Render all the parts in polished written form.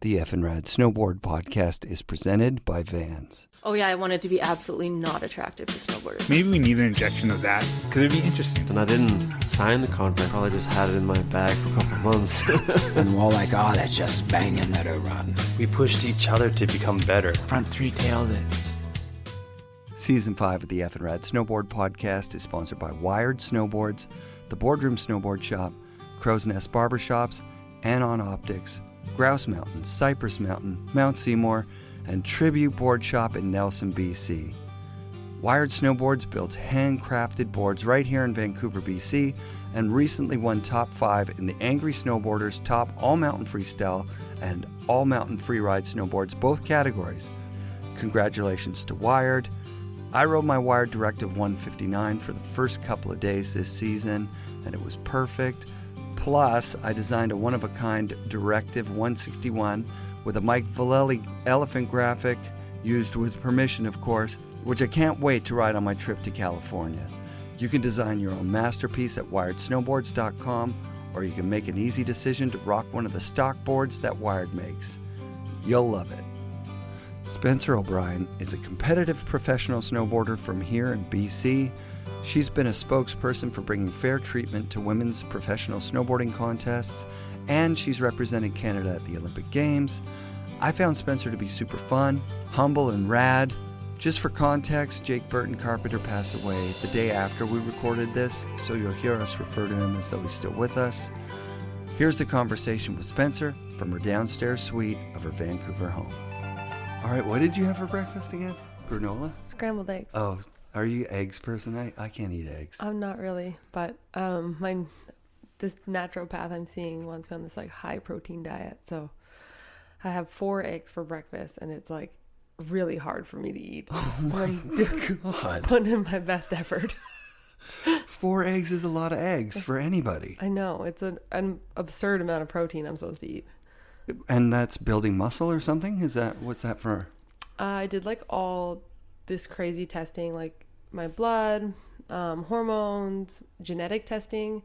The FNRad Snowboard podcast is presented by Vans. Oh yeah, I wanted to be absolutely not attractive to snowboarders. Maybe we need an injection of that, because it'd be interesting. And I didn't sign the contract, probably just had it in my bag for a couple of months. And we're all like, oh, that's just banging, let her run. We pushed each other to become better. Front three-tailed it. Season 5 of the FNRad Snowboard podcast is sponsored by Wired Snowboards, the Boardroom Snowboard Shop, Crow's Nest Barbershops, Anon Optics, Grouse Mountain, Cypress Mountain, Mount Seymour, and Tribute Board Shop in Nelson, BC. Wired Snowboards builds handcrafted boards right here in Vancouver, BC, and recently won top 5 in the Angry Snowboarders Top All Mountain Freestyle and All Mountain Freeride Snowboards, both categories. Congratulations to Wired. I rode my Wired Directive 159 for the first couple of days this season, and it was perfect. Plus, I designed a one-of-a-kind Directive 161 with a Mike Vallely elephant graphic, used with permission, of course, which I can't wait to ride on my trip to California. You can design your own masterpiece at wiredsnowboards.com, or you can make an easy decision to rock one of the stock boards that Wired makes. You'll love it. Spencer O'Brien is a competitive professional snowboarder from here in BC. She's been a spokesperson for bringing fair treatment to women's professional snowboarding contests, and she's represented Canada at the Olympic Games. I found Spencer to be super fun, humble, and rad. Just for context, Jake Burton Carpenter passed away the day after we recorded this, so you'll hear us refer to him as though he's still with us. Here's the conversation with Spencer from her downstairs suite of her Vancouver home. All right, what did you have for breakfast again? Granola? Scrambled eggs. Oh, are you eggs person? I can't eat eggs. I'm not really, but this naturopath I'm seeing wants me on this like high protein diet. So I have 4 eggs for breakfast, and it's like really hard for me to eat. Oh my God. Putting in my best effort. 4 eggs is a lot of eggs for anybody. I know. It's an absurd amount of protein I'm supposed to eat. And that's building muscle or something? What's that for? I did like all this crazy testing, like my blood, hormones, genetic testing,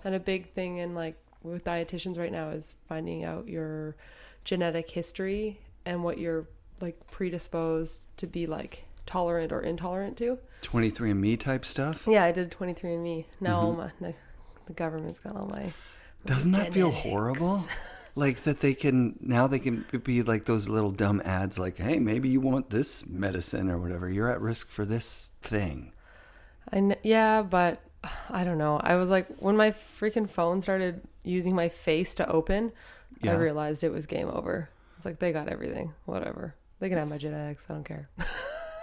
and a big thing in like with dietitians right now is finding out your genetic history and what you're like predisposed to be like tolerant or intolerant to. 23andMe type stuff? Yeah, I did 23andMe. Now the government's got all my Doesn't that genetics. feel horrible? Like that they can be like those little dumb ads like, hey, maybe you want this medicine or whatever. You're at risk for this thing. Yeah, but I don't know. I was like, when my freaking phone started using my face to open, I realized it was game over. It's like, they got everything. Whatever. They can have my genetics. I don't care.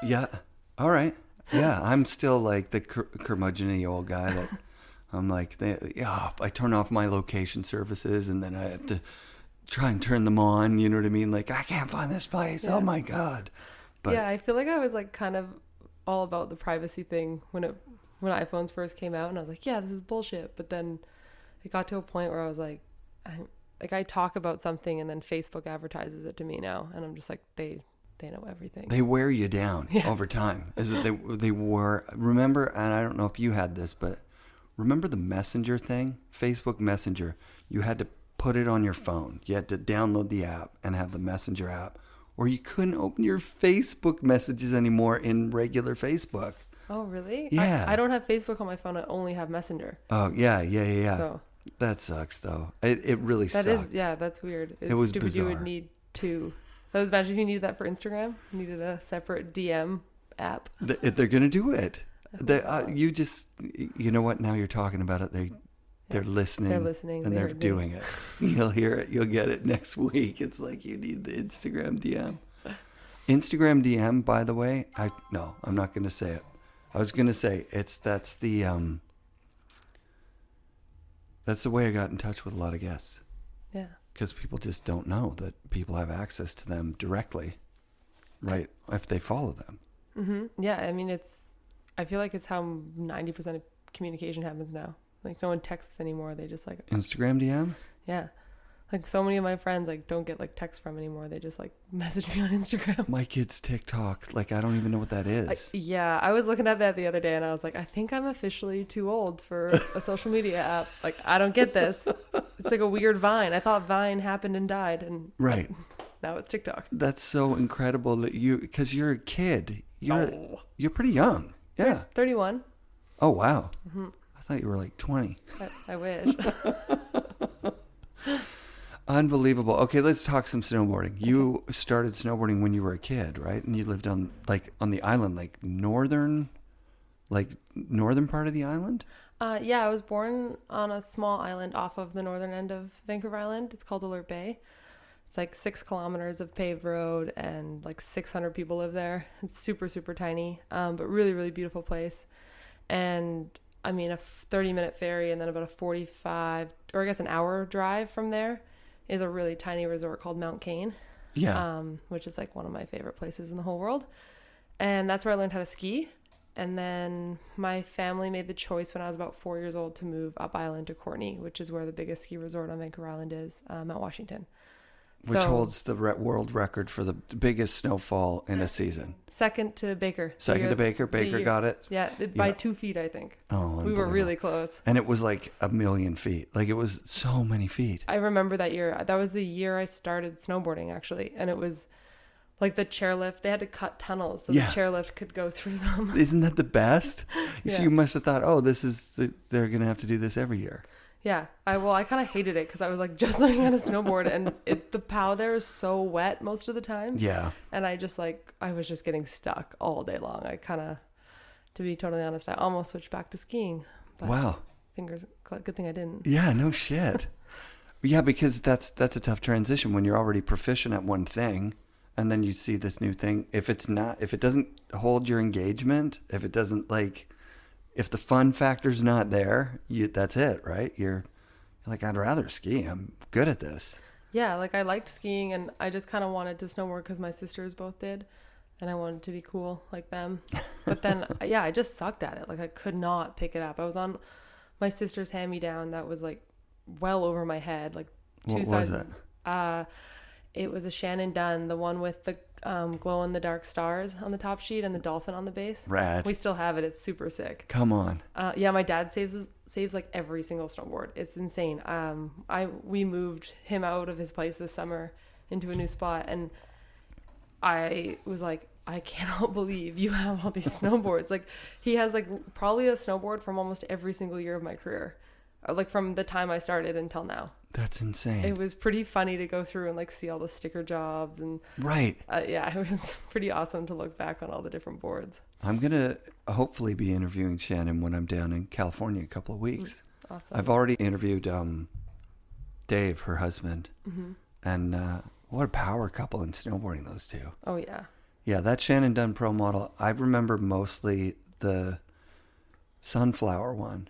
Yeah. All right. Yeah. I'm still like the curmudgeon-y old guy that I'm like, I turn off my location services and then I have to try and turn them on. You know what I mean? Like, I can't find this place. Yeah. Oh my God. But yeah, I feel like I was like kind of all about the privacy thing when iPhones first came out, and I was like, yeah, this is bullshit. But then it got to a point where I was like, I talk about something and then Facebook advertises it to me now, and I'm just like, they know everything. They wear you down over time. They were, remember, and I don't know if you had this, but remember the Messenger thing? Facebook Messenger. You had to put it on your phone. You had to download the app and have the Messenger app, or you couldn't open your Facebook messages anymore in regular Facebook. Oh, really? Yeah. I don't have Facebook on my phone. I only have Messenger. Oh, yeah. So that sucks, though. It really sucked. That's weird. It was stupid. bizarre. You would need two. I was imagining if you needed that for Instagram. You needed a separate DM app. They're going to do it. You know what? Now you're talking about it. They're listening. They're listening. And they're doing it. You'll hear it. You'll get it next week. It's like you need the Instagram DM. Instagram DM, by the way, no, I'm not going to say it. I was going to say that's the way I got in touch with a lot of guests. Yeah. Because people just don't know that people have access to them directly, right? If they follow them. Mm-hmm. Yeah, I mean, I feel like it's how 90% of communication happens now. Like, no one texts anymore. They just like Instagram DM? Yeah. Like, so many of my friends like don't get like texts from anymore. They just like message me on Instagram. My kid's TikTok. Like, I don't even know what that is. I was looking at that the other day and I was like, I think I'm officially too old for a social media app. Like, I don't get this. It's like a weird Vine. I thought Vine happened and died. And right. Now it's TikTok. That's so incredible that because you're a kid. You're pretty young. Yeah. 31. Oh, wow. Mm-hmm. I thought you were like 20. I wish. Unbelievable. Okay, let's talk some snowboarding. You started snowboarding when you were a kid, right? And you lived on the island, northern part of the island? Yeah, I was born on a small island off of the northern end of Vancouver Island. It's called Alert Bay. It's like 6 kilometers of paved road and like 600 people live there. It's super, super tiny, but really, really beautiful place. And I mean, a 30-minute ferry and then about a 45, or I guess an hour drive from there is a really tiny resort called Mount Cain. Yeah. Which is like one of my favorite places in the whole world. And that's where I learned how to ski. And then my family made the choice when I was about 4 years old to move up island to Courtenay, which is where the biggest ski resort on Vancouver Island is, Mount Washington. Which holds the world record for the biggest snowfall in a season. Second to Baker. Second to Baker. Baker got it? Yeah, by 2 feet, I think. Oh, we were really close. And it was like 1,000,000 feet. Like it was so many feet. I remember that year. That was the year I started snowboarding, actually. And it was like the chairlift. They had to cut tunnels so the chairlift could go through them. Isn't that the best? Yeah. So you must have thought, they're going to have to do this every year. Yeah. I kind of hated it because I was like just learning how to snowboard and the POW there is so wet most of the time. Yeah. And I was just getting stuck all day long. To be totally honest, I almost switched back to skiing. But wow. Good thing I didn't. Yeah, no shit. Yeah, because that's a tough transition when you're already proficient at one thing and then you see this new thing. If it doesn't hold your engagement, if the fun factor's not there, that's it, right? You're like, I'd rather ski. I'm good at this. Yeah, like I liked skiing and I just kind of wanted to snowboard because my sisters both did. And I wanted to be cool like them. But then, I just sucked at it. Like I could not pick it up. I was on my sister's hand-me-down that was like well over my head, like two sizes. What was it? It was a Shannon Dunn, the one with the glow-in-the-dark stars on the top sheet and the dolphin on the base. Rad. We still have it. It's super sick. Come on. Yeah, my dad saves like every single snowboard. It's insane. We moved him out of his place this summer into a new spot, and I was like, I cannot believe you have all these snowboards. Like he has like probably a snowboard from almost every single year of my career, like from the time I started until now. That's insane. It was pretty funny to go through and like see all the sticker jobs and right. It was pretty awesome to look back on all the different boards. I'm gonna hopefully be interviewing Shannon when I'm down in California in a couple of weeks. Awesome. I've already interviewed Dave, her husband, and what a power couple in snowboarding, those two. Oh yeah. Yeah, that Shannon Dunn Pro model. I remember mostly the Sunflower one,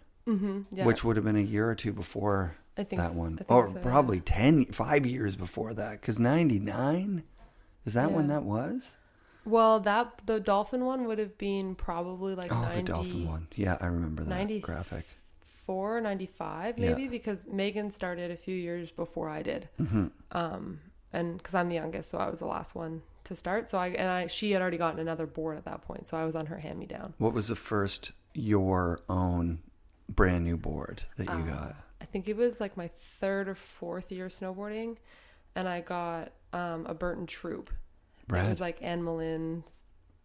which would have been a year or two before that one, or so, probably 5 years before that. Because 99, is that when that was? Well, the dolphin one would have been probably like 90. The dolphin one. Yeah, I remember that graphic. 95 maybe, because Megan started a few years before I did. And because I'm the youngest, so I was the last one to start. So she had already gotten another board at that point, so I was on her hand-me-down. What was the first your own brand new board that you got? I think it was like my 3rd or 4th year snowboarding, and I got a Burton Troop. It was like Anne Malin's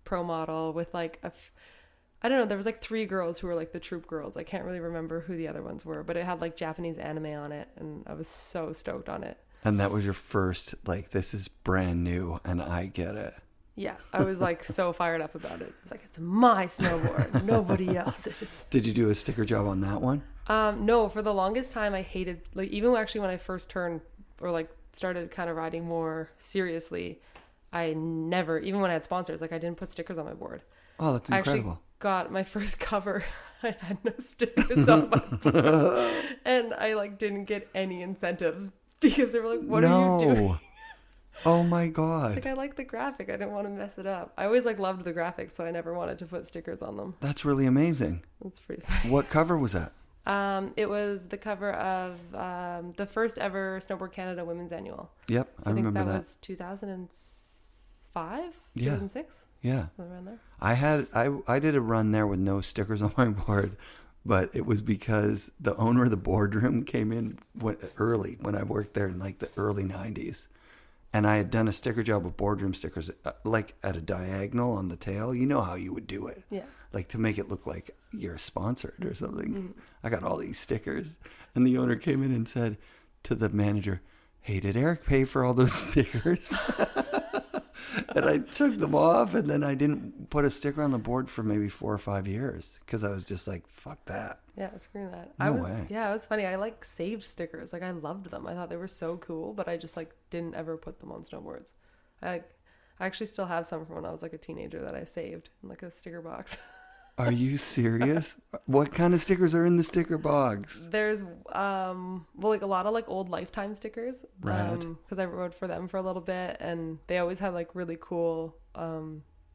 pro model with like I don't know, there was like 3 girls who were like the Troop girls. I can't really remember who the other ones were, but it had like Japanese anime on it, and I was so stoked on it. And that was your first, like, this is brand new and I get it. Yeah, I was like so fired up about it. It's like, it's my snowboard, nobody else's. Did you do a sticker job on that one? No, for the longest time I hated, like, even actually when I first turned or like started kind of riding more seriously, I never, even when I had sponsors, like I didn't put stickers on my board. Oh, that's incredible. I actually got my first cover. I had no stickers on my board, and I like didn't get any incentives because they were like, what are you doing? Oh my God. It's like, I like the graphic. I didn't want to mess it up. I always like loved the graphics, so I never wanted to put stickers on them. That's really amazing. That's pretty funny. What cover was that? It was the cover of the first ever Snowboard Canada Women's Annual. Yep, So I remember that. That was 2005, Yeah. 2006. Yeah. Around there. I did a run there with no stickers on my board, but it was because the owner of the boardroom came in early when I worked there in like the early 90s. And I had done a sticker job with boardroom stickers, like at a diagonal on the tail. You know how you would do it. Yeah. Like to make it look like you're sponsored or something. I got all these stickers. And the owner came in and said to the manager, "Hey, did Eric pay for all those stickers?" And I took them off, and then I didn't put a sticker on the board for maybe 4 or 5 years because I was just like, fuck that. Yeah, screw that. No way. Yeah, it was funny. I like saved stickers. Like I loved them. I thought they were so cool, but I just like didn't ever put them on snowboards. I actually still have some from when I was like a teenager that I saved in like a sticker box. Are you serious? What kind of stickers are in the sticker box? There's like a lot of like old Lifetime stickers. Rad. Because I rode for them for a little bit, and they always had like really cool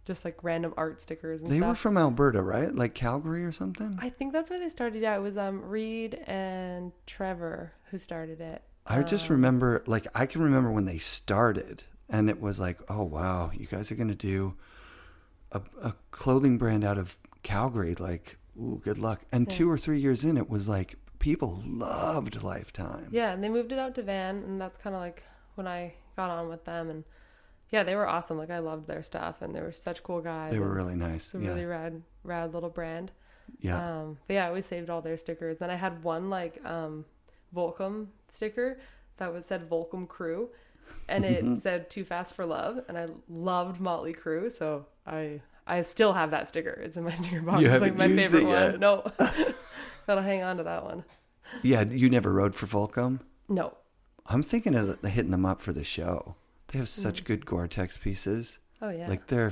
just like random art stickers and They stuff. were from Alberta, right? Like Calgary or something? I think that's where they started. Yeah, it was Reed and Trevor who started it. I just remember, like, I can remember when they started, and it was like, oh, wow, you guys are going to do a clothing brand out of Calgary. Like, ooh, good luck. And 2 or 3 years in, it was like, people loved Lifetime. Yeah, and they moved it out to Van, and that's kind of like when I got on with them. And yeah, they were awesome. Like, I loved their stuff, and they were such cool guys. They were really nice. It's a really rad little brand. Yeah. But yeah, I always saved all their stickers. Then I had one like Volcom sticker that said Volcom Crew, and it said "Too Fast for Love," and I loved Motley Crue, so I still have that sticker. It's in my sticker box. You It's like haven't my used favorite it yet? one. No, gotta hang on to that one. Yeah, you never rode for Volcom? No. I'm thinking of hitting them up for the show. They have such good Gore-Tex pieces. Oh yeah. Like their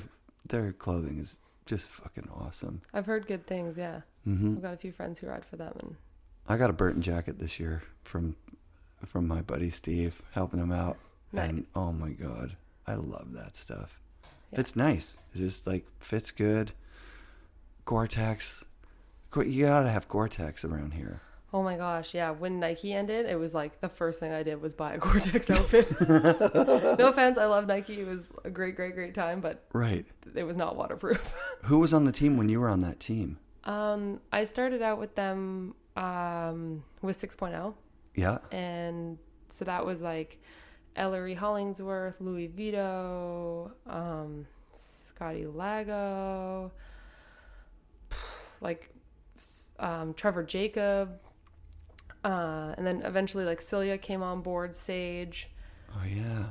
clothing is just fucking awesome. I've heard good things. Yeah. Mm-hmm. I've got a few friends who ride for them, and I got a Burton jacket this year from my buddy Steve, helping him out. Nice. And oh my god, I love that stuff. Yeah. It's nice. It just like fits good. Gore-Tex. You gotta have Gore-Tex around here. oh my gosh, yeah. When Nike ended, it was like the first thing I did was buy a Gore-Tex outfit. No offense, I love Nike. It was a great time, but Right. it was not waterproof. Who was on the team when you were on that team? I started out with them with 6.0, Yeah. and so that was like Ellery Hollingsworth, Louis Vito, Scotty Lago, like Trevor Jacob, and then eventually like Celia came on board, Sage. Oh yeah.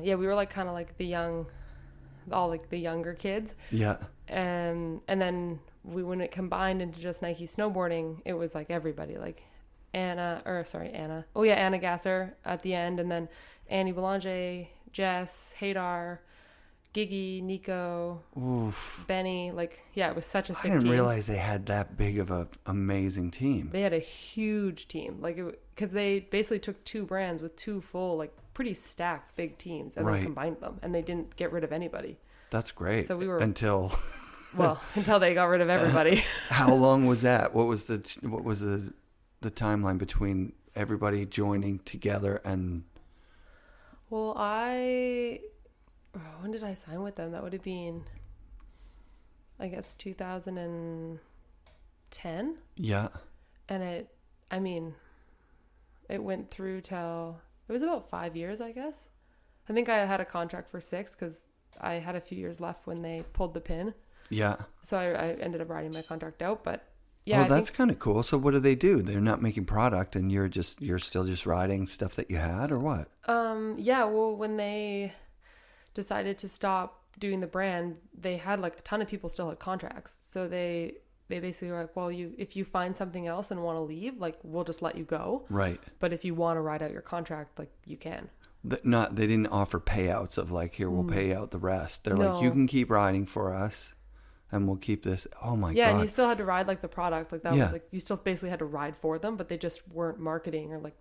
Yeah, we were like kind of like the younger kids. Yeah. And then when it combined into just Nike snowboarding, it was like everybody, like Anna. Oh yeah, Anna Gasser at the end, and then Annie Belanger, Jess, Hadar, Giggy, Nico, Oof. Benny. Like, yeah, it was such a sick I didn't team. realize they had that big of a amazing team. They had a huge team, like, because they basically took two brands with two full, like, pretty stacked big teams, and Right. then combined them, and they didn't get rid of anybody. That's great. So we were until until they got rid of everybody. How long was that? What was the timeline between everybody joining together and? Well, when did I sign with them? That would have been, I guess, 2010. Yeah. And it went through till, it was about 5 years, I guess. I think I had a contract for 6 because I had a few years left when they pulled the pin. Yeah. So I ended up riding my contract out, but yeah. Well, that's kind of cool. So what do? They're not making product, and you're still just riding stuff that you had, or what? Yeah, well, when they decided to stop doing the brand, they had like a ton of people still had contracts. So they basically were like, well, if you find something else and want to leave, like, we'll just let you go. Right. But if you want to ride out your contract, like, you can. They didn't offer payouts of like, here, we'll pay out the rest. They're No. like, you can keep riding for us, and we'll keep this. Oh my Yeah, god. and you still had to ride like the product. Like, that Yeah. was like, you still basically had to ride for them, but they just weren't marketing or like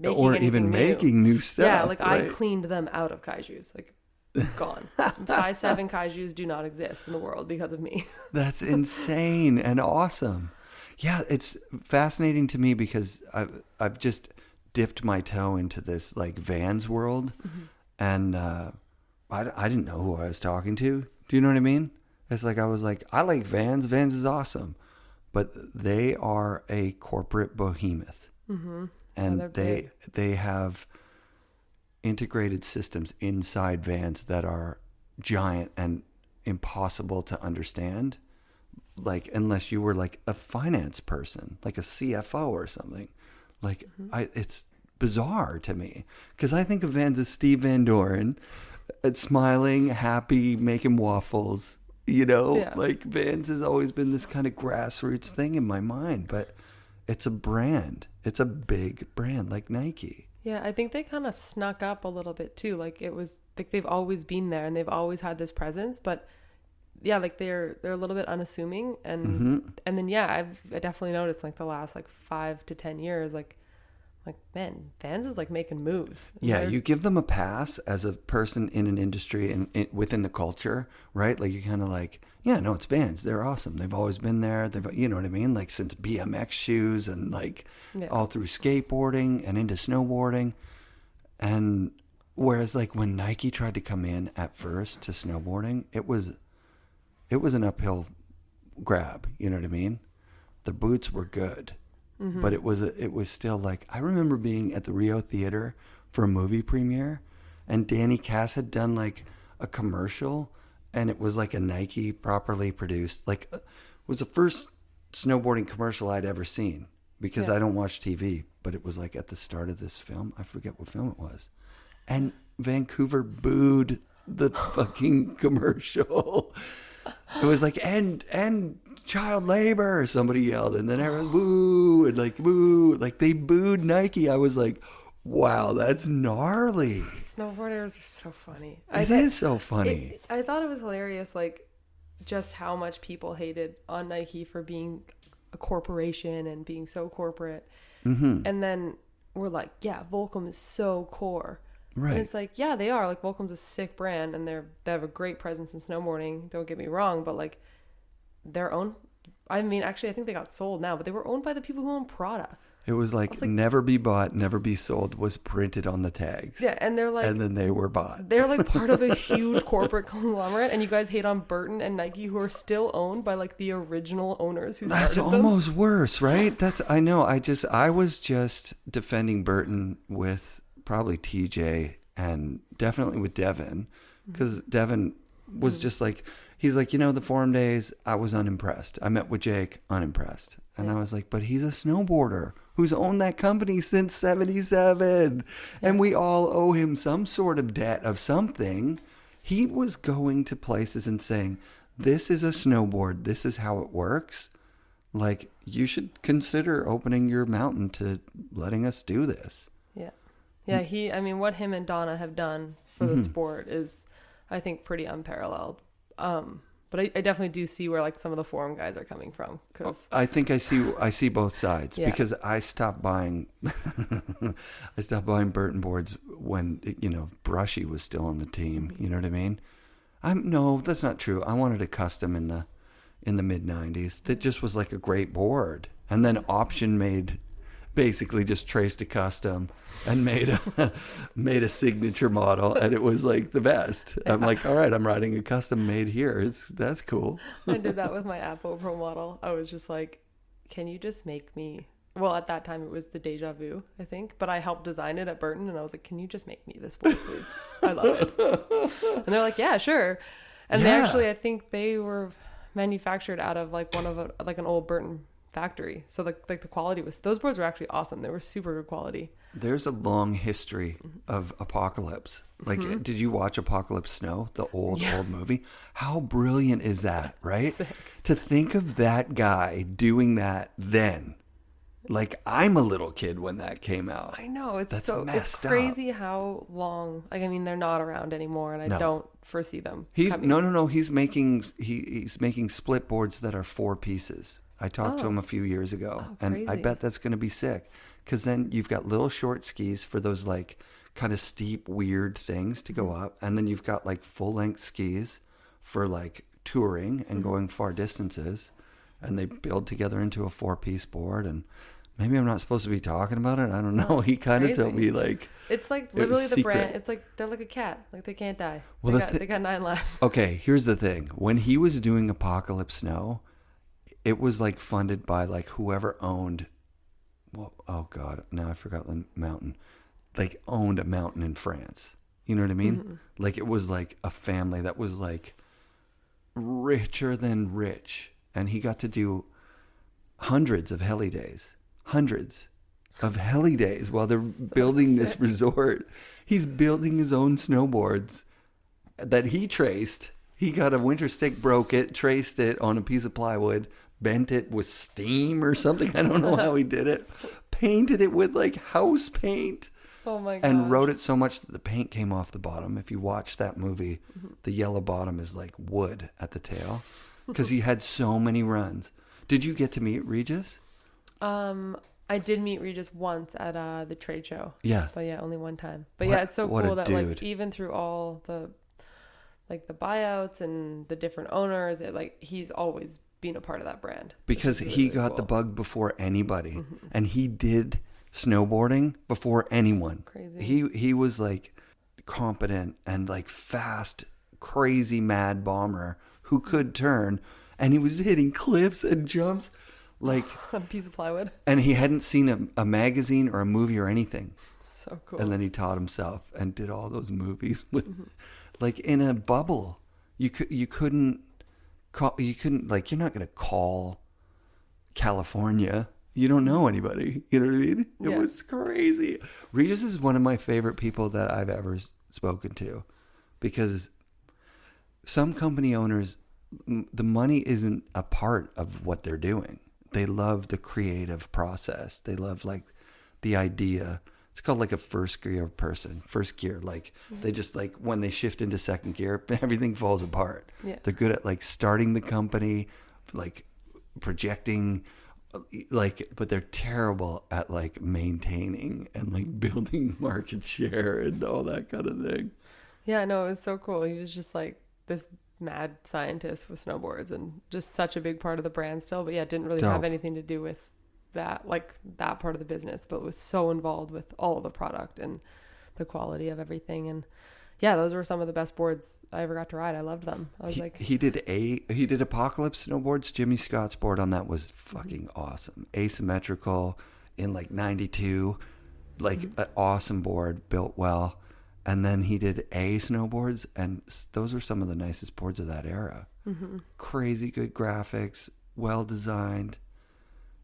or even making new stuff. Yeah, like, right? I cleaned them out of kaijus. Like, gone. Size 7 kaijus do not exist in the world because of me. That's insane and awesome. Yeah, it's fascinating to me because I've just dipped my toe into this like Vans world, and I didn't know who I was talking to. Do you know what I mean? It's like I was like, I like Vans. Vans is awesome, but they are a corporate behemoth, and they're they have integrated systems inside vans that are giant and impossible to understand. Like, unless you were like a finance person, like a CFO or something. Like, it's bizarre to me, because I think of vans as Steve Van Doren, smiling, happy, making waffles. Like Vans has always been this kind of grassroots thing in my mind, but it's a brand. It's a big brand like Nike. Yeah, I think they kind of snuck up a little bit too. Like, it was like they've always been there and they've always had this presence, but yeah, like they're a little bit unassuming, and then I definitely noticed like the last like 5 to 10 years, like man, Vans is like making moves. Yeah, you give them a pass as a person in an industry and within the culture, right? Like, you kind of like, yeah, no, it's Vans. They're awesome. They've always been there. You know what I mean? Like, since BMX shoes and like all through skateboarding and into snowboarding. And whereas like when Nike tried to come in at first to snowboarding, it was an uphill grab. You know what I mean? The boots were good. But it was still like, I remember being at the Rio Theater for a movie premiere, and Danny Cass had done like a commercial, and it was like a Nike properly produced, like it was the first snowboarding commercial I'd ever seen, because I don't watch TV, but it was like at the start of this film. I forget what film it was. And Vancouver booed the fucking commercial. It was like, and child labor, somebody yelled, and then everyone boo, and like boo, like they booed Nike. I was like, wow, that's gnarly. Snowboarders are so funny. It is so funny. I thought it was hilarious, like just how much people hated on Nike for being a corporation and being so corporate. And then we're like, yeah, Volcom is so core. Right. And it's like, yeah, they are. Like, Volcom's a sick brand, and they have a great presence in snowboarding. Don't get me wrong, but like their own. I mean, actually, I think they got sold now, but they were owned by the people who own Prada. It was like never be bought, never be sold was printed on the tags. Yeah, and they're like, and then they were bought. They're like part of a huge corporate conglomerate, and you guys hate on Burton and Nike, who are still owned by like the original owners who started them. That's almost worse, right? I know. I was just defending Burton with probably TJ and definitely with Devin, because Devin was just like, he's like, the forum days, I was unimpressed. I met with Jake, unimpressed. And I was like, but he's a snowboarder who's owned that company since 77. And we all owe him some sort of debt of something. He was going to places and saying, this is a snowboard. This is how it works. Like, you should consider opening your mountain to letting us do this. Yeah. Yeah, what him and Donna have done for the sport is, I think, pretty unparalleled. But I definitely do see where like some of the forum guys are coming from. Cause I think I see both sides, because I stopped buying Burton boards when Brushy was still on the team. You know what I mean? No, that's not true. I wanted a custom in the mid 90s that just was like a great board, and then Option made basically just traced a custom and made a signature model, and it was like the best. I'm like, all right, I'm riding a custom made here. That's cool. I did that with my Apo Pro model. I was just like, can you just make me, well, at that time it was the Deja Vu, I think, but I helped design it at Burton, and I was like, can you just make me this board, please? I love it. And they're like, yeah, sure. And they actually, I think they were manufactured out of like an old Burton factory, so like the quality was, those boards were actually awesome. They were super good quality. There's a long history of Apocalypse. Like, did you watch Apocalypse Snow, the old movie? How brilliant is that, right? Sick. To think of that guy doing that then. Like, I'm a little kid when that came out. I know, it's crazy how long. Like, they're not around anymore, and I don't foresee them. He's making split boards that are 4 pieces. I talked to him a few years ago, and I bet that's going to be sick, because then you've got little short skis for those like kind of steep, weird things to go up, and then you've got like full length skis for like touring and going far distances, and they build together into a 4-piece board. And maybe I'm not supposed to be talking about it. I don't know. He kind of told me like, it's like literally the brand. It's like they're like a cat. Like, they can't die. Well, they got 9 lives. Okay, here's the thing. When he was doing Apocalypse Snow, it was like funded by like whoever owned, well, oh God, now I forgot the mountain. like owned a mountain in France. You know what I mean? Mm-hmm. Like it was like a family that was like richer than rich. And he got to do hundreds of heli days while they're building this resort. He's building his own snowboards that he traced. He got a winter stick, broke it, traced it on a piece of plywood, bent it with steam or something. I don't know how he did it. Painted it with like house paint. Oh my god. And wrote it so much that the paint came off the bottom. If you watch that movie, the yellow bottom is like wood at the tail because he had so many runs. Did you get to meet Regis? I did meet Regis once at the trade show. Yeah. But yeah, only one time. But yeah, it's so cool that dude. like even through all the like the buyouts and the different owners, it like he's always been a part of that brand. Because he got the bug before anybody. And he did snowboarding before anyone. Crazy. He was like competent and like fast, crazy mad bomber who could turn, and he was hitting cliffs and jumps like on a piece of plywood. And he hadn't seen a magazine or a movie or anything. So cool. And then he taught himself and did all those movies with like in a bubble. You couldn't like, you're not going to call California. You don't know anybody. You know what I mean? It was crazy. Regis is one of my favorite people that I've ever spoken to, because some company owners, the money isn't a part of what they're doing. They love the creative process. They love like the idea. It's called like a first gear person. First gear, like they just like when they shift into second gear, everything falls apart. Yeah. They're good at like starting the company, like projecting, like, but they're terrible at like maintaining and like building market share and all that kind of thing. Yeah, no, it was so cool. He was just like this mad scientist with snowboards and just such a big part of the brand still, but yeah, didn't really have anything to do with that, like that part of the business, but was so involved with all of the product and the quality of everything. And yeah, those were some of the best boards I ever got to ride. I loved them. I was he did Apocalypse Snowboards. Jimmy Scott's board on that was fucking awesome. Asymmetrical in like 92, like an awesome board, built well. And then he did A snowboards, and those were some of the nicest boards of that era. Crazy good graphics, well designed.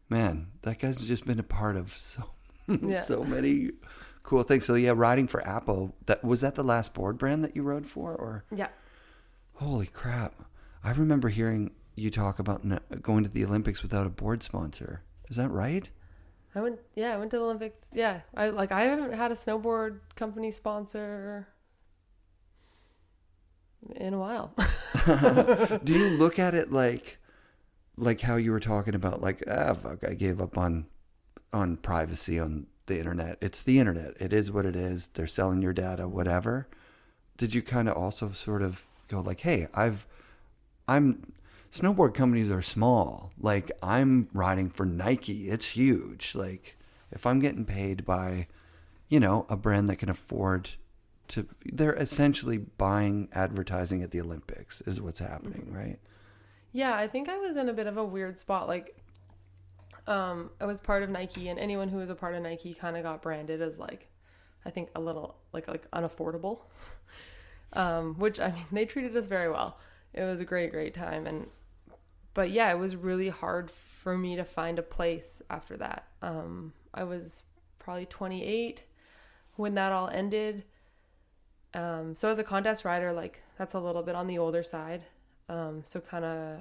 Man, that guy's just been a part of so many cool things. So yeah, riding for Apple. Was that the last board brand that you rode for, or? Yeah. Holy crap! I remember hearing you talk about going to the Olympics without a board sponsor. Is that right? I went to the Olympics. Yeah. I haven't had a snowboard company sponsor in a while. Do you look at it like how you were talking about, like, fuck, I gave up on privacy on the internet. It's the internet. It is what it is. They're selling your data, whatever. Did you kind of also sort of go like, hey, snowboard companies are small. Like, I'm riding for Nike. It's huge. Like, if I'm getting paid by, a brand that can afford to, they're essentially buying advertising at the Olympics is what's happening, right? Yeah, I think I was in a bit of a weird spot. Like, I was part of Nike, and anyone who was a part of Nike kind of got branded as like, I think a little like unaffordable, which, I mean, they treated us very well. It was a great time. But yeah, it was really hard for me to find a place after that. I was probably 28 when that all ended. So as a contest rider, like, that's a little bit on the older side. So kind of,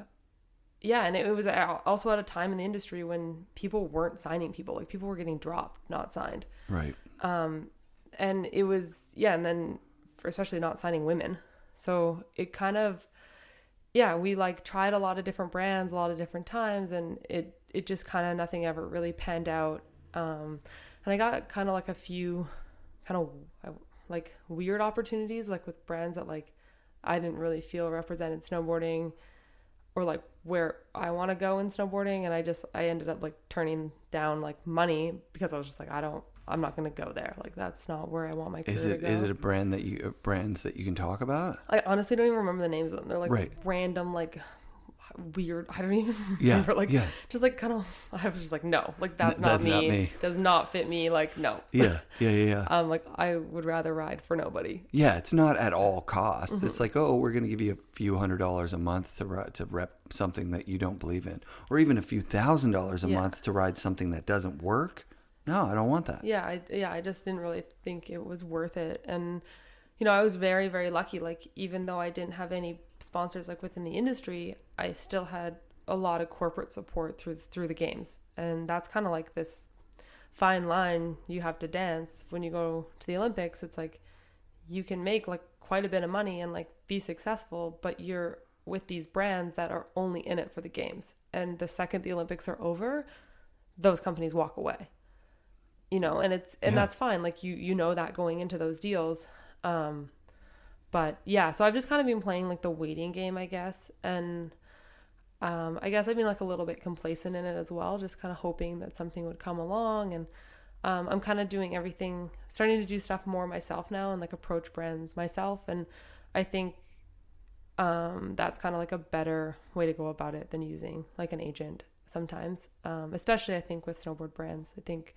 yeah. And it was also at a time in the industry when people weren't signing people. Like, people were getting dropped, not signed. Right. And it was, yeah. And then especially not signing women. So it kind of, yeah, we like tried a lot of different brands, a lot of different times, and it just kind of, nothing ever really panned out. And I got kind of like a few kind of like weird opportunities, like with brands that like I didn't really feel represented snowboarding or like where I want to go in snowboarding. And I ended up like turning down like money because I was just like, I'm not going to go there. Like, that's not where I want my career to go. Is it a brand brands that you can talk about? I honestly don't even remember the names of them. They're like random, like weird. I don't even remember. Like, just like kind of, I was just like, no, like that's not me. Does not fit me. Like, no. Yeah. Like I would rather ride for nobody. Yeah. It's not at all costs. It's like, oh, we're going to give you a few $100s a month to rep something that you don't believe in, or even a few $1,000s a month to ride something that doesn't work. No, I don't want that. I just didn't really think it was worth it. And, you know, I was very, very lucky. Like, even though I didn't have any sponsors like within the industry, I still had a lot of corporate support through the games. And that's kind of like this fine line you have to dance when you go to the Olympics. It's like you can make like quite a bit of money and like be successful, but you're with these brands that are only in it for the games. And the second the Olympics are over, those companies walk away. You know, and that's fine. Like you know that going into those deals. But yeah, so I've just kind of been playing like the waiting game, I guess. And I guess I've been like a little bit complacent in it as well, just kind of hoping that something would come along. And I'm kind of doing everything, starting to do stuff more myself now and like approach brands myself. And I think that's kind of like a better way to go about it than using like an agent sometimes, especially I think with snowboard brands. I think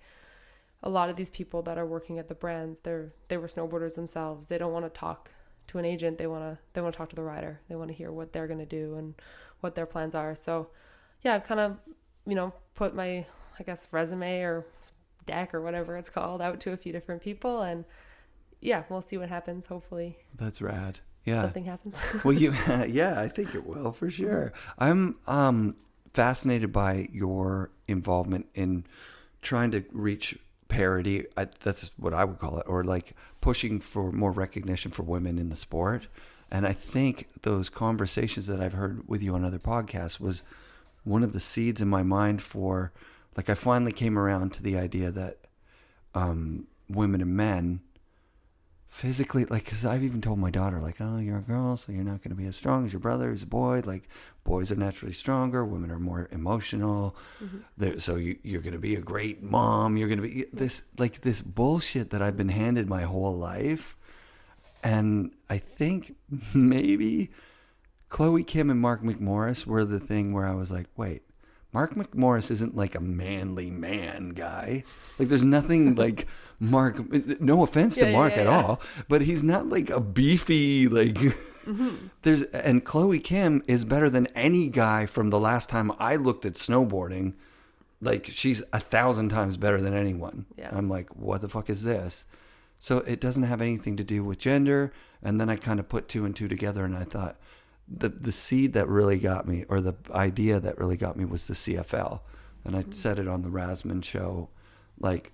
a lot of these people that are working at the brands, they were snowboarders themselves. They don't want to talk to an agent. They want to talk to the rider. They want to hear what they're going to do and what their plans are. So yeah, I've kind of, you know, put my, I guess, resume or deck or whatever it's called out to a few different people, and yeah, we'll see what happens. Hopefully that's rad. Yeah, something happens. Well, yeah, I think it will for sure. I'm fascinated by your involvement in trying to reach parity. That's what I would call it, or like pushing for more recognition for women in the sport. And I think those conversations that I've heard with you on other podcasts was one of the seeds in my mind for, like, I finally came around to the idea that women and men physically, like, because I've even told my daughter, like, oh, you're a girl, so you're not going to be as strong as your brother who's a boy. Like, boys are naturally stronger, women are more emotional. So you're going to be a great mom. You're going to be this bullshit that I've been handed my whole life. And I think maybe Chloe Kim and Mark McMorris were the thing where I was like, wait, Mark McMorris isn't like a manly man guy. Like, there's nothing like Mark, no offense to Mark at all, but he's not like a beefy, like, and Chloe Kim is better than any guy from the last time I looked at snowboarding. Like, she's 1,000 times better than anyone. Yeah. I'm like, what the fuck is this? So it doesn't have anything to do with gender. And then I kind of put two and two together, and I thought the seed that really got me, or the idea that really got me, was the CFL. And I said it on the Rasman show, like,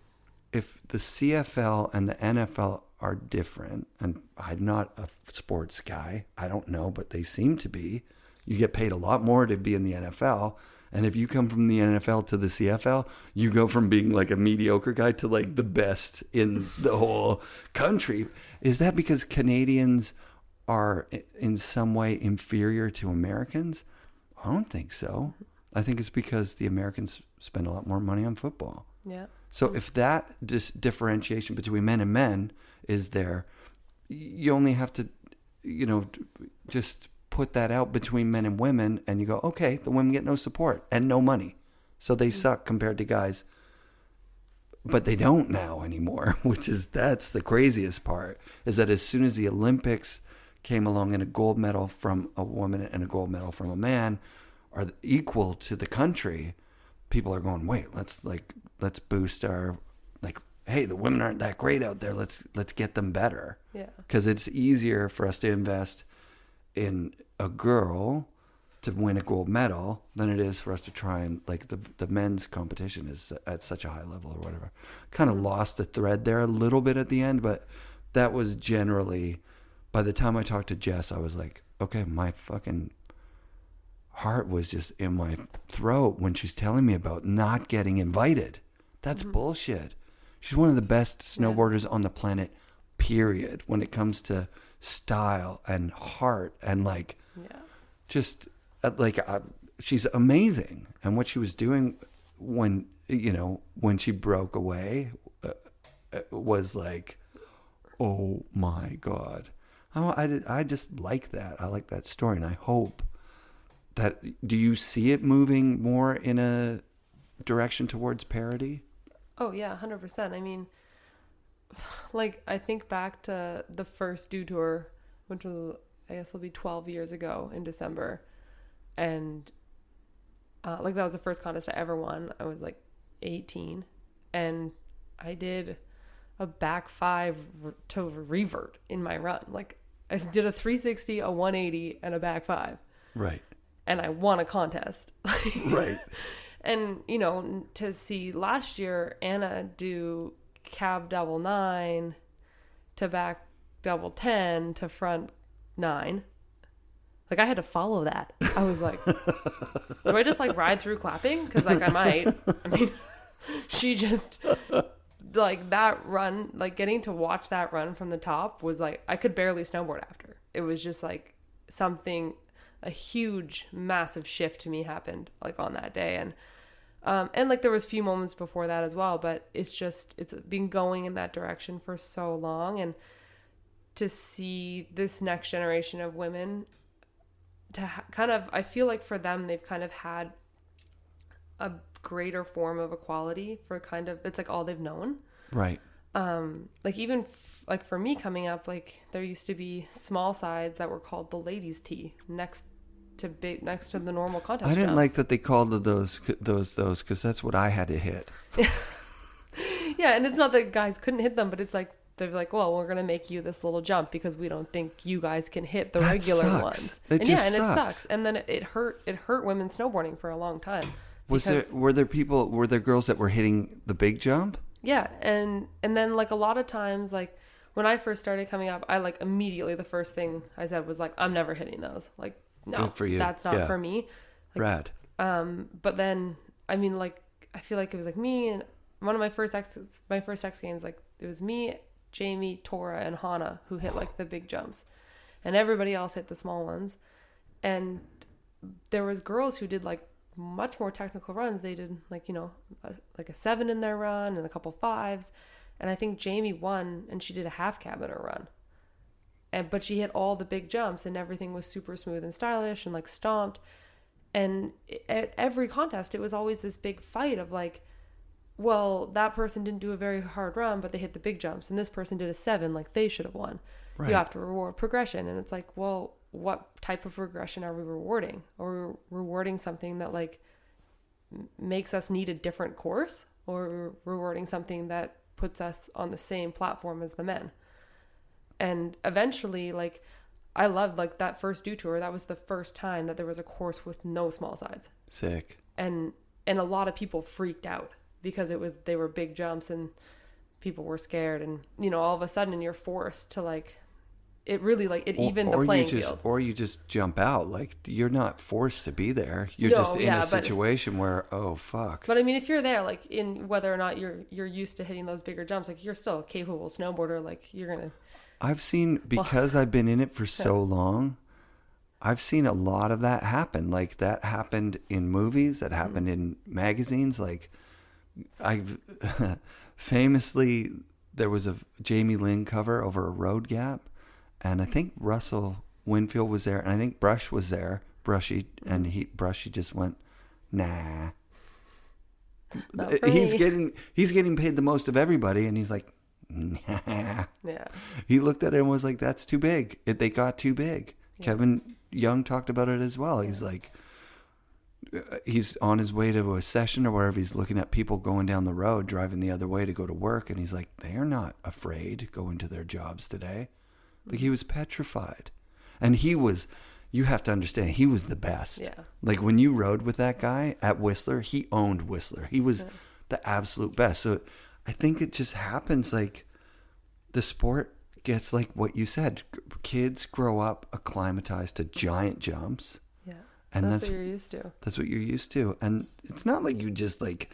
if the CFL and the NFL are different, and I'm not a sports guy, I don't know, but they seem to be. You get paid a lot more to be in the NFL. And if you come from the NFL to the CFL, you go from being like a mediocre guy to like the best in the whole country. Is that because Canadians are in some way inferior to Americans? I don't think so. I think it's because the Americans spend a lot more money on football. Yeah. So if that differentiation between men and men is there, you only have to, you know, just put that out between men and women, and you go, okay, the women get no support and no money. So they suck compared to guys. But they don't now anymore, that's the craziest part, is that as soon as the Olympics came along and a gold medal from a woman and a gold medal from a man are equal to the country, people are going, wait, let's boost our, like, hey, the women aren't that great out there. Let's get them better. Yeah. Because it's easier for us to invest in a girl to win a gold medal than it is for us to try and, like, the men's competition is at such a high level or whatever. Kind of lost the thread there a little bit at the end, but that was generally, by the time I talked to Jess, I was like, okay, my fucking heart was just in my throat when she's telling me about not getting invited. That's bullshit. She's one of the best snowboarders on the planet, period, when it comes to style and heart and, like, just like, she's amazing. And what she was doing when she broke away was like, oh my God. I just like that. I like that story. And I hope that, do you see it moving more in a direction towards parity? Oh yeah, 100%. I mean, like, I think back to the first Do Tour, which was, I guess it'll be 12 years ago in December. And like, that was the first contest I ever won. I was like 18, and I did a back 5 to revert in my run. Like, I did a 360, a 180, and a back 5. Right. And I won a contest. Right. And, you know, to see last year Anna do cab double 9 to back double 10 to front 9. Like, I had to follow that. I was like, do I just like ride through clapping? Because like I might. I mean, she just, like, that run, like getting to watch that run from the top was like, I could barely snowboard after. It was just like something, a huge, massive shift to me happened like on that day. And like there was a few moments before that as well, but it's been going in that direction for so long. And to see this next generation of women to kind of, I feel like for them, they've kind of had a greater form of equality for kind of, it's like all they've known. Right. Like even like for me coming up, like there used to be small sides that were called the ladies' tee next to the normal contest. I didn't jumps. like that they called it those because that's what I had to hit. Yeah, and it's not that guys couldn't hit them, but it's like they're like, well, we're gonna make you this little jump because we don't think you guys can hit the regular sucks. ones. It just it sucks. sucks. And then it hurt women snowboarding for a long time. Were there girls that were hitting the big jump? Yeah, and then like a lot of times, like when I first started coming up, I like immediately the first thing I said was like, I'm never hitting those. Like, no, good for you. That's not for me. Like, Rad. But then I mean, like I feel like it was like me and one of my first X Games, like it was me, Jamie, Tora, and Hannah who hit like the big jumps, and everybody else hit the small ones. And there was girls who did like much more technical runs. They did like, you know, like a 7 in their run and a couple 5s. And I think Jamie won and she did a half cab in her run. But she hit all the big jumps and everything was super smooth and stylish and like stomped. And at every contest, it was always this big fight of like, well, that person didn't do a very hard run, but they hit the big jumps. And this person did a 7, like they should have won. Right. You have to reward progression. And it's like, well, what type of regression are we rewarding? Or rewarding something that like makes us need a different course, or rewarding something that puts us on the same platform as the men? And eventually, like, I loved like that first Do Tour. That was the first time that there was a course with no small sides. Sick. And a lot of people freaked out because they were big jumps and people were scared. And, you know, all of a sudden you're forced to like, it really like it evened the playing field. Or you just jump out. Like, you're not forced to be there. You're just in a situation where, oh fuck. But I mean, if you're there, like in whether or not you're used to hitting those bigger jumps, like you're still a capable snowboarder. Like you're gonna. I've seen, because I've been in it for so long, I've seen a lot of that happen. Like that happened in movies, that happened in magazines. Like I've famously, there was a Jamie Lynn cover over a road gap. And I think Russell Winfield was there, and I think Brush was there, Brushy, and Brushy just went, nah. He's getting paid the most of everybody, and he's like, nah. Yeah. He looked at it and was like, that's too big. They got too big. Yeah. Kevin Young talked about it as well. He's like, he's on his way to a session or wherever. He's looking at people going down the road, driving the other way to go to work, and he's like, they are not afraid going to their jobs today. Like, he was petrified. And you have to understand, he was the best. Yeah. Like, when you rode with that guy at Whistler, he owned Whistler. He was the absolute best. So I think it just happens, like, the sport gets like what you said. Kids grow up acclimatized to giant jumps. Yeah. And that's what you're used to. That's what you're used to. And it's not like you just, like,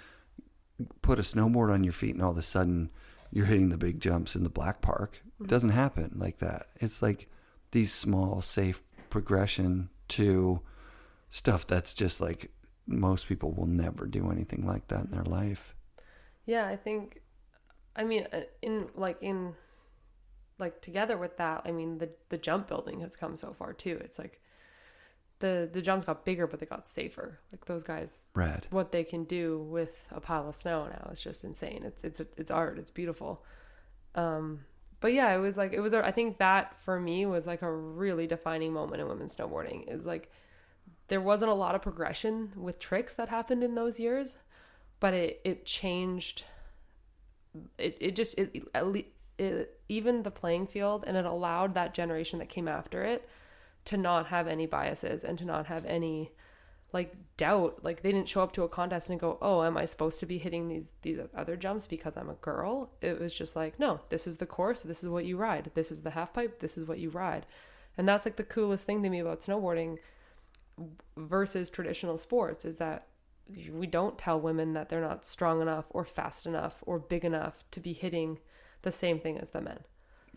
put a snowboard on your feet and all of a sudden you're hitting the big jumps in the black park. It doesn't happen like that. It's like these small, safe progression to stuff that's just like most people will never do anything like that in their life. Yeah, I think, I mean, in together with that, I mean, the jump building has come so far too. It's like the jumps got bigger, but they got safer. Like those guys, Rad. what they can do with a pile of snow now is just insane. It's art. It's beautiful. But yeah, I think that for me was like a really defining moment in women's snowboarding. Is like there wasn't a lot of progression with tricks that happened in those years, but it changed. It even the playing field, and it allowed that generation that came after it to not have any biases and to not have any like doubt. Like they didn't show up to a contest and go, oh, am I supposed to be hitting these other jumps because I'm a girl? It was just like, no, this is the course. This is what you ride. This is the half pipe. This is what you ride. And that's like the coolest thing to me about snowboarding versus traditional sports, is that we don't tell women that they're not strong enough or fast enough or big enough to be hitting the same thing as the men.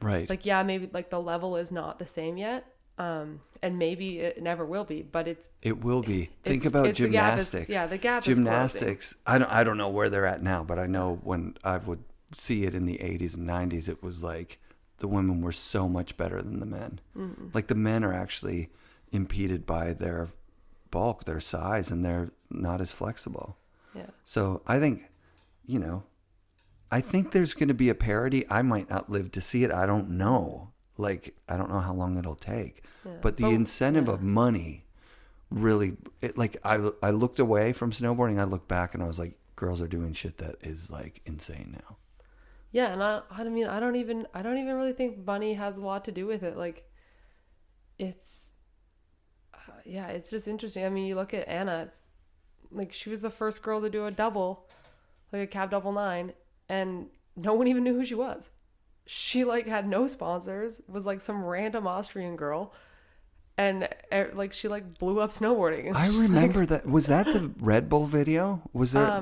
Right. Like, yeah, maybe like the level is not the same yet. And maybe it never will be, but it will be. Think about gymnastics. The gap gymnastics. Is closing. I don't know where they're at now, but I know when I would see it in the 80s and 90s, it was like the women were so much better than the men. Mm-hmm. Like the men are actually impeded by their bulk, their size, and they're not as flexible. Yeah. So I think, I think there's going to be a parity. I might not live to see it. I don't know. Like, I don't know how long it'll take. Yeah. But the incentive of money really, I looked away from snowboarding. I looked back and I was like, girls are doing shit that is like insane now. Yeah. And I mean, I don't even really think money has a lot to do with it. Like it's just interesting. I mean, you look at Anna, like she was the first girl to do a double, like a cab double 9, and no one even knew who she was. She like had no sponsors, was like some random Austrian girl, and like she like blew up snowboarding. I remember that. Was that the Red Bull video? Was there?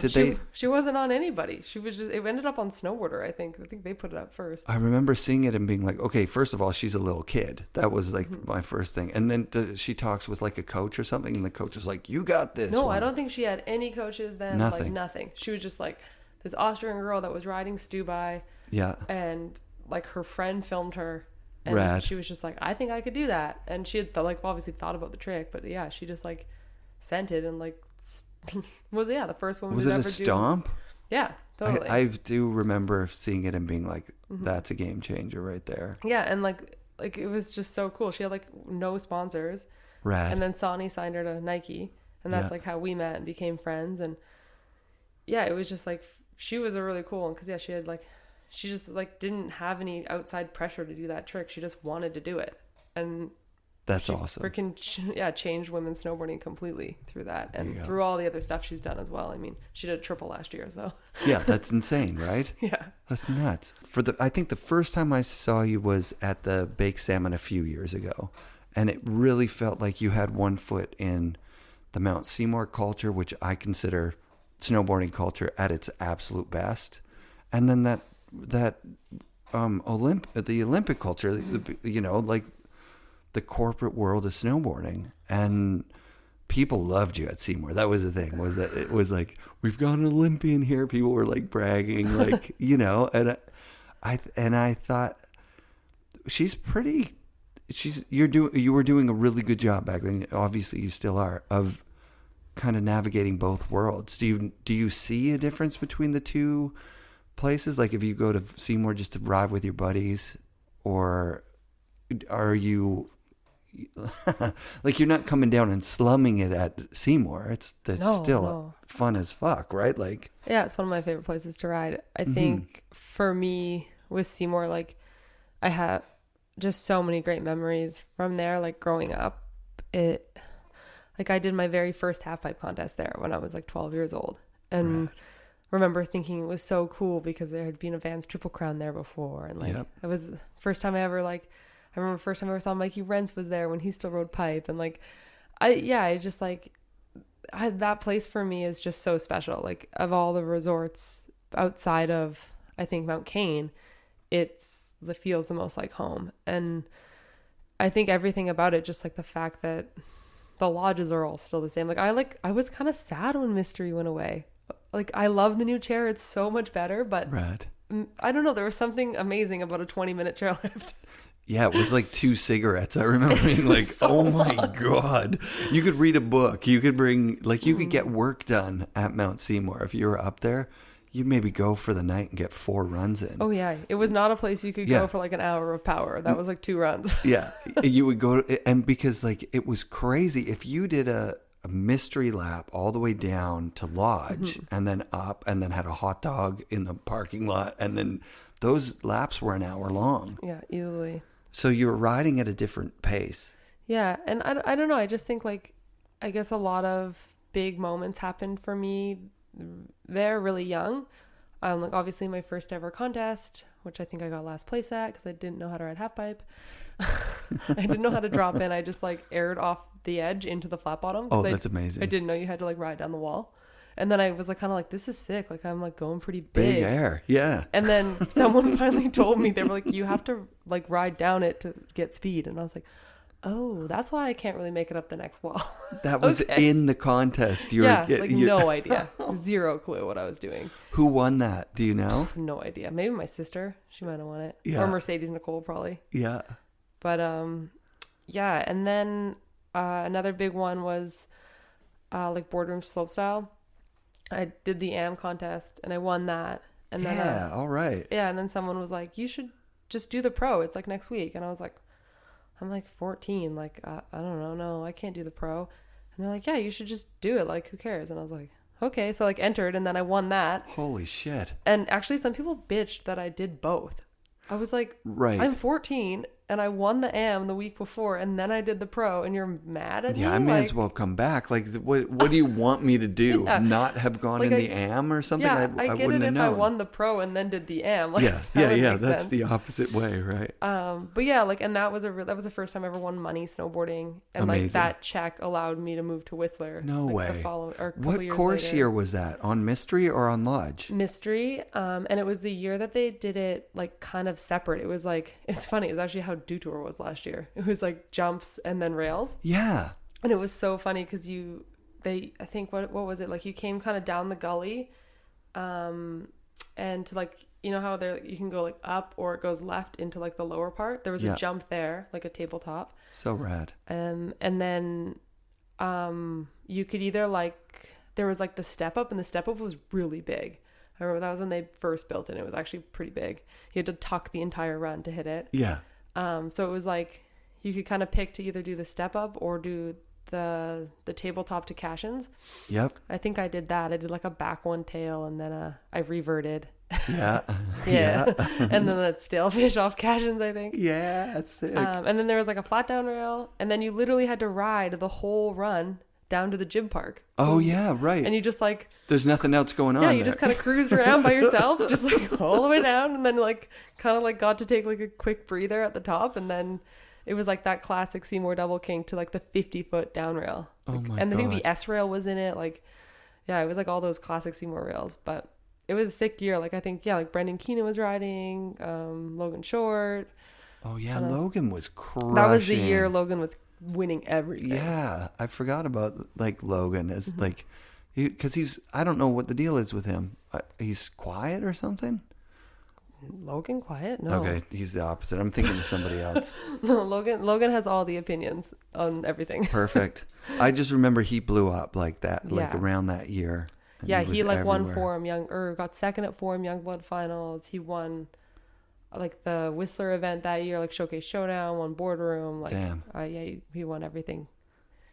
She wasn't on anybody. She was just. It ended up on Snowboarder. I think they put it up first. I remember seeing it and being like, okay, first of all, she's a little kid. That was like my first thing. And then she talks with like a coach or something, and the coach is like, "You got this." No, one. I don't think she had any coaches then. Nothing. Like nothing. She was just like this Austrian girl that was riding Stubai. Yeah. And like her friend filmed her, and Rad. She was just like, I think I could do that, and she had like obviously thought about the trick, but yeah, she just like sent it and like was the first one. Was it a stomp? Yeah, totally. I do remember seeing it and being like, that's a game changer right there. Yeah, and like it was just so cool. She had like no sponsors. Rad. And then Sonny signed her to Nike, and that's like how we met and became friends. And yeah, it was just like she was a really cool one, because she had like. She just like didn't have any outside pressure to do that trick. She just wanted to do it, and that's awesome. Freaking changed women's snowboarding completely through that, and through all the other stuff she's done as well. I mean, she did a triple last year, so yeah, that's insane, right? Yeah, that's nuts. I think the first time I saw you was at the Baked Salmon a few years ago, and it really felt like you had one foot in the Mount Seymour culture, which I consider snowboarding culture at its absolute best, and then the Olympic culture, like the corporate world of snowboarding, and people loved you at Seymour. That was the thing, was that it was like, we've got an Olympian here. People were like bragging, like, and I thought you were doing a really good job back then. Obviously you still are, of kind of navigating both worlds. Do you see a difference between the two places? Like if you go to Seymour just to ride with your buddies, or are you like, you're not coming down and slumming it at Seymour? It's still fun as fuck, right? Like, yeah, it's one of my favorite places to ride. I think for me with Seymour, like I have just so many great memories from there. Like growing up, I did my very first half pipe contest there when I was like 12 years old, and remember thinking it was so cool because there had been a Vans Triple Crown there before, and like it was the first time I ever saw Mikey Rentz was there when he still rode pipe, and like that place for me is just so special. Like of all the resorts outside of, I think, Mount Cain, it feels the most like home. And I think everything about it, just like the fact that the lodges are all still the same. I was kind of sad when Mystery went away. Like, I love the new chair. It's so much better, but I don't know. There was something amazing about a 20-minute chairlift. Yeah, it was like 2 cigarettes. I remember being like, so oh my God. You could read a book. You could bring, like, you could get work done at Mount Seymour. If you were up there, you'd maybe go for the night and get 4 runs in. Oh, yeah. It was not a place you could go for like an hour of power. That was like 2 runs. Yeah. You would go, and because like it was crazy. If you did a mystery lap all the way down to Lodge and then up and then had a hot dog in the parking lot, and then those laps were an hour long. Yeah, easily. So you were riding at a different pace. Yeah, and I don't know. I just think like, I guess a lot of big moments happened for me there really young. Like obviously my first ever contest, which I think I got last place at because I didn't know how to ride half pipe. I didn't know how to drop in. I just like aired off the edge into the flat bottom. Oh, that's amazing. I didn't know you had to like ride down the wall. And then I was like kind of like, this is sick. Like I'm like going pretty big. Big air. Yeah. And then someone finally told me, they were like, you have to like ride down it to get speed. And I was like, oh, that's why I can't really make it up the next wall. That was in the contest. No idea. Zero clue what I was doing. Who won that? Do you know? No idea. Maybe my sister. She might have won it. Yeah. Or Mercedes Nicole probably. Yeah. But yeah. And then another big one was like boardroom slopestyle. I did the AM contest and I won that. And then all right. Yeah, and then someone was like, you should just do the pro. It's like next week. And I was like, I'm like 14. Like, I don't know. No, I can't do the pro. And they're like, yeah, you should just do it. Like, who cares? And I was like, okay. So like entered and then I won that. Holy shit. And actually some people bitched that I did both. I was like, right. I'm 14 and I won the AM the week before and then I did the pro and you're mad at me? Yeah, I may as well come back. Like, what do you want me to do? Yeah. Not have gone like in the AM or something? Yeah, I get wouldn't it have if known. I won the pro and then did the AM. Like, yeah. That's sense. the opposite way, right? But yeah, like, and that was the first time I ever won money snowboarding, and Amazing. like that check allowed me to move to Whistler. No like, way. What course year was that? On Mystery or on Lodge? Mystery, and it was the year that they did it like kind of separate. It was like, it's funny. It's actually how Dew Tour was last year. It was like jumps and then rails. Yeah. And it was so funny because I think what was it, like you came kind of down the gully, and to like, you know how there you can go like up or it goes left into like the lower part. There was a jump there, like a tabletop. So rad. And then you could either like, there was like the step up, and the step up was really big. I remember that was when they first built it. It was actually pretty big. You had to tuck the entire run to hit it. Yeah. So it was like you could kind of pick to either do the step up or do the tabletop to Cashins. Yep. I think I did that. I did like a back one tail, and then I reverted. Yeah. Yeah. And then that stale fish off Cashins, I think. Yeah, that's sick. And then there was like a flat down rail, and then you literally had to ride the whole run down to the gym park. Oh yeah, right. And you just like, there's nothing else going on. yeah, you just kind of cruised around by yourself, just like all the way down, and then like kind of like got to take like a quick breather at the top, and then it was like that classic Seymour double kink to like the 50-foot down rail. Like, oh my and I think God. the S rail was in it. Like, yeah, it was like all those classic Seymour rails, but it was a sick year. Like I think, yeah, like Brendan Keenan was riding, Logan Short. Oh yeah, Logan was crushing. That was the year Logan was winning everything. Yeah, I forgot about like Logan as like, because I don't know what the deal is with him. He's quiet or something. Logan quiet? No. Okay, he's the opposite. I'm thinking of somebody else. No, Logan has all the opinions on everything. Perfect. I just remember he blew up like that, like Yeah. around that year. And Yeah, was he like won everywhere. got second at Forum Youngblood finals. He won like the Whistler event that year, like Showcase Showdown, won Boardroom. Like, Damn. Yeah, he won everything.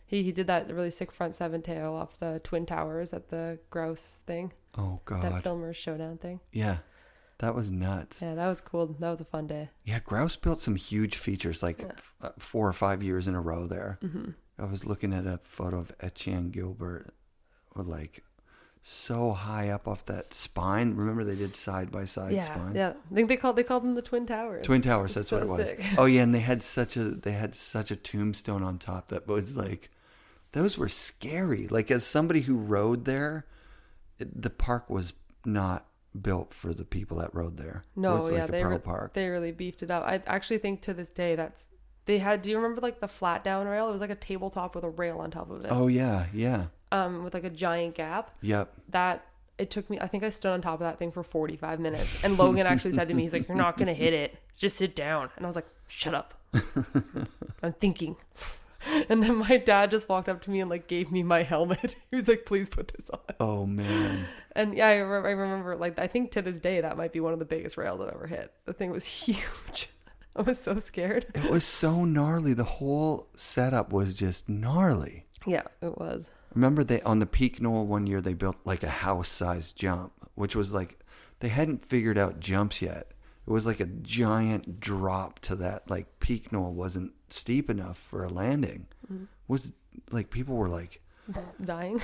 He did that really sick front seven tail off the Twin Towers at the Grouse thing. Oh God. That Filmers Showdown thing. Yeah, that was nuts. Yeah, that was cool. That was a fun day. Yeah, Grouse built some huge features, like 4 or 5 years in a row there. Mm-hmm. I was looking at a photo of Etienne Gilbert, like so high up off that spine. Remember they did side by side spine. Yeah. I think they called them the Twin Towers. Twin Towers, that's so what it was. sick. Oh yeah, and they had such a tombstone on top that was like, those were scary. Like as somebody who rode there, the park was not built for the people that rode there. No, it was like yeah, a pro park. They really beefed it up. I actually think to this day do you remember like the flat down rail? It was like a tabletop with a rail on top of it. Oh yeah. With like a giant gap. Yep. It took me, I think I stood on top of that thing for 45 minutes. And Logan actually said to me, he's like, you're not going to hit it. Just sit down. And I was like, shut up. I'm thinking. And then my dad just walked up to me and like gave me my helmet. He was like, please put this on. Oh man. And yeah, I remember like, I think to this day, that might be one of the biggest rails I've ever hit. The thing was huge. I was so scared. It was so gnarly. The whole setup was just gnarly. Yeah, it was. Remember on the Peak Knoll one year, they built like a house-sized jump, which was like, they hadn't figured out jumps yet. It was like a giant drop to that. Like Peak Knoll wasn't steep enough for a landing. Was like, people were like dying.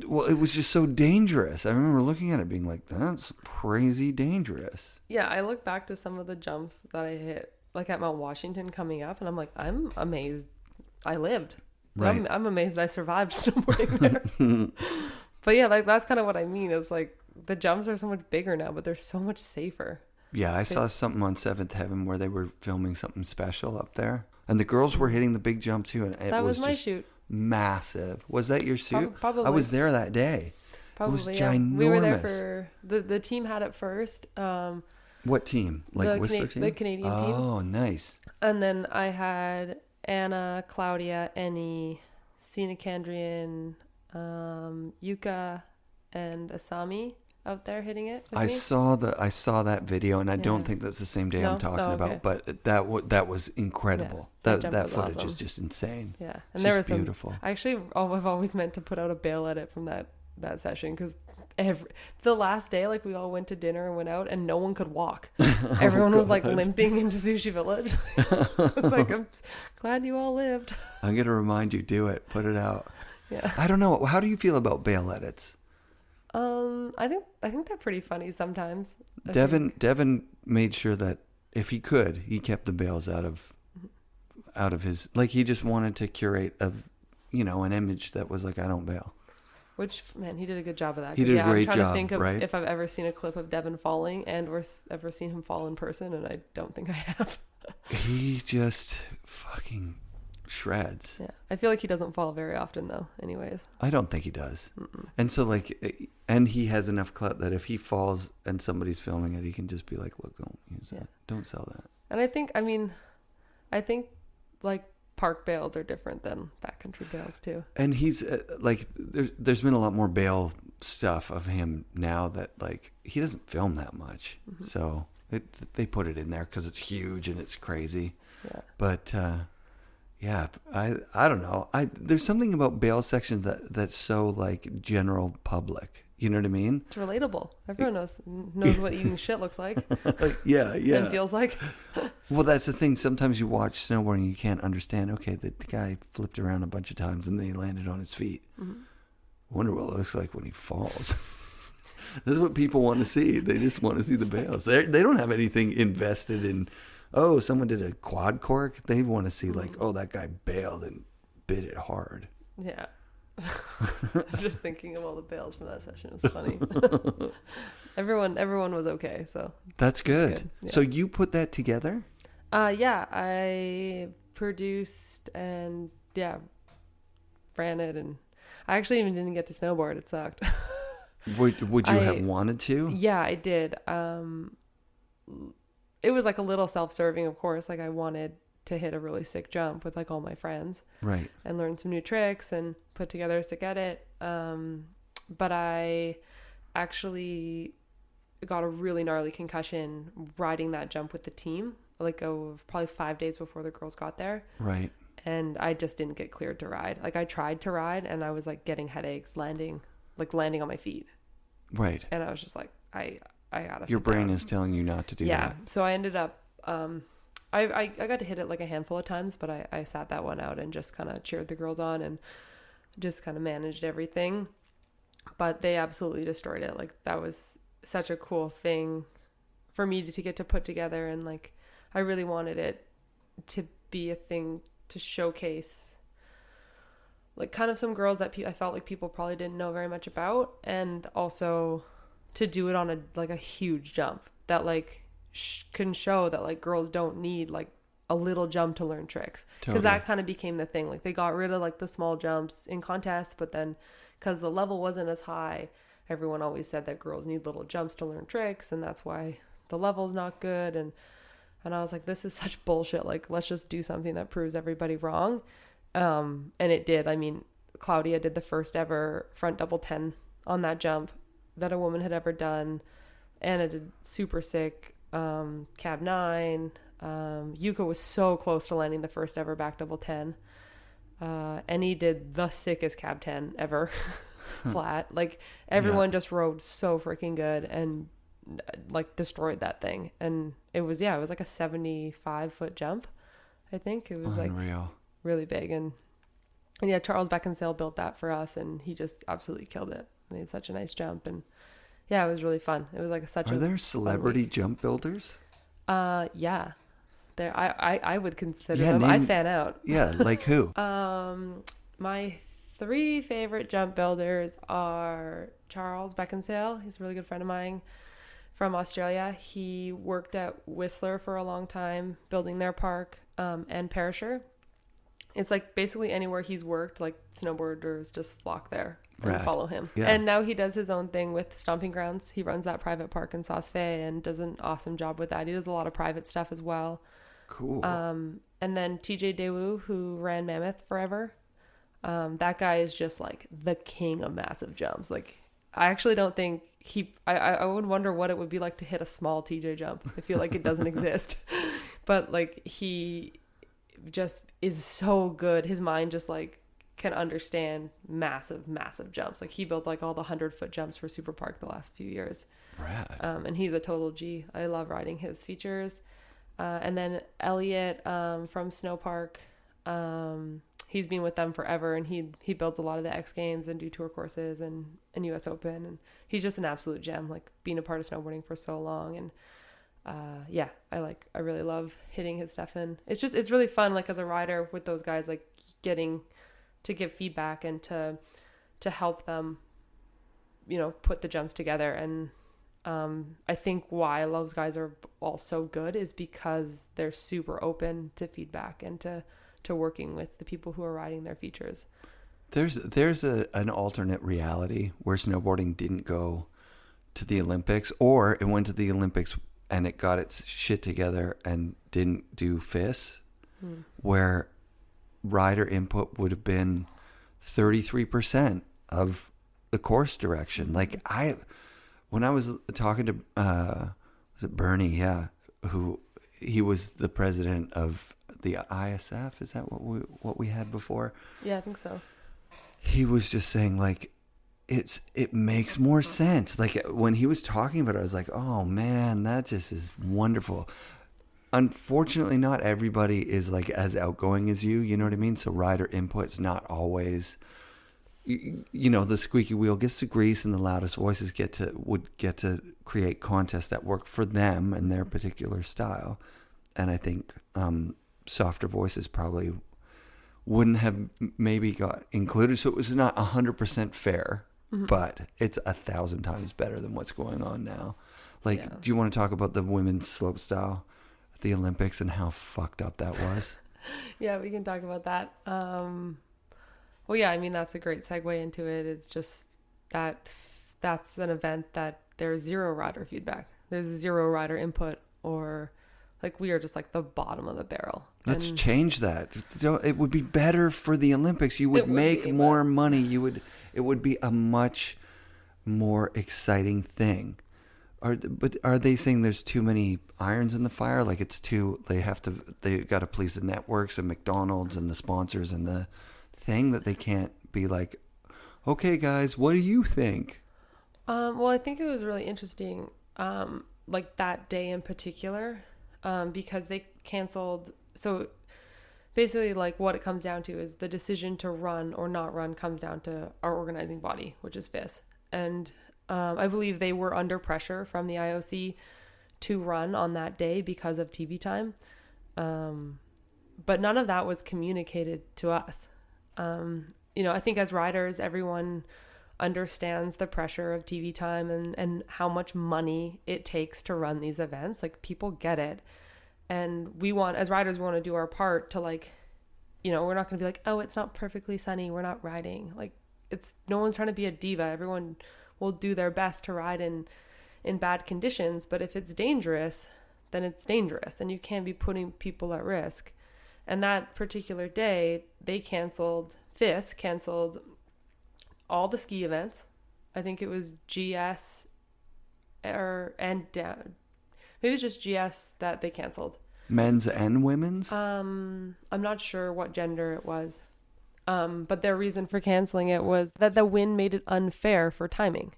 Well, it was just so dangerous. I remember looking at it being like, that's crazy dangerous. Yeah, I look back to some of the jumps that I hit, like at Mount Washington coming up, and I'm like, I'm amazed I lived. Right. I'm amazed I survived snowboarding there. But yeah, like that's kind of what I mean. It's like the jumps are so much bigger now, but they're so much safer. Yeah, I saw something on Seventh Heaven where they were filming something special up there. And the girls were hitting the big jump too. And That was my shoot. Massive. Was that your shoot? Probably. I was there that day. Probably, it was yeah. ginormous. We were there for, the team had it first. What team? Like Whistler team? The Canadian team. Oh, nice. And then I had Anna, Claudia, Annie, Sina Kandrian, Yuka, and Asami out there hitting it with I me. saw that video, and I don't think that's the same day No? I'm talking Oh, okay. about, but that was incredible. Yeah, that was footage awesome. is just insane. Yeah, and It's there just was beautiful. I've always meant to put out a bail edit from that session because the last day, like we all went to dinner and went out, and no one could walk. Everyone was like limping into Sushi Village. It's like, I'm glad you all lived. I'm gonna remind you, do it, put it out. Yeah. I don't know. How do you feel about bail edits? I think they're pretty funny sometimes. Devin made sure that if he could, he kept the bails out of his, like, he just wanted to curate an image that was like, I don't bail. Which, man, he did a good job of that. He did a great I'm trying job, to think of right? if I've ever seen a clip of Devin falling or ever seen him fall in person, and I don't think I have. He just fucking shreds. Yeah, I feel like he doesn't fall very often though. Anyways, I don't think he does. And so and he has enough clout that if he falls and somebody's filming it, he can just be like, look, don't use that. Don't sell that. and I think like park bails are different than backcountry bails too. And he's there's been a lot more bail stuff of him now that like he doesn't film that much. So they put it in there because it's huge and it's crazy. Yeah. But yeah, I don't know. There's something about bail sections that's so like general public. You know what I mean? It's relatable. Everyone knows what eating shit looks like. Yeah. And feels like. Well, that's the thing. Sometimes you watch snowboarding, you can't understand. Okay, the guy flipped around a bunch of times and then he landed on his feet. Wonder what it looks like when he falls. This is what people want to see. They just want to see the bails. They don't have anything invested in. Oh, someone did a quad cork. They want to see like, oh, that guy bailed and bit it hard. Yeah. I'm just thinking of all the bails from that session. It was funny. Everyone was okay, so that's good. Yeah. So you put that together? Yeah, I produced and ran it, and I actually even didn't get to snowboard. It sucked. Would you have wanted to? Yeah, I did. It was like a little self-serving, of course. Like I wanted to hit a really sick jump with like all my friends, right, and learn some new tricks and put together a sick edit. But I actually got a really gnarly concussion riding that jump with the team, like probably 5 days before the girls got there. Right. And I just didn't get cleared to ride. Like I tried to ride and I was like getting headaches landing on my feet. Right. And I was just like, I gotta. Your brain is telling you not to do that. Yeah. So I ended up, I got to hit it like a handful of times, but I sat that one out and just kind of cheered the girls on and just kind of managed everything. But they absolutely destroyed it. Like that was such a cool thing for me to get to put together. And like, I really wanted it to be a thing to showcase like kind of some girls that I felt like people probably didn't know very much about. And also to do it on a huge jump that like can show that like girls don't need like a little jump to learn tricks, because that kind of became the thing. Like they got rid of like the small jumps in contests, but then because the level wasn't as high, everyone always said that girls need little jumps to learn tricks, and that's why the level's not good. And And I was like, this is such bullshit. Like, let's just do something that proves everybody wrong. And it did. I mean, Claudia did the first ever front double 10 on that jump that a woman had ever done. Anna did super sick cab 9. Yuka was so close to landing the first ever back double 10. And he did the sickest cab 10 ever flat. Like, everyone just rode so freaking good and like destroyed that thing. And it was like a 75-foot jump. I think it was unreal. Like really big. And yeah, Charles Beckinsale built that for us, and he just absolutely killed it. Made such a nice jump. And yeah, it was really fun. It was like Are there celebrity jump builders? Yeah. There, I would consider them. I fan out. Yeah, like who? My 3 favorite jump builders are Charles Beckinsale. He's a really good friend of mine from Australia. He worked at Whistler for a long time, building their park, and Perisher. It's like basically anywhere he's worked, like snowboarders just flock there and follow him. Yeah. And now he does his own thing with Stomping Grounds. He runs that private park in Sauce Fe and does an awesome job with that. He does a lot of private stuff as well. Cool. And then TJ Daewoo, who ran Mammoth forever. That guy is just like the king of massive jumps. Like, I actually don't think I would wonder what it would be like to hit a small TJ jump. I feel like it doesn't exist. But like, he just is so good. His mind just like can understand massive jumps. Like, he built like all the 100-foot jumps for Super Park the last few years. Rad. And he's a total G. I love riding his features. And then Elliot from Snow Park, he's been with them forever, and he builds a lot of the X Games and do tour courses and US Open, and he's just an absolute gem, like being a part of snowboarding for so long. And I really love hitting his stuff in. It's really fun, like, as a rider with those guys, like getting to give feedback and to help them, put the jumps together. And I think why those guys are all so good is because they're super open to feedback and to working with the people who are riding their features. There's an alternate reality where snowboarding didn't go to the Olympics, or it went to the Olympics and it got its shit together and didn't do FIS, where rider input would have been 33% of the course direction. Like, when I was talking to was it Bernie? Yeah, who he was the president of the ISF. Is that what we had before? Yeah, I think so. He was just saying, like, it makes more sense. Like, when he was talking about it, I was like, oh man, that just is wonderful. Unfortunately, not everybody is like as outgoing as you know what I mean? So rider input's not always, the squeaky wheel gets to grease and the loudest voices would get to create contests that work for them and their particular style. And I think softer voices probably wouldn't have maybe got included. So it was not 100% fair, but it's 1,000 times better than what's going on now. Like, do you want to talk about the women's slopestyle at the Olympics and how fucked up that was? Yeah, we can talk about that. Well, yeah, I mean, that's a great segue into it. It's just that's an event that there's zero rider feedback. There's zero rider input, or like, we are just like the bottom of the barrel. Let's change that. It would be better for the Olympics. You would make more money. It would be a much more exciting thing. But are they saying there's too many irons in the fire? Like, they got to please the networks and McDonald's and the sponsors and the thing, that they can't be like, okay guys, what do you think? Well, I think it was really interesting, like that day in particular, because they canceled. So basically, like, what it comes down to is the decision to run or not run comes down to our organizing body, which is FIS. And I believe they were under pressure from the IOC to run on that day because of TV time. But none of that was communicated to us. I think as riders, everyone understands the pressure of TV time and how much money it takes to run these events. Like, people get it. And as riders, we want to do our part to, like, we're not going to be like, oh, it's not perfectly sunny, we're not riding. Like, no one's trying to be a diva. Everyone will do their best to ride in bad conditions. But if it's dangerous, then it's dangerous and you can't be putting people at risk. And that particular day, FIS canceled all the ski events. I think it was GS maybe it was just GS that they canceled. Men's and women's? I'm not sure what gender it was. But their reason for canceling it was that the wind made it unfair for timing.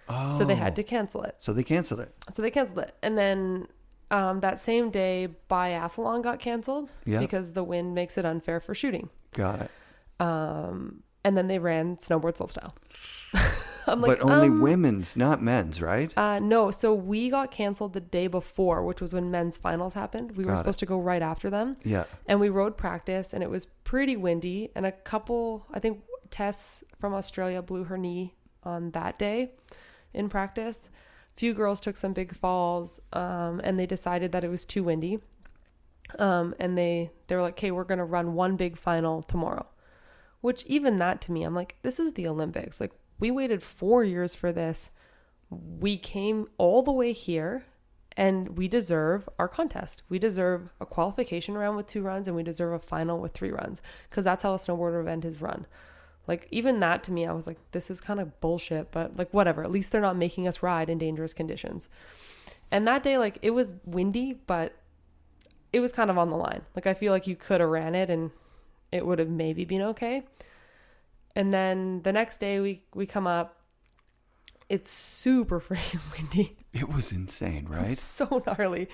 Oh. So they had to cancel it. So they canceled it. And then that same day, biathlon got canceled because the wind makes it unfair for shooting. Got it. And then they ran snowboard slopestyle. But only women's, not men's, right? No. So we got canceled the day before, which was when men's finals happened. We were supposed to go right after them. Yeah. And we rode practice, and it was pretty windy. And a couple, I think Tess from Australia blew her knee on that day in practice. A few girls took some big falls, and they decided that it was too windy. And they were like, okay, we're going to run one big final tomorrow. Which even that to me, I'm like, this is the Olympics. Like, we waited 4 years for this. We came all the way here and we deserve our contest. We deserve a qualification round with 2 runs and we deserve a final with 3 runs because that's how a snowboarder event is run. Like, even that to me, I was like, this is kind of bullshit, but like, whatever. At least they're not making us ride in dangerous conditions. And that day, like, it was windy, but it was kind of on the line. Like, I feel like you could have ran it and it would have maybe been okay. And then the next day we come up, it's super freaking windy. It was insane, right? It's so gnarly.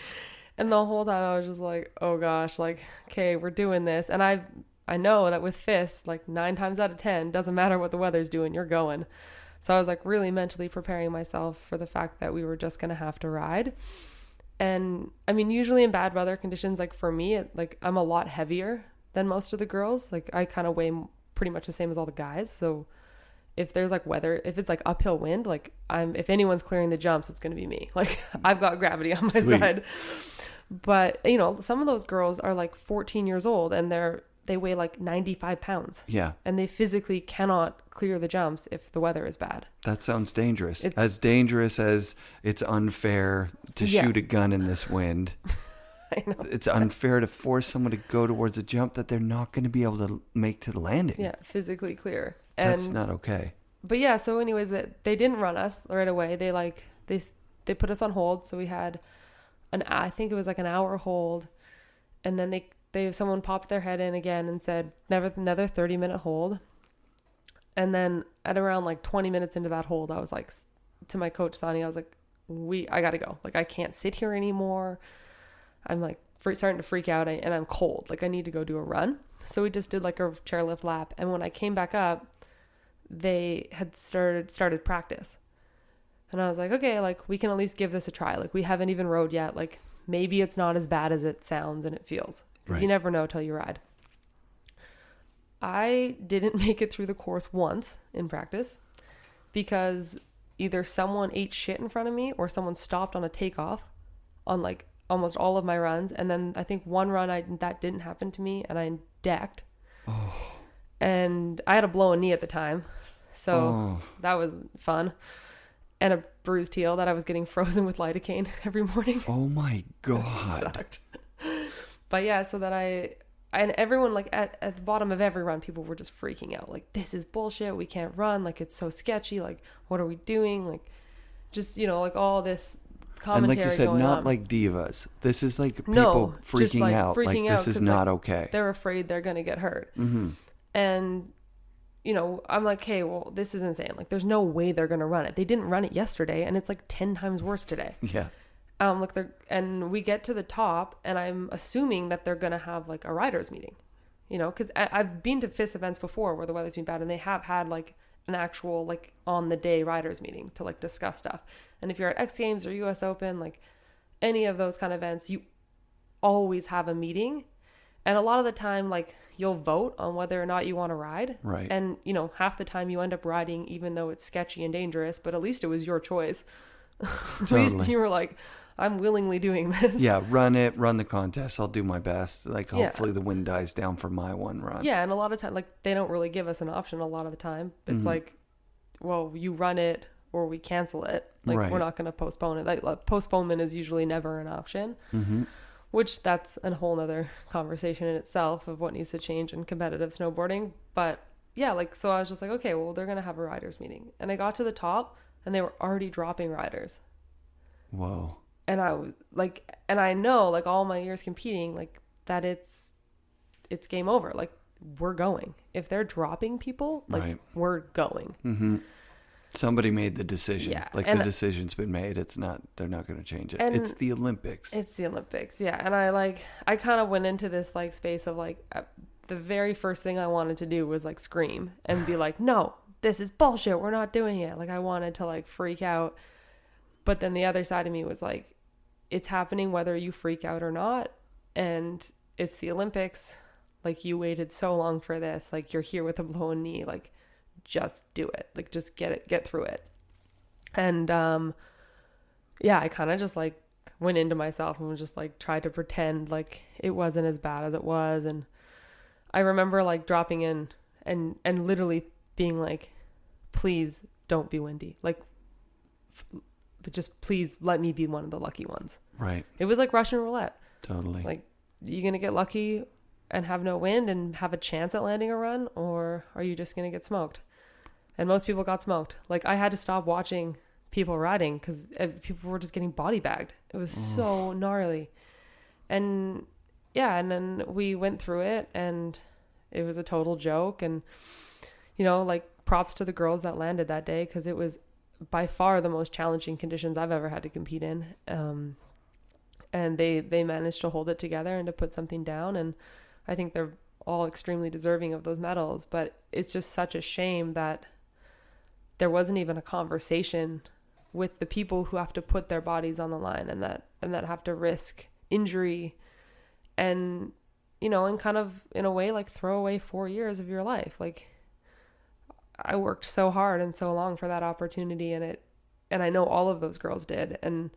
And the whole time I was just like, oh gosh, like, okay, we're doing this. And I know that with FIS, like 9 times out of 10, doesn't matter what the weather's doing, you're going. So I was like really mentally preparing myself for the fact that we were just going to have to ride. And I mean, usually in bad weather conditions, like for me, I'm a lot heavier than most of the girls. Like, I kind of weigh pretty much the same as all the guys. So if there's like weather, if it's like uphill wind, like if anyone's clearing the jumps, it's going to be me. Like, I've got gravity on my side. But you know, some of those girls are like 14 years old and they weigh like 95 pounds. Yeah. And they physically cannot clear the jumps if the weather is bad. That sounds dangerous. As dangerous as it's unfair to shoot a gun in this wind. I know. It's unfair to force someone to go towards a jump that they're not going to be able to make to the landing. Yeah, physically clear. That's not okay. But yeah, so anyways, they didn't run us right away. They put us on hold. So we had I think it was like an hour hold, and then someone popped their head in again and said another 30-minute hold. And then at around like 20 minutes into that hold, I was like to my coach Sonny, I was like, I gotta go. Like, I can't sit here anymore. I'm like starting to freak out and I'm cold. Like, I need to go do a run. So we just did like a chairlift lap. And when I came back up, they had started practice. And I was like, okay, like, we can at least give this a try. Like, we haven't even rode yet. Like, maybe it's not as bad as it sounds and it feels. Because you never know till you ride. I didn't make it through the course once in practice because either someone ate shit in front of me or someone stopped on a takeoff on like almost all of my runs. And then I think one run that didn't happen to me and I decked. Oh. And I had a blown knee at the time. So that was fun. And a bruised heel that I was getting frozen with lidocaine every morning. Oh my God. It sucked. But yeah, so that and everyone, like, at the bottom of every run, people were just freaking out. Like, this is bullshit. We can't run. Like, it's so sketchy. Like, what are we doing? Like, just, you know, like all this commentary. And like you said, not on. Like divas. This is like people freaking out. Like, this is not okay. They're afraid they're going to get hurt. Mm-hmm. And, you know, I'm like, hey, well, this is insane. Like, there's no way they're going to run it. They didn't run it yesterday, and it's like 10 times worse today. Yeah. And we get to the top, and I'm assuming that they're going to have like a riders meeting, you know, because I've been to FIS events before where the weather's been bad and they have had like an actual like on the day riders meeting to like discuss stuff. And if you're at X Games or US Open, like any of those kind of events, you always have a meeting. And a lot of the time, like, you'll vote on whether or not you want to ride. Right. And, you know, half the time you end up riding, even though it's sketchy and dangerous, but at least it was your choice. At least you were like, I'm willingly doing this. Yeah, run the contest. I'll do my best. Like, hopefully the wind dies down for my one run. Yeah, and a lot of time, like, they don't really give us an option a lot of the time. It's like, well, you run it or we cancel it. Like, Right. we're not going to postpone it. Like, postponement is usually never an option, Mm-hmm. which that's a whole nother conversation in itself of what needs to change in competitive snowboarding. But yeah, like, so I was just like, okay, well, they're going to have a riders meeting. And I got to the top and they were already dropping riders. Whoa. And I was like, and I know, like, all my years competing, like, that it's game over. Like, we're going. If they're dropping people, like, Right. we're going. Mm-hmm. Somebody made the decision. Yeah, Like, and the decision's been made. They're not going to change it. And It's the Olympics. It's the Olympics. Yeah. And I kind of went into this, like, space of, like, the very first thing I wanted to do was, like, scream and be like, no, this is bullshit. We're not doing it. Like, I wanted to, like, freak out. But then the other side of me was like, it's happening whether you freak out or not. And it's the Olympics. Like, you waited so long for this. Like, you're here with a blown knee. Like, just do it. Like, just get through it. And yeah, I kind of just, like, went into myself and was just, like, tried to pretend like it wasn't as bad as it was. And I remember, like, dropping in and literally being like, please don't be windy. Like, just please let me be one of the lucky ones. Right. It was like Russian roulette. Totally. Like, you gonna get lucky and have no wind and have a chance at landing a run, or are you just gonna get smoked? And most people got smoked. Like, I had to stop watching people riding because people were just getting body bagged. It was so gnarly. And yeah, and then we went through it and it was a total joke. And, you know, like, props to the girls that landed that day because it was by far the most challenging conditions I've ever had to compete in. And they managed to hold it together and to put something down. And I think they're all extremely deserving of those medals. But it's just such a shame that there wasn't even a conversation with the people who have to put their bodies on the line and that have to risk injury and, you know, and kind of in a way, like, throw away 4 years of your life. Like, I worked so hard and so long for that opportunity, and I know all of those girls did. And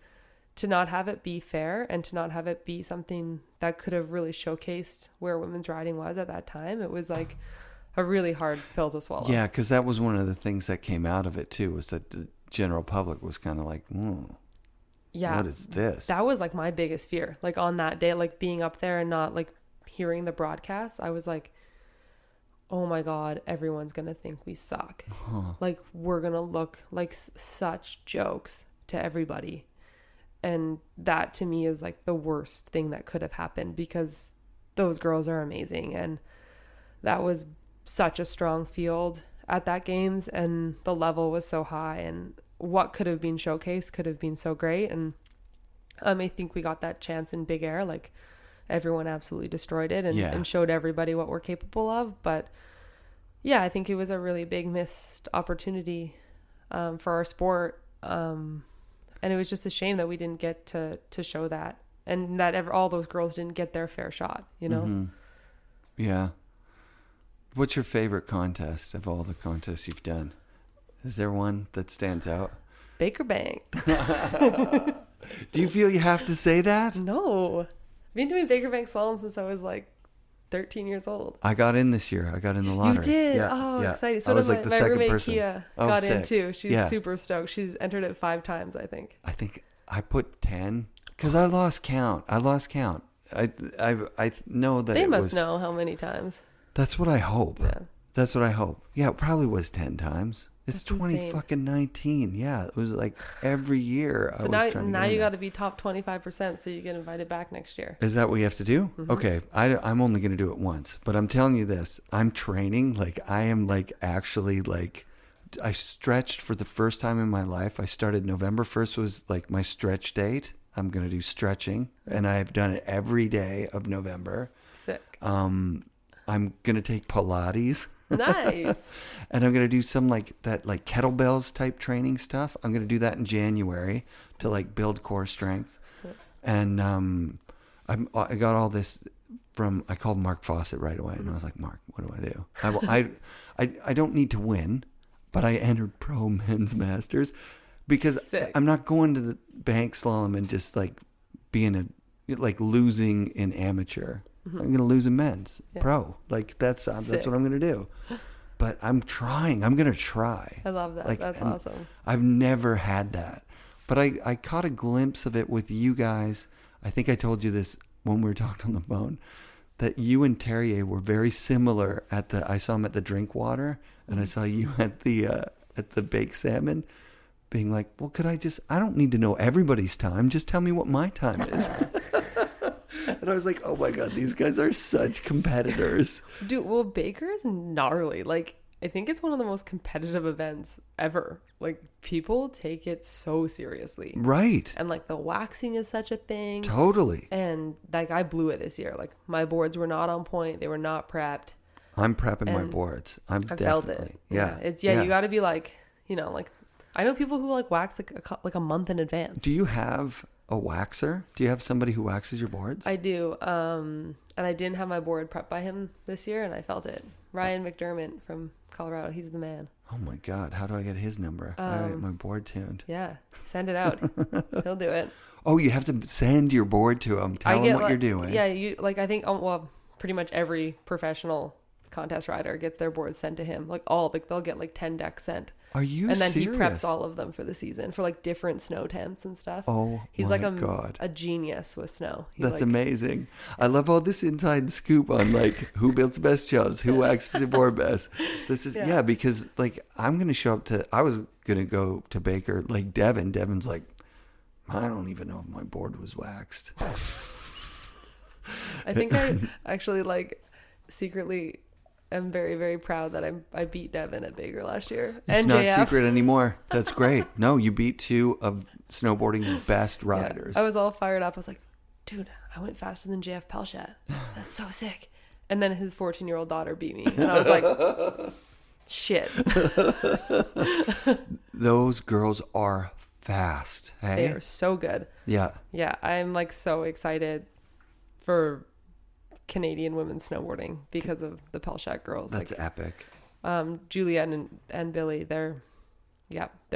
to not have it be fair and to not have it be something that could have really showcased where women's riding was at that time, it was like a really hard pill to swallow. Yeah, because that was one of the things that came out of it too, was that the general public was kind of like, yeah, what is this? That was, like, my biggest fear. Like, on that day, like, being up there and not, like, hearing the broadcast, I was like, oh my God, everyone's going to think we suck. Like, we're going to look like such jokes to everybody. And that to me is, like, the worst thing that could have happened because those girls are amazing. And that was such a strong field at that games, and the level was so high, and what could have been showcased could have been so great. And I think we got that chance in Big Air. Like, everyone absolutely destroyed it and showed everybody what we're capable of. But yeah, I think it was a really big missed opportunity for our sport. And it was just a shame that we didn't get to show that, and that all those girls didn't get their fair shot, you know? Mm-hmm. Yeah. What's your favorite contest of all the contests you've done? Is there one that stands out? Baker Bank. Do you feel you have to say that? No. I've been doing Baker Bank slalom since I was, like, 13 years old. I got in this year. I got in the lottery. You did? Yeah, Oh, yeah. exciting. So I was did like the my second roommate person. Kia Got in too. She's super stoked. She's entered it 5 times, I think. I think I put 10 because I lost count. I know that They it must was, know how many times. That's what I hope. Yeah. That's what I hope. Yeah, it probably was 10 times. It's That's 20 insane. fucking 19. Yeah, it was like every year So I was trying to now get you in got there. to be top 25% so you get invited back next year. Is that what you have to do? Mm-hmm. Okay, I'm only going to do it once, but I'm telling you this, I'm training, like I am like actually like, I stretched for the first time in my life. I started November 1st was like my stretch date. I'm going to do stretching, and I've done it every day of November. Sick. I'm going to take Pilates. Nice. And I'm going to do some like kettlebells type training stuff. I'm going to do that in January to like build core strength. And I got all this from, I called Mark Fawcett right away. And I was like, Mark, what do I do? I don't need to win, but I entered pro men's masters because Sick. I'm not going to the bank slalom and just like being losing in amateur. I'm going to lose in men's pro. Like that's what I'm going to do. but I'm trying. I'm gonna try. I love that. That's awesome. I've never had that, but I caught a glimpse of it with you guys. I think I told you this when we were talking on the phone, that you and Terrier were very similar I saw him at the drink water, and I saw you at the baked salmon, being like, well, I don't need to know everybody's time. Just tell me what my time is. And I was like, oh my God, these guys are such competitors. Dude, well, Baker is gnarly. Like, I think it's one of the most competitive events ever. Like, people take it so seriously. Right. And, like, the waxing is such a thing. Totally. And, like, I blew it this year. Like, my boards were not on point. They were not prepped. I'm prepping my boards. I felt it. Yeah. You got to be, like, you know, like, I know people who, like, wax, like a month in advance. Do you have a waxer? Do you have somebody who waxes your boards? I do. And I didn't have my board prepped by him this year, and I felt it. Ryan McDermott from Colorado. He's the man. Oh my God. How do I get his number? I gotta get my board tuned. Yeah. Send it out. He'll do it. Oh, you have to send your board to him. Tell him what you're doing. Yeah. I think, well, pretty much every professional contest rider gets their boards sent to him. They'll get like 10 decks sent. Are you And then serious? he preps all of them for the season for like different snow temps and stuff. Oh, he's my like God. a genius with snow. That's amazing. I love all this inside scoop on like who builds the best shows, who waxes the board best. This is because like I'm gonna show up to. I was gonna go to Baker like Devin. Devin's like, I don't even know if my board was waxed. I think I actually like secretly. I'm very, very proud that I beat Devin at Baker last year. It's and not JF. secret anymore. That's great. No, you beat two of snowboarding's best riders. Yeah, I was all fired up. I was like, dude, I went faster than JF Pelchat. That's so sick. And then his 14-year-old daughter beat me. And I was like, shit. Those girls are fast. Hey? They are so good. Yeah. Yeah, I'm like so excited for Canadian women snowboarding because of the Pelchat girls. That's epic. Juliet and Billy, they're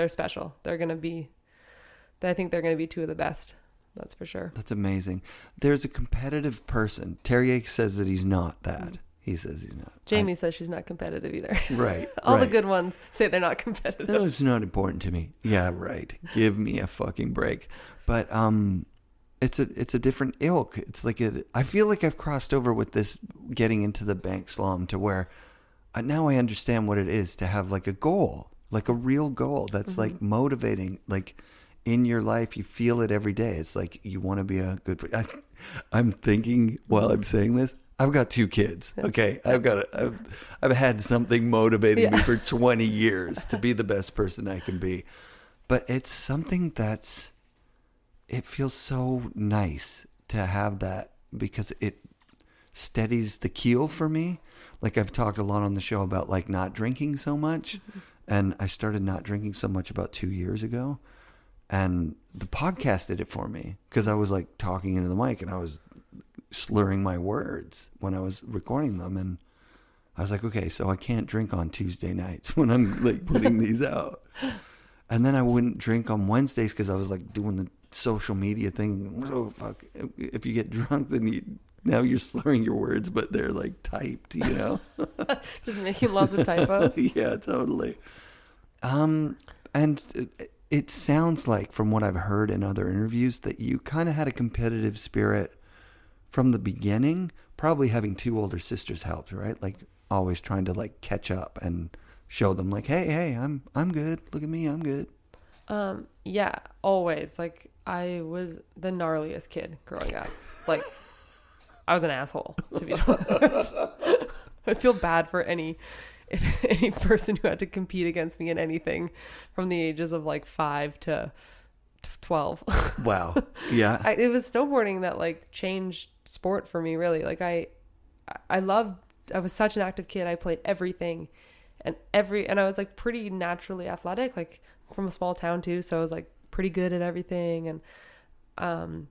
special. I think they're gonna be two of the best. That's for sure. That's amazing. There's a competitive person. Terrier says that he's not that. He says he's not. Jamie says she's not competitive either. Right. All the good ones say they're not competitive. No, it's not important to me. Yeah, right. Give me a fucking break. But it's a different ilk. It's like I feel like I've crossed over with this getting into the bank slalom to where now I understand what it is to have like a goal, like a real goal that's like motivating, like in your life. You feel it every day. It's like you want to be a good. I'm thinking while I'm saying this, I've got 2 kids. Okay, I've had something motivating me for 20 years to be the best person I can be, but it's something that's. It feels so nice to have that because it steadies the keel for me. Like I've talked a lot on the show about like not drinking so much. And I started not drinking so much about 2 years ago. And the podcast did it for me because I was like talking into the mic and I was slurring my words when I was recording them. And I was like, okay, so I can't drink on Tuesday nights when I'm like putting these out. And then I wouldn't drink on Wednesdays because I was like doing the social media thing. Oh fuck! If you get drunk, then now you're slurring your words, but they're like typed, you know. Just making lots of typos. Yeah, totally. And it sounds like, from what I've heard in other interviews, that you kind of had a competitive spirit from the beginning. Probably having 2 older sisters helped, right? Like always trying to like catch up and show them like, hey, I'm good. Look at me, I'm good. Yeah, always. Like I was the gnarliest kid growing up. Like I was an asshole, to be honest. I feel bad for any person who had to compete against me in anything from the ages of like 5 to 12. Wow. Yeah. It was snowboarding that like changed sport for me, really. Like I was such an active kid. I played everything and I was like pretty naturally athletic, like from a small town too. So I was like pretty good at everything. And,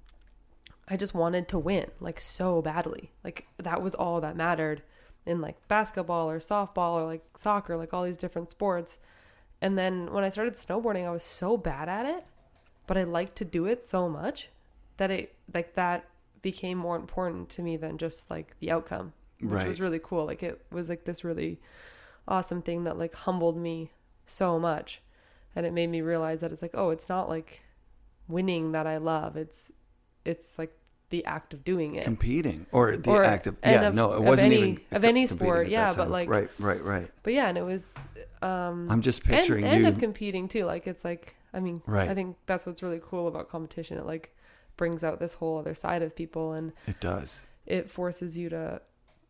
I just wanted to win like so badly. Like that was all that mattered in like basketball or softball or like soccer, like all these different sports. And then when I started snowboarding, I was so bad at it, but I liked to do it so much that that became more important to me than just like the outcome, which was really cool. Like it was like this really awesome thing that like humbled me so much. And it made me realize that it's like, oh, it's not like winning that I love. It's like the act of doing it. Competing or the act of, yeah, no, it wasn't even of any sport. Yeah. But like, right. But yeah. And it was, I'm just picturing and of competing too. Like, it's like, I mean, right. I think that's what's really cool about competition. It like brings out this whole other side of people, and it does. It forces you to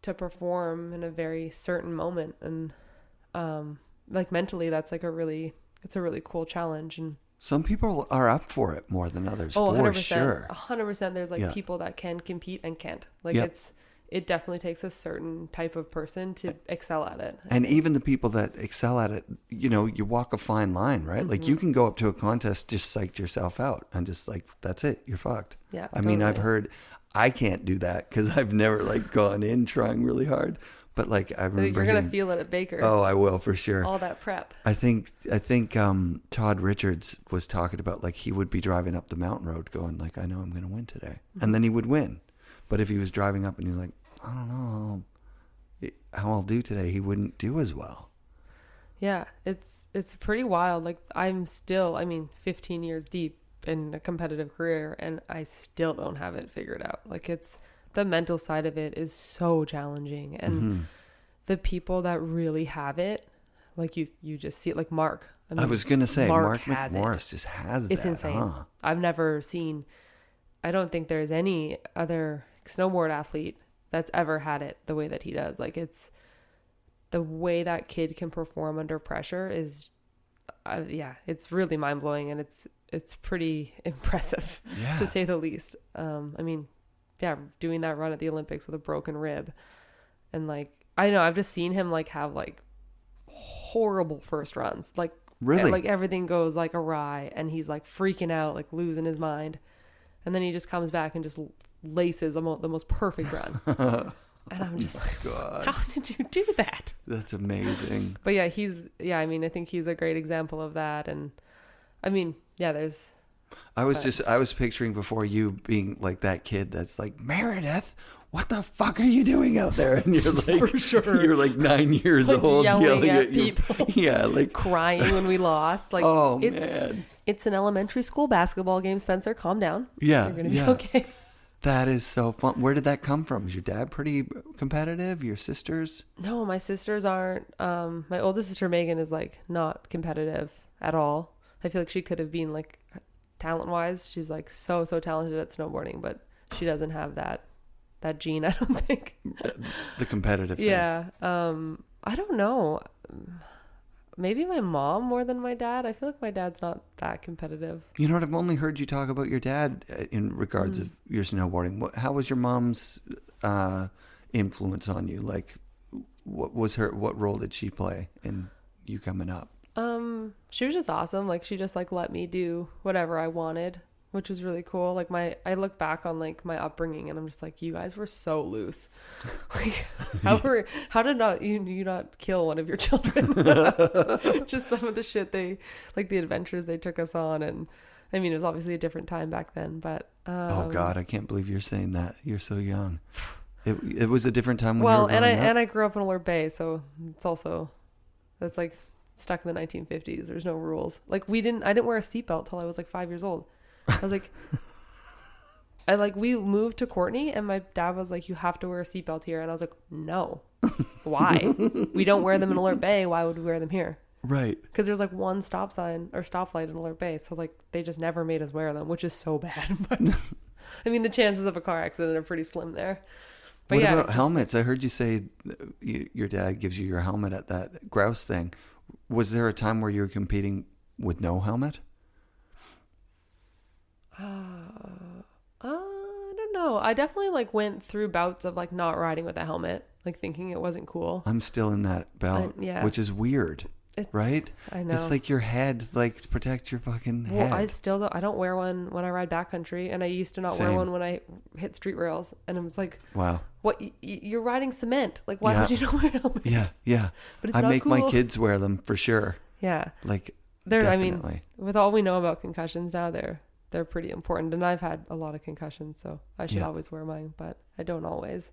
perform in a very certain moment. And, like mentally, that's like it's a really cool challenge. And some people are up for it more than others. Oh, for 100%, sure. 100%. There's like people that can compete and can't. Like it definitely takes a certain type of person to excel at it. And even the people that excel at it, you know, you walk a fine line, right? Mm-hmm. Like you can go up to a contest, just psych yourself out and just like, that's it. You're fucked. Yeah. I mean, I've heard, I can't do that because I've never like gone in trying really hard. But like I remember, you're gonna feel it at Baker. Oh, I will for sure. All that prep. I think Todd Richards was talking about like he would be driving up the mountain road, going like, I know I'm gonna win today, and then he would win. But if he was driving up and he's like, I don't know how I'll do today, he wouldn't do as well. Yeah, it's pretty wild. Like I'm still, 15 years deep in a competitive career, and I still don't have it figured out. Like the mental side of it is so challenging, and the people that really have it, like you just see it, like Mark. I was going to say, Mark McMorris just has it's that. It's insane. Huh? I've never seen, I don't think there's any other snowboard athlete that's ever had it the way that he does. Like it's the way that kid can perform under pressure is, it's really mind blowing, and it's pretty impressive to say the least. Doing that run at the Olympics with a broken rib, and like I know I've just seen him like have like horrible first runs, like really, like everything goes like awry, and he's like freaking out, like losing his mind, and then he just comes back and just laces the most perfect run. And I'm just like, God, how did you do that? That's amazing. But yeah, I think he's a great example of that, and there's. I was picturing before you being like that kid that's like, Meredith, what the fuck are you doing out there? And you're like, for sure. You're like 9 years like old, yelling at people. Yeah, like crying when we lost. Like, oh man, it's an elementary school basketball game. Spencer, calm down. Yeah, you're gonna be okay. That is so fun. Where did that come from? Is your dad pretty competitive? Your sisters? No, my sisters aren't. My oldest sister Megan is like not competitive at all. I feel like she could have been like. Talent wise, she's like so talented at snowboarding, but she doesn't have that gene, I don't think. The competitive thing. Yeah. I don't know. Maybe my mom more than my dad. I feel like my dad's not that competitive. You know what? I've only heard you talk about your dad in regards of your snowboarding. How was your mom's influence on you? Like, what role did she play in you coming up? She was just awesome. Like she just like let me do whatever I wanted, which was really cool. Like I look back on like my upbringing and I'm just like, you guys were so loose. Like how did you not kill one of your children? Just some of the shit the adventures they took us on. And I mean, it was obviously a different time back then, but, oh God, I can't believe you're saying that. You're so young. It was a different time when you were growing up. And I grew up in Alert Bay. So that's like, stuck in the 1950s. There's no rules. Like I didn't wear a seatbelt till I was like 5 years old. I was like, we moved to Courtney and my dad was like, you have to wear a seatbelt here. And I was like, no, why? We don't wear them in Alert Bay. Why would we wear them here? Right. Because there's like one stop sign or stoplight in Alert Bay. So like they just never made us wear them, which is so bad. But I mean, the chances of a car accident are pretty slim there. But what about helmets? I heard you say your dad gives you your helmet at that grouse thing. Was there a time where you were competing with no helmet? I don't know. I definitely like went through bouts of like not riding with a helmet, like thinking it wasn't cool. I'm still in that bout, which is weird, right? I know. It's like your head, like to protect your fucking head. Well, I don't wear one when I ride backcountry, and I used to not wear one when I hit street rails, and it was like, wow, what? You're riding cement? Like, why would you not wear a helmet? Yeah. But it's I not make cool. my kids wear them for sure. Yeah, like definitely. I mean, with all we know about concussions now, they're pretty important, and I've had a lot of concussions, so I should always wear mine, but I don't always.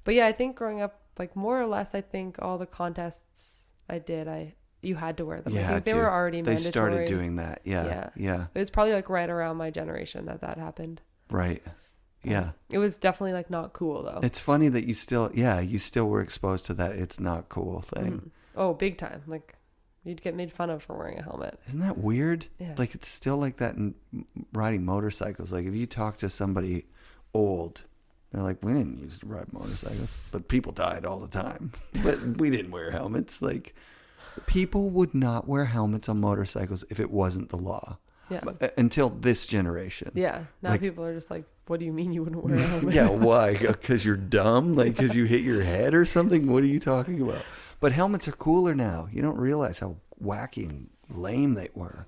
But yeah, I think growing up, like more or less, I think all the contests I did. You had to wear them. You I think had they to. were already They mandatory. started doing that. Yeah. Yeah. Yeah. It was probably like right around my generation that happened. Right. Yeah. It was definitely like not cool though. It's funny that you still were exposed to that it's not cool thing. Mhm. Oh, big time. Like you'd get made fun of for wearing a helmet. Isn't that weird? Yeah. Like it's still like that in riding motorcycles. Like if you talk to somebody old, they're like, we didn't used to ride motorcycles, but people died all the time. But we didn't wear helmets. Like people would not wear helmets on motorcycles if it wasn't the law. Yeah. Until this generation. Yeah. Now like, people are just like, what do you mean you wouldn't wear a helmet? Yeah, why? Because you're dumb? Like because you hit your head or something? What are you talking about? But helmets are cooler now. You don't realize how wacky and lame they were.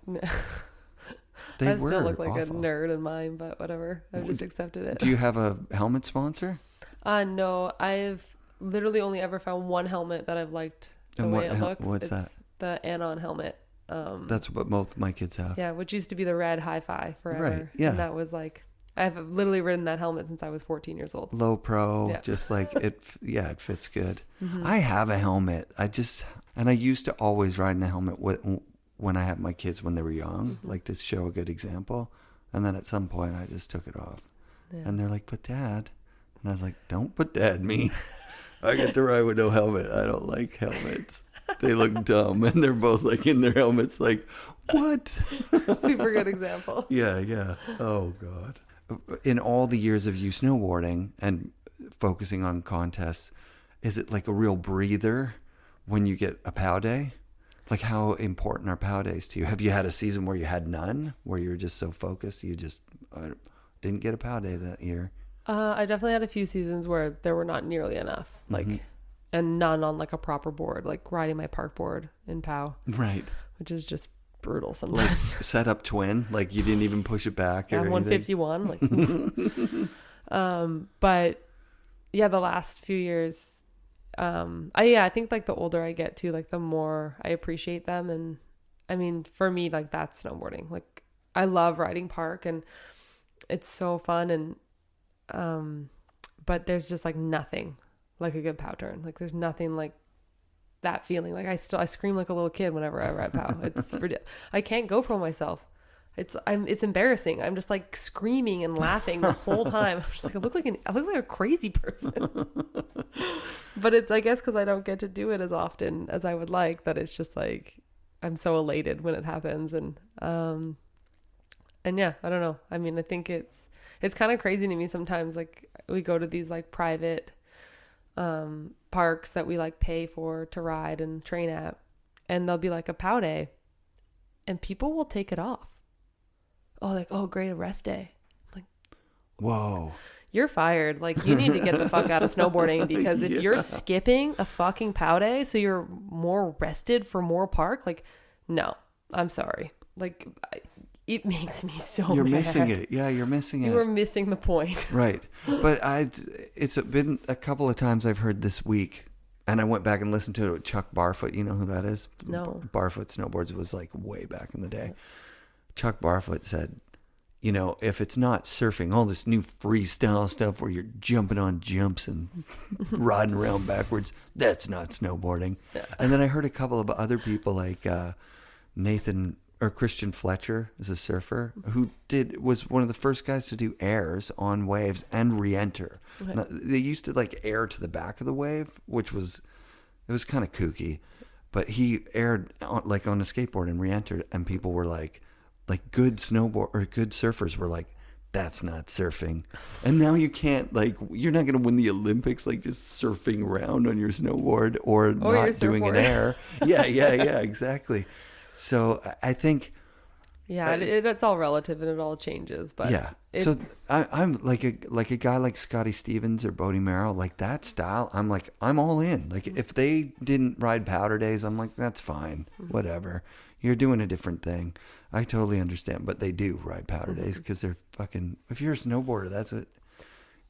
I still look like a nerd in mine, but whatever. I've just accepted it. Do you have a helmet sponsor? No. I've literally only ever found one helmet that I've liked the way it looks. What's that? The Anon helmet. That's what both my kids have. Yeah, which used to be the red hi-fi forever. Right, yeah. And that was like, I've literally ridden that helmet since I was 14 years old. Low pro, Yeah. just like it fits good. Mm-hmm. I have a helmet. I used to always ride in a helmet when I had my kids when they were young, like to show a good example. And then at some point I just took it off. Yeah. And they're like, but Dad. And I was like, don't put Dad me. I get to ride with no helmet. I don't like helmets. They look dumb. And they're both like in their helmets like, what? Super good example. Yeah. Oh, God. In all the years of you snowboarding and focusing on contests, is it like a real breather when you get a POW day? Like how important are POW days to you? Have you had a season where you had none, where you were just so focused you just didn't get a POW day that year? I definitely had a few seasons where there were not nearly enough, like, and none on like a proper board, like riding my park board in POW. Right. Which is just brutal sometimes. Like set up twin, like you didn't even push it back or anything. 151, like. But yeah, the last few years, I think like the older I get too, like the more I appreciate them. And I mean, for me, like that's snowboarding. Like I love riding park and it's so fun. And, but there's just like nothing like a good POW turn. Like there's nothing like that feeling. Like I scream like a little kid whenever I ride POW. It's I can't GoPro myself. It's embarrassing. I'm just like screaming and laughing the whole time. I'm just like I look like a crazy person. But it's I guess because I don't get to do it as often as I would like that it's just like I'm so elated when it happens and yeah, I don't know. I mean, I think it's kind of crazy to me sometimes. Like we go to these like private parks that we like pay for to ride and train at, and there'll be like a POW day and people will take it off. Oh, like, oh, great, a rest day. Like, whoa, you're fired. Like you need to get the fuck out of snowboarding because if you're skipping a fucking POW day so you're more rested for more park, like no, I'm sorry. Like it makes me so you're mad. missing it. Yeah, you're missing it. You were missing the point. Right. But it's been a couple of times I've heard this week, and I went back and listened to it with Chuck Barfoot. You know who that is? No. Barfoot Snowboards was like way back in the day. Chuck Barfoot said, you know, if it's not surfing, all this new freestyle stuff where you're jumping on jumps and riding around backwards, that's not snowboarding. Yeah. And then I heard a couple of other people like Nathan or Christian Fletcher is a surfer who was one of the first guys to do airs on waves and re-enter. Okay. Now, they used to like air to the back of the wave, it was kind of kooky, but he aired on a skateboard and re-entered, and people were like good good surfers were like, that's not surfing. And now you can't, like, you're not going to win the Olympics like just surfing around on your snowboard or not doing an air. Yeah, exactly. So I think, it's all relative and it all changes. But yeah, so I'm like a guy like Scotty Stevens or Bodie Merrill, like that style. I'm all in. Like if they didn't ride powder days, I'm like, that's fine, whatever. You're doing a different thing. I totally understand, but they do ride powder days because they're fucking. If you're a snowboarder, that's what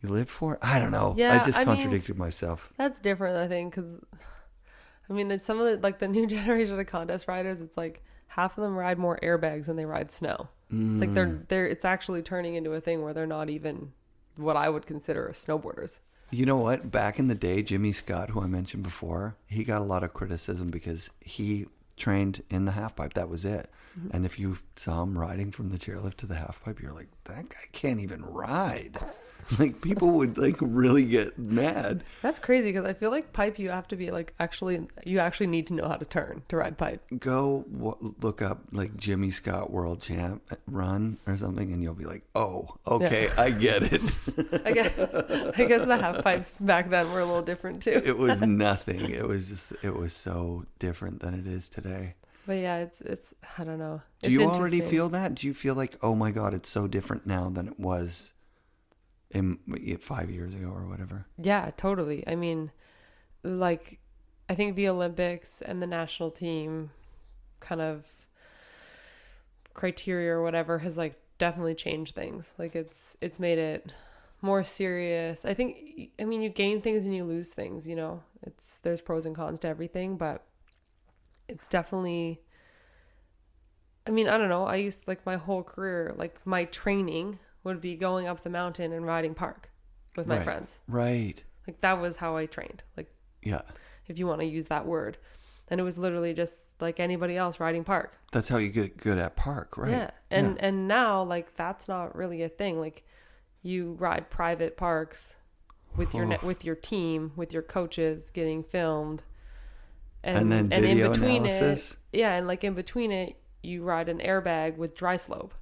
you live for. I don't know. Yeah, I just contradicted myself. That's different, I think, because I mean, it's some of the like the new generation of contest riders. It's like half of them ride more airbags than they ride snow. It's like they're it's actually turning into a thing where they're not even what I would consider snowboarders. You know what? Back in the day, Jimmy Scott, who I mentioned before, he got a lot of criticism because he trained in the half pipe. That was it. Mm-hmm. And if you saw him riding from the chairlift to the half pipe, you're like, that guy can't even ride. Like, people would like really get mad. That's crazy because I feel like pipe, you have to be like you actually need to know how to turn to ride pipe. Go look up like Jimmy Scott world champ run or something, and you'll be like, oh, okay, yeah. I get it. I guess the half pipes back then were a little different too. It was nothing. It was so different than it is today. But yeah, it's I don't know. Do you already feel that? Do you feel like, oh my God, it's so different now than it was 5 years ago or whatever? Yeah, totally. I mean, like, I think the Olympics and the national team kind of criteria or whatever has like definitely changed things. Like it's made it more serious. I mean, you gain things and you lose things, you know. There's pros and cons to everything, but it's definitely, I mean, I don't know. I used like my whole career, like my training would be going up the mountain and riding park with my friends. Right. Like that was how I trained. Like, yeah, if you want to use that word. And it was literally just like anybody else riding park. That's how you get good at park, right? Yeah. And now like that's not really a thing. Like you ride private parks with your team, with your coaches, getting filmed. And then video in between analysis. And like in between it, you ride an airbag with dry slope.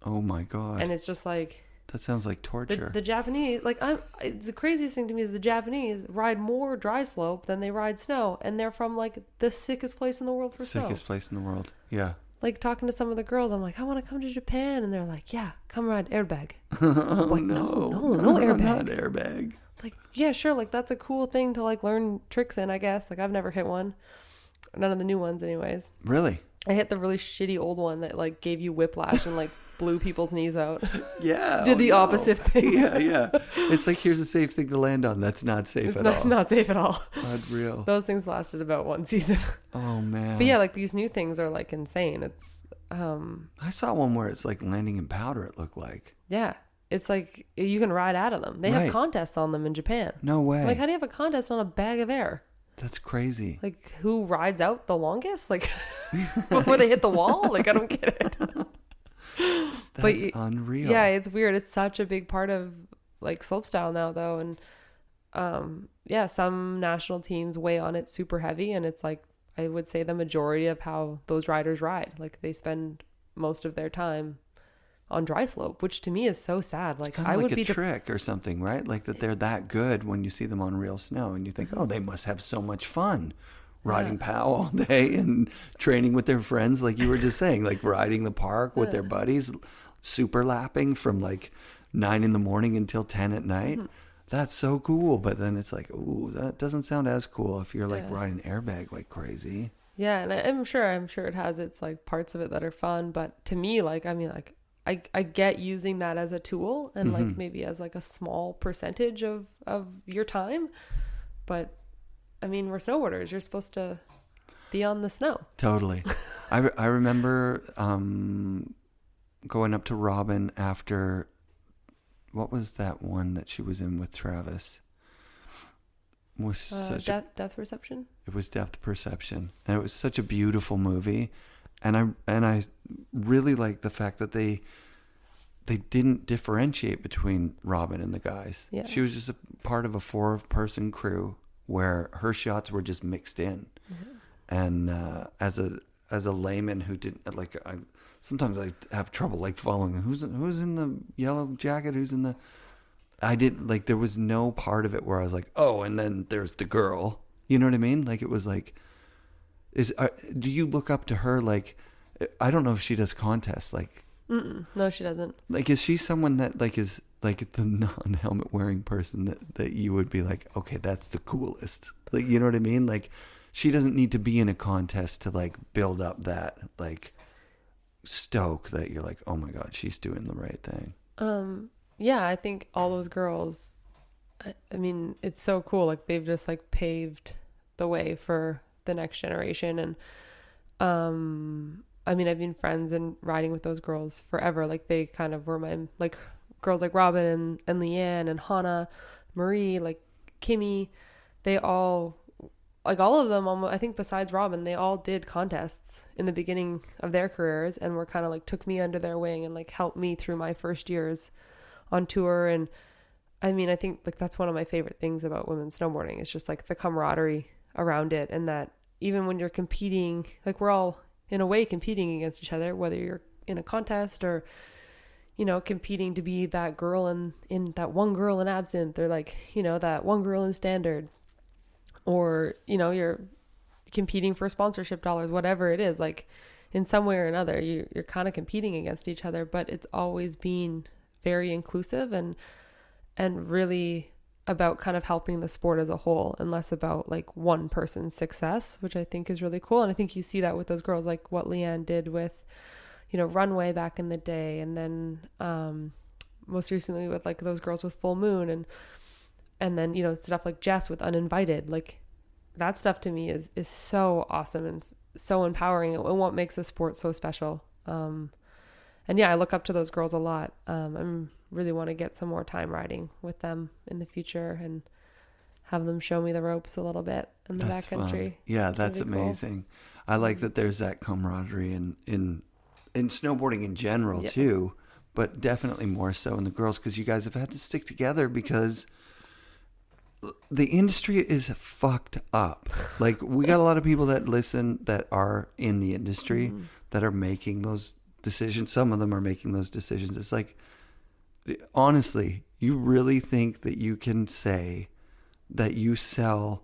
Oh my God. And it's just like, that sounds like torture. The Japanese, like the craziest thing to me is the Japanese ride more dry slope than they ride snow, and they're from like the sickest place in the world for snow. Sickest place in the world. Yeah. Like talking to some of the girls, I'm like, I want to come to Japan, and they're like, yeah, come ride airbag. Oh, like, no airbag. Not airbag. Like, yeah, sure, like that's a cool thing to like learn tricks in, I guess. Like I've never hit one. None of the new ones anyways. Really? I hit the really shitty old one that like gave you whiplash and like blew people's knees out. Yeah. Did the opposite thing. Yeah. It's like, here's a safe thing to land on. That's not safe at all. That's not safe at all. Unreal. Those things lasted about one season. Oh man. But yeah, like these new things are like insane. It's I saw one where it's like landing in powder, it looked like. Yeah. It's like you can ride out of them. They have contests on them in Japan. No way. Like how do you have a contest on a bag of air? That's crazy. Like who rides out the longest? Like before they hit the wall? Like I don't get it. That's unreal. Yeah, it's weird. It's such a big part of like slopestyle now though. And yeah, some national teams weigh on it super heavy, and it's like I would say the majority of how those riders ride. Like they spend most of their time on dry slope, which to me is so sad. Like I would be a trick or something, right? Like that they're that good when you see them on real snow, and you think, oh, they must have so much fun riding POW all day and training with their friends, like you were just saying, like riding the park with their buddies, super lapping from like 9 a.m. until 10 at night. Mm-hmm. That's so cool. But then it's like, ooh, that doesn't sound as cool if you're like riding airbag like crazy. Yeah, and I'm sure it has its like parts of it that are fun, but to me, like I mean, like I get using that as a tool and like maybe as like a small percentage of your time, but I mean, we're snowboarders. You're supposed to be on the snow. Totally. I remember going up to Robin after, what was that one that she was in with Travis? Depth Perception? It was Depth Perception. And it was such a beautiful movie. And I really like the fact that they didn't differentiate between Robin and the guys. Yeah. She was just a part of a 4-person crew where her shots were just mixed in. Mm-hmm. And as a layman who didn't like, sometimes I have trouble like following who's in the yellow jacket, who's in the. I didn't like. There was no part of it where I was like, oh, and then there's the girl. You know what I mean? Like it was like. Do you look up to her? Like, I don't know if she does contests. Like, no, she doesn't. Like, is she someone that like is like the non-helmet wearing person that you would be like, okay, that's the coolest. Like, you know what I mean? Like, she doesn't need to be in a contest to like build up that like stoke that you're like, oh my God, she's doing the right thing. Yeah, I think all those girls. I mean, it's so cool. Like they've just like paved the way for the next generation. And I mean, I've been friends and riding with those girls forever. Like they kind of were my like girls like Robin and Leanne and Hannah, Marie. Like Kimmy, they all, like all of them, I think besides Robin, they all did contests in the beginning of their careers and were kind of like took me under their wing and like helped me through my first years on tour. And I mean, I think like that's one of my favorite things about women's snowboarding. It's just like the camaraderie around it, and that even when you're competing, like we're all in a way competing against each other, whether you're in a contest or, you know, competing to be that girl in that one girl in absinthe, or like, you know, that one girl in standard, or, you know, you're competing for sponsorship dollars, whatever it is, like in some way or another, you're kind of competing against each other, but it's always been very inclusive and really about kind of helping the sport as a whole and less about like one person's success, which I think is really cool. And I think you see that with those girls, like what Leanne did with, you know, Runway back in the day. And then most recently with like those girls with Full Moon and then, you know, stuff like Jess with Uninvited. Like that stuff to me is so awesome and so empowering, and what makes the sport so special. And yeah, I look up to those girls a lot. I'm really want to get some more time riding with them in the future and have them show me the ropes a little bit in the backcountry. Yeah, that's really amazing. Cool. I like that there's that camaraderie in snowboarding in general too, but definitely more so in the girls, because you guys have had to stick together because the industry is fucked up. Like we got a lot of people that listen that are in the industry that are making those decisions. Some of them are making those decisions. It's like, honestly, you really think that you can say that you sell,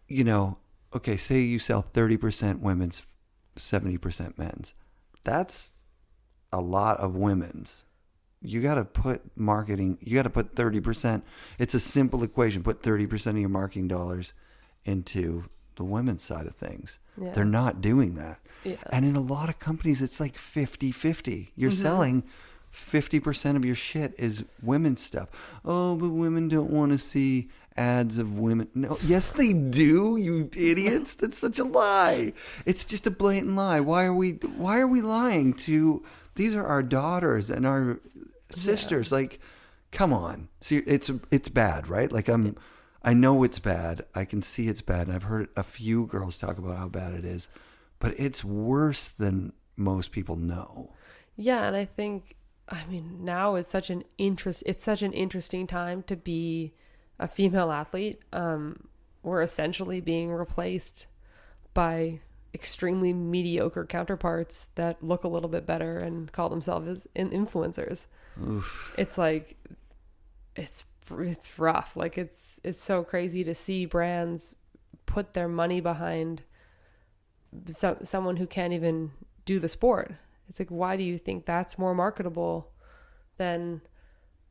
you know, okay, say you sell 30% women's, 70% men's. That's a lot of women's. You got to put marketing, you got to put 30%. It's a simple equation. Put 30% of your marketing dollars into the women's side of things. Yeah. They're not doing that. Yeah. And in a lot of companies, it's like 50-50. You're selling 50% of your shit is women's stuff. Oh, but women don't want to see ads of women. No, yes, they do, you idiots. That's such a lie. It's just a blatant lie. Why are we lying to, these are our daughters and our sisters. Like, come on. See, it's bad, right? Like I know it's bad. I can see it's bad. And I've heard a few girls talk about how bad it is, but it's worse than most people know. Yeah. And I think, I mean, now is such an interesting time to be a female athlete. We're essentially being replaced by extremely mediocre counterparts that look a little bit better and call themselves influencers. Oof. It's like, it's rough. Like it's so crazy to see brands put their money behind someone who can't even do the sport. It's like, why do you think that's more marketable than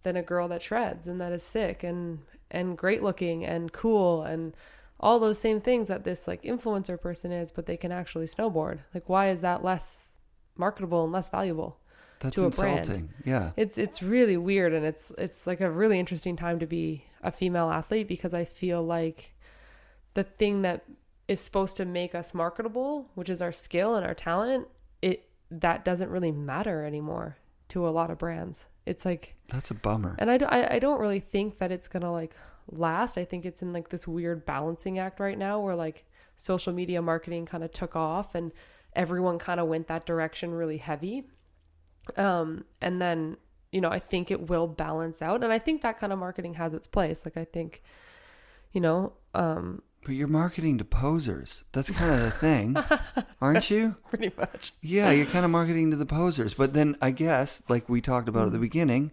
a girl that shreds and that is sick and great looking and cool and all those same things that this like influencer person is, but they can actually snowboard? Like, why is that less marketable and less valuable to a brand? Insulting. Yeah. It's really weird, and it's like a really interesting time to be a female athlete, because I feel like the thing that is supposed to make us marketable, which is our skill and our talent, that doesn't really matter anymore to a lot of brands. It's like, that's a bummer. And I don't really think that it's gonna like last. I think it's in like this weird balancing act right now where like social media marketing kind of took off and everyone kind of went that direction really heavy. And then, you know, I think it will balance out, and I think that kind of marketing has its place. Like, I think, you know, but you're marketing to posers. That's kind of the thing, aren't you? Pretty much. Yeah, you're kind of marketing to the posers. But then I guess, like we talked about at the beginning,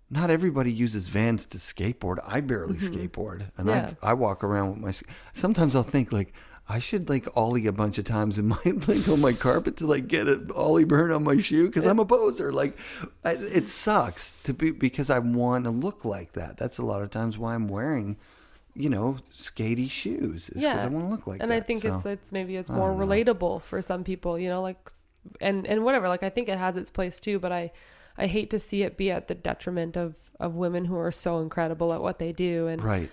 not everybody uses Vans to skateboard. I barely skateboard. And I walk around with sometimes I'll think like, I should like ollie a bunch of times in my like on my carpet to like get an ollie burn on my shoe, because I'm a poser. Like, it sucks to be, because I want to look like that. That's a lot of times why I'm wearing, you know, skatey shoes, is because I want to look like that. And I think it's maybe it's more relatable for some people, you know, like, and whatever. Like, I think it has its place too, but I hate to see it be at the detriment of women who are so incredible at what they do and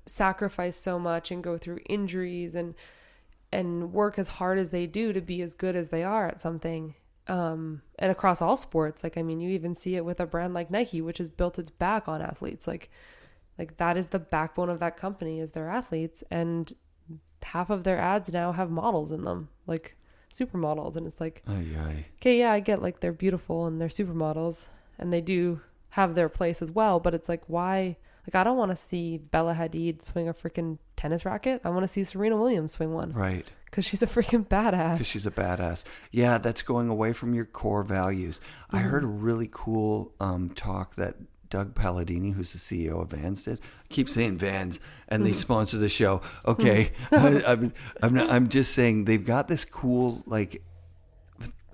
sacrifice so much and go through injuries and work as hard as they do to be as good as they are at something. And across all sports, like, I mean, you even see it with a brand like Nike, which has built its back on athletes. Like, Like that is the backbone of that company, is their athletes, and half of their ads now have models in them, like supermodels. And it's like, okay, yeah, I get like they're beautiful and they're supermodels and they do have their place as well, but it's like, why? Like, I don't want to see Bella Hadid swing a freaking tennis racket. I want to see Serena Williams swing one. Right. Because she's a freaking badass. Because she's a badass. Yeah, that's going away from your core values. I heard a really cool talk that Doug Palladini, who's the CEO of Vans, did. I keep saying Vans, and they sponsor the show. Okay, I'm just saying they've got this cool like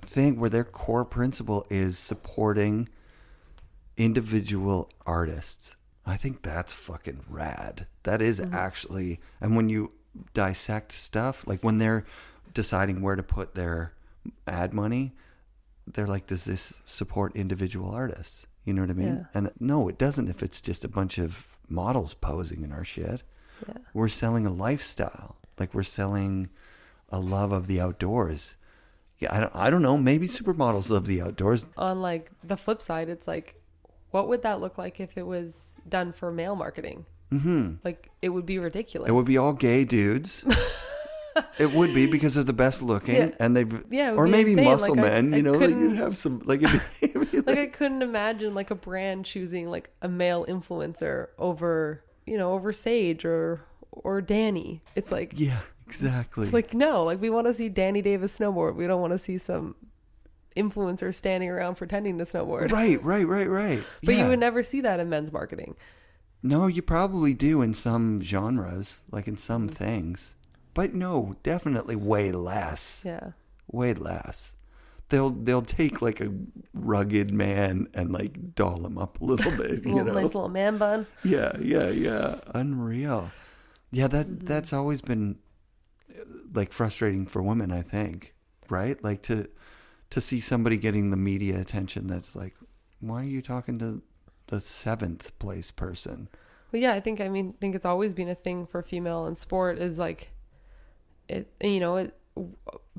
thing where their core principle is supporting individual artists. I think that's fucking rad. That is actually, and when you dissect stuff, like when they're deciding where to put their ad money, they're like, does this support individual artists? You know what I mean? Yeah. And no, it doesn't if it's just a bunch of models posing in our shit. Yeah. We're selling a lifestyle. Like we're selling a love of the outdoors. Yeah, I don't know. Maybe supermodels love the outdoors. On like the flip side, it's like, what would that look like if it was done for male marketing? Mm-hmm. Like it would be ridiculous. It would be all gay dudes. It would be because they're the best looking, and or maybe insane. Muscle like men. Like you'd have some like. Like I couldn't imagine like a brand choosing like a male influencer over Sage or Danny. It's like, yeah, exactly. It's like, no, like we want to see Danny Davis snowboard. We don't want to see some influencer standing around pretending to snowboard. Right. But you would never see that in men's marketing. No, you probably do in some genres, like in some things. But no, definitely way less. Yeah. Way less. They'll take like a rugged man and like doll him up a little bit, Nice little man bun. Yeah. Unreal. Yeah, that's always been like frustrating for women, I think. Right? Like to see somebody getting the media attention that's like, why are you talking to the 7th place person? Well, yeah, I think it's always been a thing for female in sport is like, a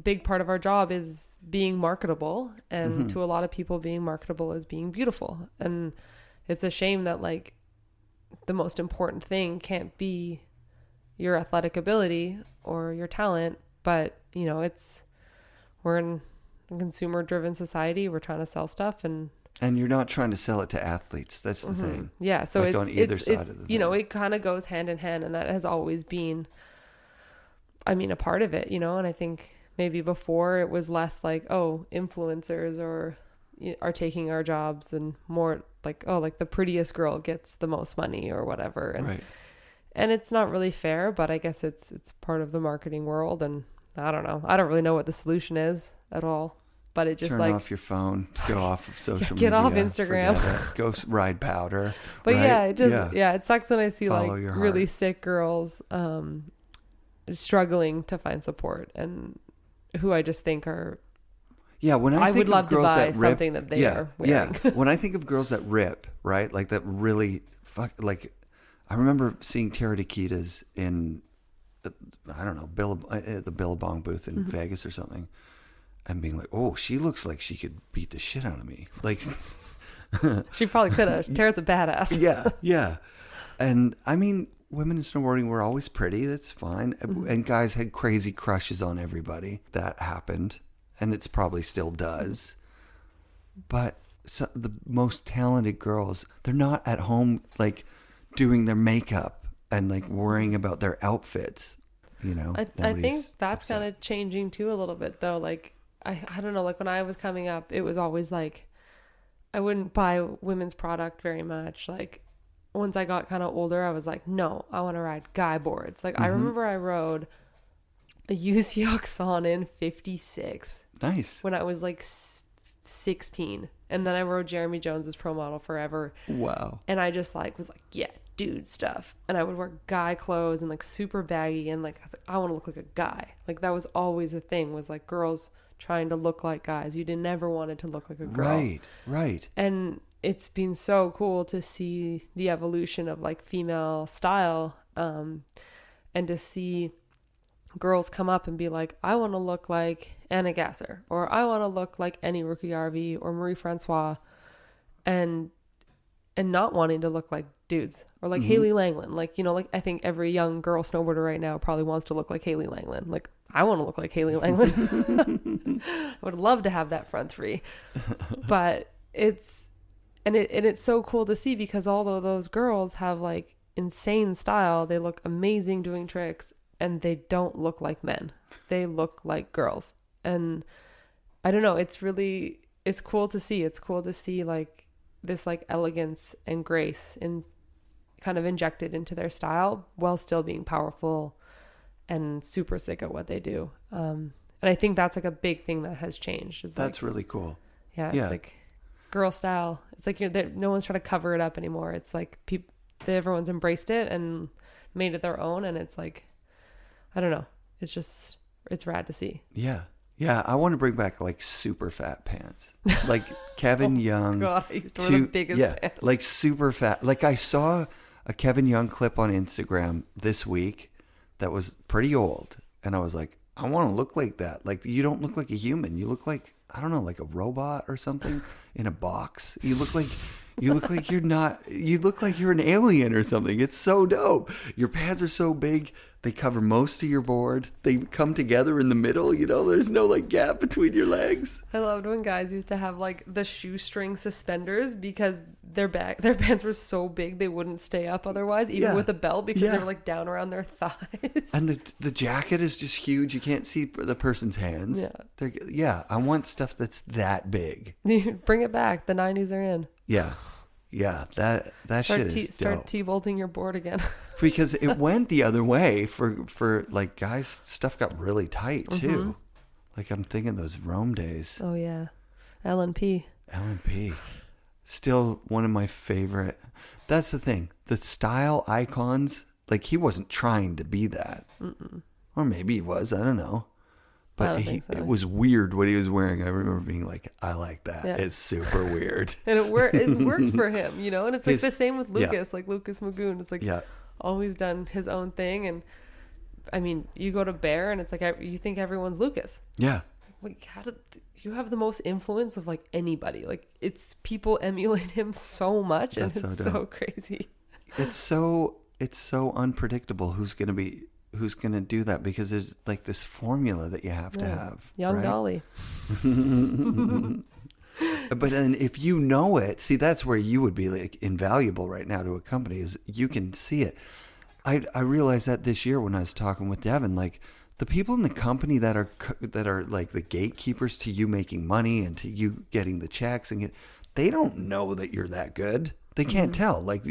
big part of our job is being marketable, and to a lot of people being marketable is being beautiful. And it's a shame that like the most important thing can't be your athletic ability or your talent, but we're in a consumer driven society. We're trying to sell stuff, and you're not trying to sell it to athletes. That's the thing. Yeah. So like on either side of the thing. It kind of goes hand in hand, and that has always been, a part of it, and I think maybe before it was less like, oh, influencers are taking our jobs, and more like, oh, like the prettiest girl gets the most money or whatever. And, right. And it's not really fair, but I guess it's part of the marketing world. And I don't know. I don't really know what the solution is at all, but it just turn off your phone, go off of social media, get off Instagram, go ride powder. But right? It sucks when I see follow like really sick girls, struggling to find support, and who I just think are when I would love to buy something that they are wearing. When I think of girls that rip, right, like that really like I remember seeing Tara Nikita's in I don't know the Billabong booth in Vegas or something, and being like, oh, she looks like she could beat the shit out of me. Like she probably could have. Tara's a badass. Yeah. And women in snowboarding were always pretty. That's fine. And guys had crazy crushes on everybody. That happened. And it's probably still does. But the most talented girls, they're not at home like doing their makeup and like worrying about their outfits. I think that's kind of changing too a little bit though. Like, I don't know, like when I was coming up, it was always like, I wouldn't buy women's product very much. Like, once I got kind of older, I was like, no, I want to ride guy boards. Like, I remember I rode a UC Oxonin 56. Nice. When I was like 16. And then I rode Jeremy Jones's Pro Model forever. Wow. And I just like was like, yeah, dude stuff. And I would wear guy clothes and like super baggy. And like, I was like, I want to look like a guy. Like, that was always a thing, was like girls trying to look like guys. You never wanted to look like a girl. Right. And it's been so cool to see the evolution of like female style, and to see girls come up and be like, I want to look like Anna Gasser, or I want to look like Annie Rookie RV or Marie Francois, and not wanting to look like dudes, or like Haley Langland. Like, you know, like I think every young girl snowboarder right now probably wants to look like Haley Langland. Like, I want to look like Haley Langland. I would love to have that front three, but it's so cool to see, because although those girls have like insane style, they look amazing doing tricks, and they don't look like men. They look like girls. And I don't know, it's cool to see. It's cool to see like this like elegance and grace and kind of injected into their style while still being powerful and super sick at what they do. And I think that's like a big thing that has changed. That's really cool. Yeah. It's like girl style. It's like no one's trying to cover it up anymore. It's like everyone's embraced it and made it their own. And it's like, I don't know. It's rad to see. Yeah. Yeah. I want to bring back like super fat pants. Like Kevin Young. God, I used to wear the biggest pants. Like super fat. Like I saw a Kevin Young clip on Instagram this week that was pretty old. And I was like, I want to look like that. Like, you don't look like a human. You look like, I don't know, like a robot or something in a box. You look like you're not, you look like you're an alien or something. It's so dope. Your pads are so big. They cover most of your board. They come together in the middle. You know, there's no like gap between your legs. I loved when guys used to have like the shoestring suspenders, because their pants were so big they wouldn't stay up otherwise, even with a belt, because they were like down around their thighs. And the jacket is just huge. You can't see the person's hands. Yeah. I want stuff that's that big. Bring it back. The 90s are in. Yeah. Yeah, that shit is dope. Start T-bolting your board again. Because it went the other way for like guys, stuff got really tight too. Like I'm thinking those Rome days. Oh yeah. LNP. Still one of my favorite. That's the thing. The style icons, like he wasn't trying to be that. Or maybe he was, I don't know. But it was weird what he was wearing. I remember being like, I like that. Yeah. It's super weird. And it worked for him, you know? And it's like the same with Lucas, like Lucas Magoon. It's like always done his own thing. And I mean, you go to Bear and it's like, you think everyone's Lucas. Yeah. Like, you have the most influence of like anybody. Like, it's people emulate him so much. That's and it's so crazy. It's so unpredictable who's going to do that, because there's like this formula that you have to have. Young Dolly. But then if you know it, see, that's where you would be like invaluable right now to a company, is you can see it. I realized that this year when I was talking with Devin, like the people in the company that are like the gatekeepers to you making money and to you getting the checks they don't know that you're that good. They can't tell. Like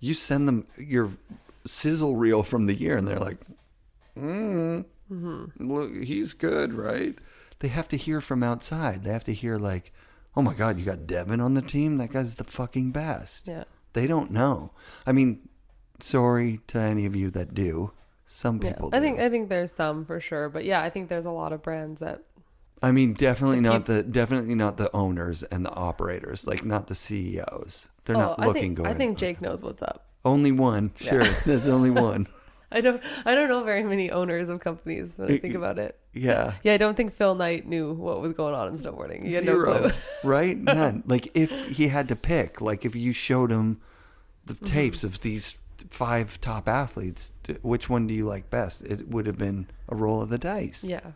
you send them your sizzle reel from the year and they're like, look, he's good, right? They have to hear from outside. They have to hear like, oh my God, you got Devin on the team? That guy's the fucking best. Yeah. They don't know. I mean, sorry to any of you that do. Some people do. I think there's some for sure, but yeah, I think there's a lot of brands that. I mean, definitely not the owners and the operators, like not the CEOs. They're not looking good. I think Jake knows what's up. Only one, sure. Yeah. That's only one. I don't know very many owners of companies when I think about it. Yeah. Yeah, I don't think Phil Knight knew what was going on in snowboarding. He had Zero, no clue. Right? None. Like if he had to pick, like if you showed him the tapes of these 5 top athletes, which one do you like best? It would have been a roll of the dice. Yeah.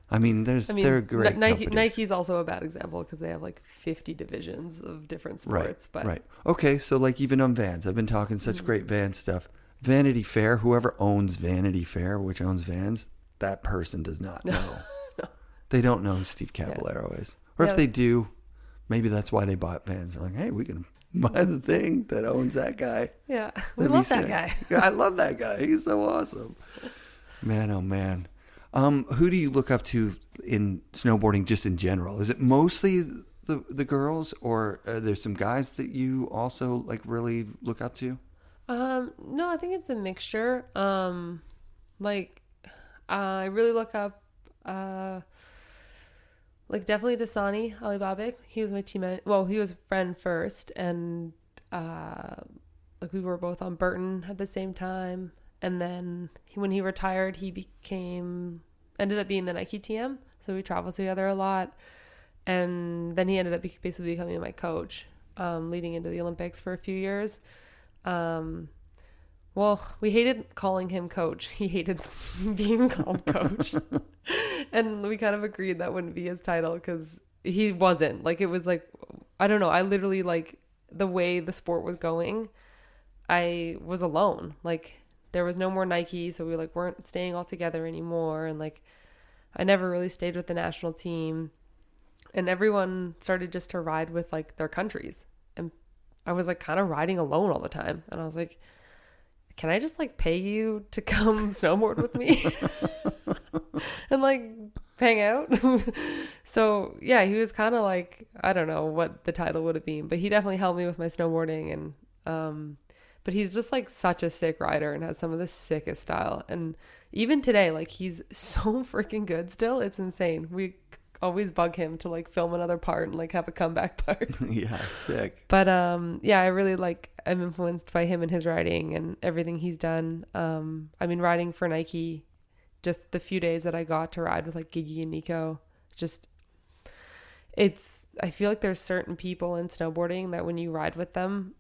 I mean, they're great companies. Nike's also a bad example because they have like 50 divisions of different sports. Right. Okay, so like even on Vans, I've been talking such great Vans stuff. Vanity Fair, whoever owns Vanity Fair, which owns Vans, that person does not know. No. They don't know who Steve Caballero is. Or if they do, maybe that's why they bought Vans. They're like, hey, we can buy the thing that owns that guy. Yeah, we love that guy. I love that guy. He's so awesome. Man, oh man. Who do you look up to in snowboarding just in general? Is it mostly the girls, or are there some guys that you also like really look up to? No, I think it's a mixture. I really look up, like definitely Dasani Alibabik. He was my teammate. Well, he was a friend first, and like we were both on Burton at the same time. And then when he retired, he ended up being the Nike TM. So we traveled together a lot. And then he ended up basically becoming my coach, leading into the Olympics for a few years. Well, we hated calling him coach. He hated being called coach. And we kind of agreed that wouldn't be his title because he wasn't. Like, it was like, I don't know. I literally, like, the way the sport was going, I was alone. Like, there was no more Nike, so we, like, weren't staying all together anymore. And, like, I never really stayed with the national team. And everyone started just to ride with, like, their countries. And I was, like, kind of riding alone all the time. And I was like, can I just, like, pay you to come snowboard with me and, like, hang out? So, yeah, he was kind of like, I don't know what the title would have been, but he definitely helped me with my snowboarding. And, but he's just, like, such a sick rider and has some of the sickest style. And even today, like, he's so freaking good still. It's insane. We always bug him to, like, film another part and, like, have a comeback part. Yeah, sick. But yeah, I really, like, I'm influenced by him and his riding and everything he's done. I mean, riding for Nike, just the few days that I got to ride with, like, Gigi and Nico, just, I feel like there's certain people in snowboarding that when you ride with them,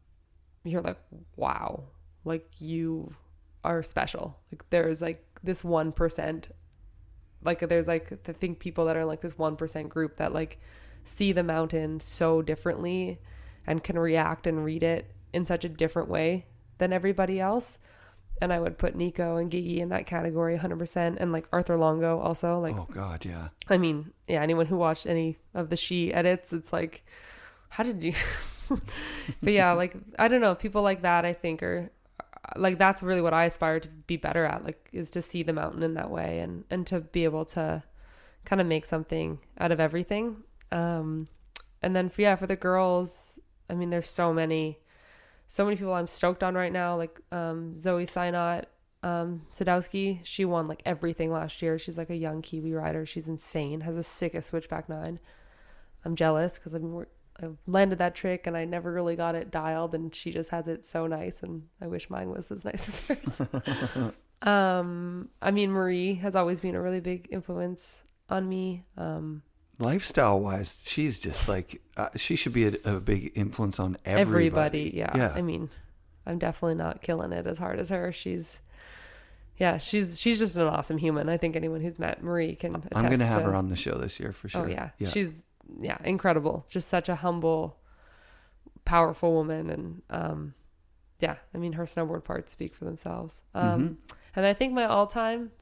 you're like, wow, like, you are special. Like, there's, like, this 1%, like, there's, like, I think people that are, like, this 1% group that, like, see the mountain so differently and can react and read it in such a different way than everybody else. And I would put Nico and Gigi in that category 100%. And, like, Arthur Longo also, like, Oh God, yeah. I mean, yeah, anyone who watched any of the She edits, it's like, how did you but yeah, like, I don't know, people like that, I think, are like, that's really what I aspire to be better at, like, is to see the mountain in that way and to be able to kind of make something out of everything. And then for the girls, I mean, there's so many people I'm stoked on right now, like Zoe Synot, Sadowski. She won, like, everything last year. She's, like, a young Kiwi rider. She's insane, has the sickest switchback 9. I'm jealous because I've landed that trick and I never really got it dialed, and she just has it so nice, and I wish mine was as nice as hers. I mean, Marie has always been a really big influence on me. Lifestyle wise, she's just like, she should be a big influence on everybody. Yeah. I mean, I'm definitely not killing it as hard as her. She's just an awesome human. I think anyone who's met Marie can attest. I'm going to have her on the show this year for sure. Oh yeah. She's incredible. Just such a humble, powerful woman. And I mean, her snowboard parts speak for themselves. And I think my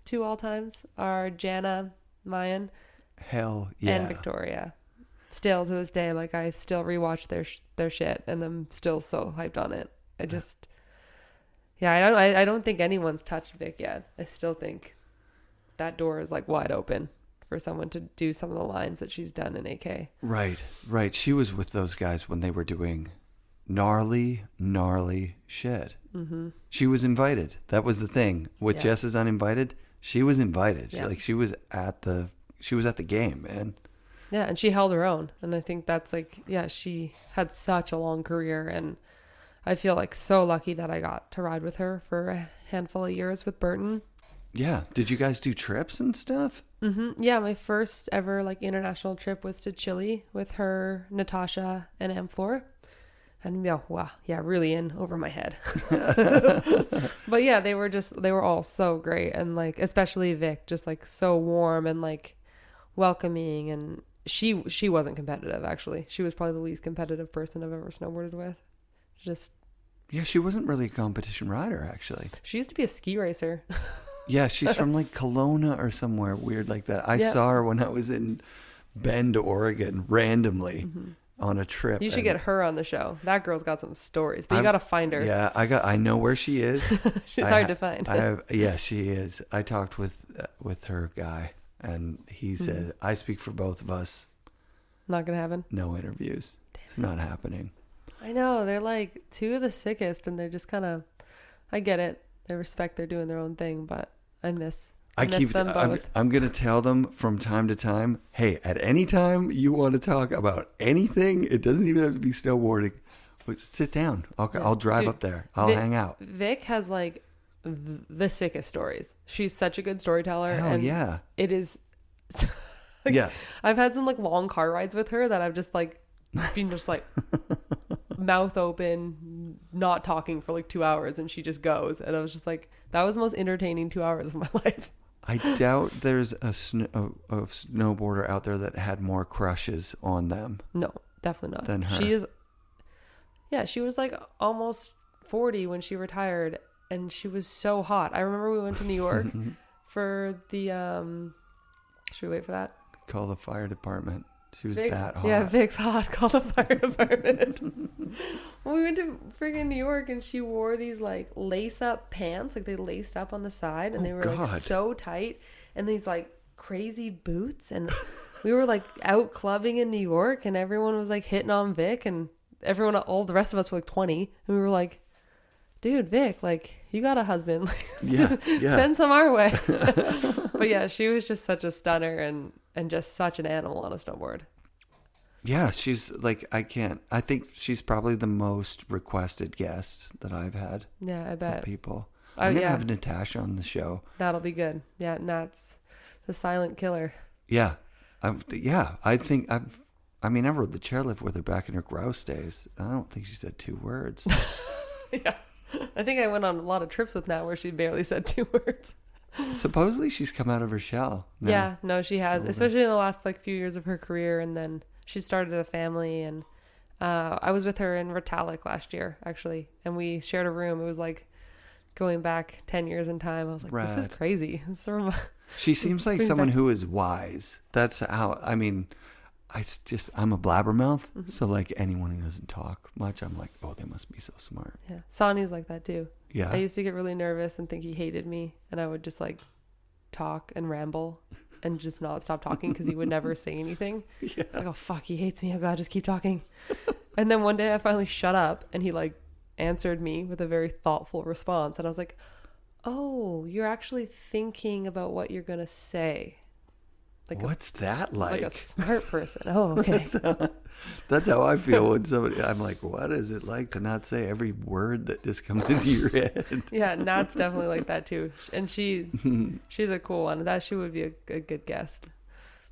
two all-times are Jana Mayan. Hell yeah. And Victoria. Still to this day, like, I still rewatch their shit and I'm still so hyped on it. I don't think anyone's touched Vic yet. I still think that door is, like, wide open for someone to do some of the lines that she's done in AK. Right. She was with those guys when they were doing gnarly shit. Mm-hmm. She was invited. That was the thing. With Jess is Uninvited, she was invited. Yeah. She was at the game, man. Yeah, and she held her own. And I think that's, like, she had such a long career, and I feel, like, so lucky that I got to ride with her for a handful of years with Burton. Yeah. Did you guys do trips and stuff? Mm-hmm. Yeah, my first ever, like, international trip was to Chile with her, Natasha, and Amflor. And really in over my head. But yeah, they were all so great. And, like, especially Vic, just, like, so warm and, like, welcoming. And she wasn't competitive, actually. She was probably the least competitive person I've ever snowboarded with. Yeah, she wasn't really a competition rider, actually. She used to be a ski racer. Yeah, she's from, like, Kelowna or somewhere weird like that. I saw her when I was in Bend, Oregon, randomly. Mm-hmm. On a trip. You should get her on the show. That girl's got some stories, but you got to find her. Yeah, I know where she is. She's hard to find. She is. I talked with her guy, and he said, I speak for both of us. Not gonna happen. No interviews. It's not happening. I know, they're, like, two of the sickest, and they're just kind of, I get it. I respect they're doing their own thing, but I miss them both. I'm going to tell them from time to time, hey, at any time you want to talk about anything, it doesn't even have to be snowboarding. Sit down. I'll drive up there. I'll hang out. Vic has, like, the sickest stories. She's such a good storyteller. Hell, and yeah. It is. Like, yeah. I've had some, like, long car rides with her that I've just, like, been just, like, mouth open, not talking for like 2 hours, and she just goes. And I was just like, that was the most entertaining 2 hours of my life. I doubt there's a snowboarder out there that had more crushes on them. No, definitely not. Than her. She was like almost 40 when she retired, and she was so hot. I remember we went to New York for the should we wait for that? Call the fire department. She was Vic, that hot. Yeah, Vic's hot. Call the fire department. We went to freaking New York, and she wore these like lace up pants, like they laced up on the side, and they were like so tight, and these like crazy boots, and we were like out clubbing in New York, and everyone was like hitting on Vic, and everyone, all the rest of us were like 20, and we were like, dude, Vic, like, you got a husband. Yeah. Send some our way. But yeah, she was just such a stunner and just such an animal on a snowboard. Yeah, she's like, I think she's probably the most requested guest that I've had. Yeah, I bet. People. I'm going to have Natasha on the show. That'll be good. Yeah, Nat's the silent killer. Yeah. I rode the chairlift with her back in her grouse days. I don't think she said 2 words. Yeah. I think I went on a lot of trips with Nat where she barely said 2 words. Supposedly she's come out of her shell. No. Yeah, no, she has, especially in the last like few years of her career, and then she started a family, and I was with her in Retallick last year actually, and we shared a room. It was like going back 10 years in time. I was like, This is crazy. She seems like someone who is wise. That's how, I'm a blabbermouth. Mm-hmm. So like anyone who doesn't talk much, I'm like, oh, they must be so smart. Yeah. Sonny's like that too. Yeah. I used to get really nervous and think he hated me, and I would just like talk and ramble and just not stop talking because he would never say anything. Yeah. It's like, oh fuck, he hates me. Oh God, just keep talking. And then one day I finally shut up, and he like answered me with a very thoughtful response, and I was like, oh, you're actually thinking about what you're gonna say. Like, what's that like? Like a smart person. Oh, okay. That's how I feel when I'm like, what is it like to not say every word that just comes into your head? Yeah, Nat's definitely like that too. And she's a cool one. That she would be a good guest.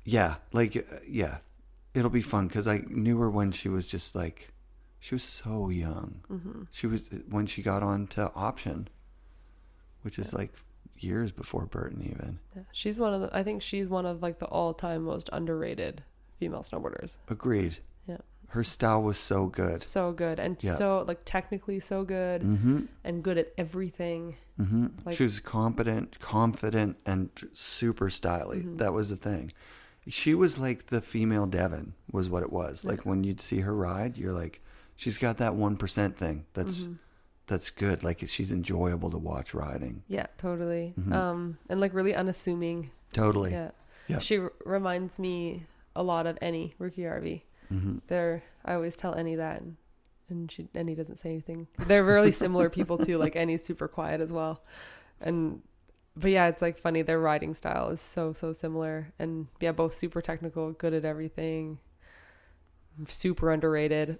Yeah. It'll be fun because I knew her when she was just like, she was so young. Mm-hmm. She was when she got on to Option, which is like years before Burton even. Yeah. I think she's one of like the all-time most underrated female snowboarders. Agreed. Yeah. Her style was so good. So good. And so like technically so good, and good at everything. Mm-hmm. Like, she was confident, and super stylish. Mm-hmm. That was the thing. She was like the female Devon was what it was. Like when you'd see her ride, you're like, she's got that 1% thing. That's good. Like she's enjoyable to watch riding. Yeah, totally. Mm-hmm. And like really unassuming. Totally. Yeah. She reminds me a lot of Annie, Rookie RV. Mm-hmm. I always tell Annie that, and Annie doesn't say anything. They're really similar people too. Like Annie's super quiet as well. But yeah, it's like funny. Their riding style is so similar, and yeah, both super technical, good at everything, super underrated.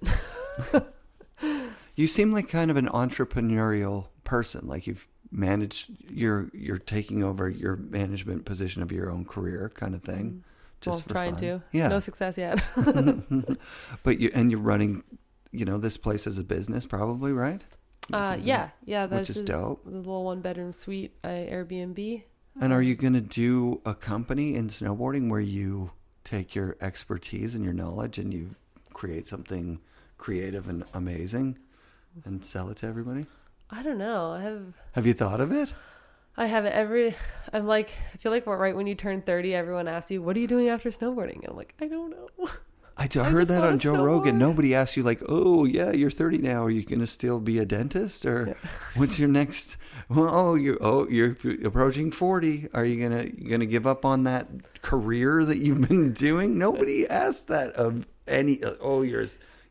You seem like kind of an entrepreneurial person. Like you've managed, you're taking over your management position of your own career, kind of thing. Just for trying fun. to. Yeah. No success yet. But you're running, this place as a business, probably, right? Yeah. That's which is dope. The little 1-bedroom suite I Airbnb. And are you going to do a company in snowboarding where you take your expertise and your knowledge and you create something creative and amazing and sell it to everybody? I don't know. Have you thought of it? I have it I feel like right when you turn 30, everyone asks you, what are you doing after snowboarding? And I'm like, I don't know. I heard that on Joe Rogan. Nobody asks you like, oh yeah, you're 30 now. Are you going to still be a dentist, or what's your next? Well, you're approaching 40. Are you gonna give up on that career that you've been doing? Nobody asks that of any.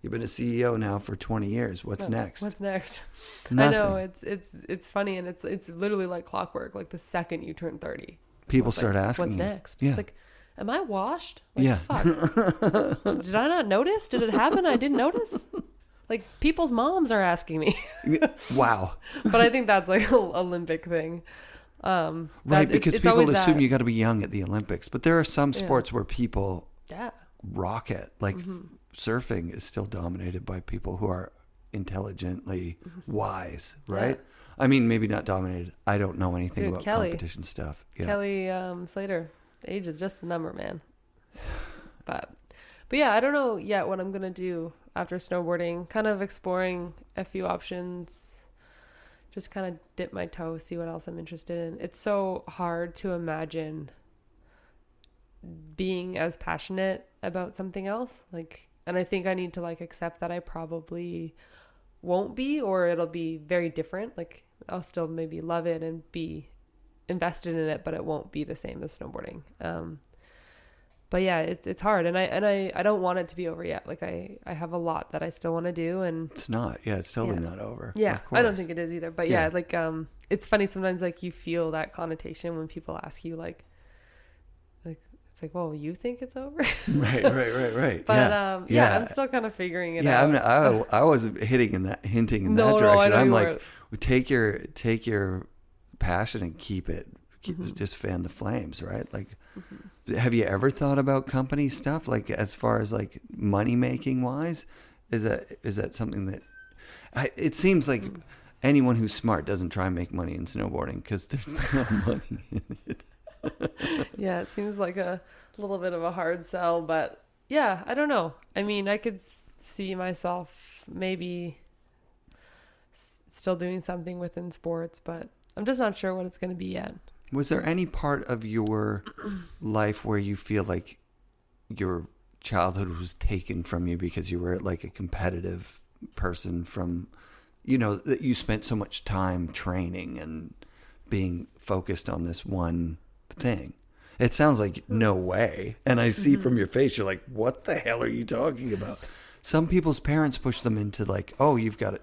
You've been a CEO now for 20 years. What's next? What's next? Nothing. I know it's funny, and it's literally like clockwork. Like the second you turn 30, people start asking, what's next? Yeah. It's like, am I washed? Like, yeah. Fuck. Did I not notice? Did it happen? I didn't notice. Like people's moms are asking me. Wow. But I think that's like an Olympic thing. Right, because people assume you got to be young at the Olympics, but there are some sports where people rock it. Like surfing is still dominated by people who are intelligently wise, right? I mean, maybe not dominated. I don't know anything about Kelly. competition stuff. Yeah. Kelly Slater, age is just a number, man. But yeah, I don't know yet what I'm gonna do after snowboarding. Kind of exploring a few options. Just kind of dip my toe, see what else I'm interested in. It's so hard to imagine being as passionate about something else. And I think I need to accept that I probably won't be, or it'll be very different. I'll still maybe love it and be invested in it, but it won't be the same as snowboarding. But yeah, it's hard, and I don't want it to be over yet. I have a lot that I still want to do, and It's not. Yeah, it's totally not over. yeah, Of I don't course. think it is either. But yeah, it's funny sometimes you feel that connotation when people ask you it's well, you think it's over? Right. But I'm still kind of figuring it Yeah, out. I was hinting in that direction. I know I'm you like, weren't. take your passion and keep it. Just fan the flames, right? Have you ever thought about company stuff? As far as money making wise, is that something that it seems like anyone who's smart doesn't try and make money in snowboarding because there's no money in it. Yeah, it seems like a little bit of a hard sell, but yeah, I don't know. I mean, I could see myself maybe still doing something within sports, but I'm just not sure what it's going to be yet. Was there any part of your life where you feel like your childhood was taken from you because you were a competitive person from, that you spent so much time training and being focused on this one thing? It sounds like no way. And I see from your face, you're like, what the hell are you talking about? Some people's parents push them into oh, you've got,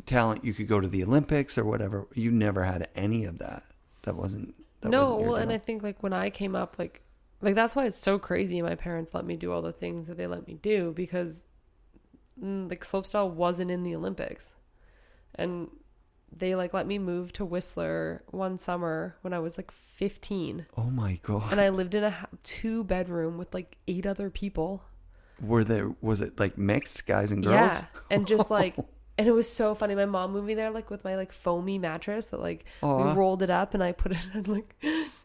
talent. You could go to the Olympics or whatever. You never had any of that. That wasn't your and deal. I think when I came up, that's why it's so crazy my parents let me do all the things that they let me do, because slopestyle wasn't in the Olympics, and they let me move to Whistler one summer when I was 15. Oh my God. And I lived in a 2-bedroom with 8 other people. Was it mixed guys and girls? Yeah, and just and it was so funny. My mom moved me there with my foamy mattress that we rolled it up, and I put it in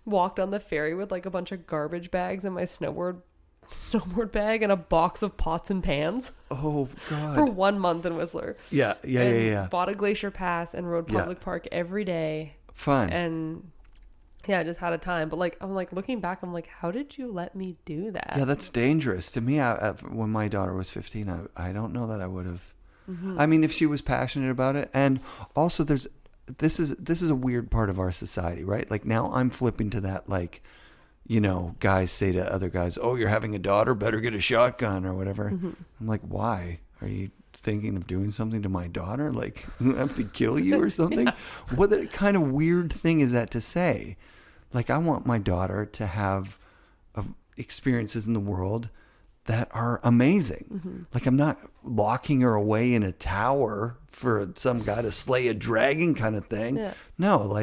walked on the ferry with a bunch of garbage bags and my snowboard bag and a box of pots and pans. Oh God. For 1 month in Whistler. Yeah. Bought a glacier pass and rode public park every day. Fun. And yeah, I just had a time. But I'm looking back, I'm how did you let me do that? Yeah, that's dangerous to me. When my daughter was 15, I don't know that I would have. I mean, if she was passionate about it, and also this is a weird part of our society, right? Now I'm flipping to that, guys say to other guys, "Oh, you're having a daughter, better get a shotgun or whatever." I'm like, why? Are you thinking of doing something to my daughter? I have to kill you or something? What kind of weird thing is that to say? I want my daughter to have experiences in the world that are amazing. I'm not locking her away in a tower for some guy to slay a dragon kind of thing. Yeah. No,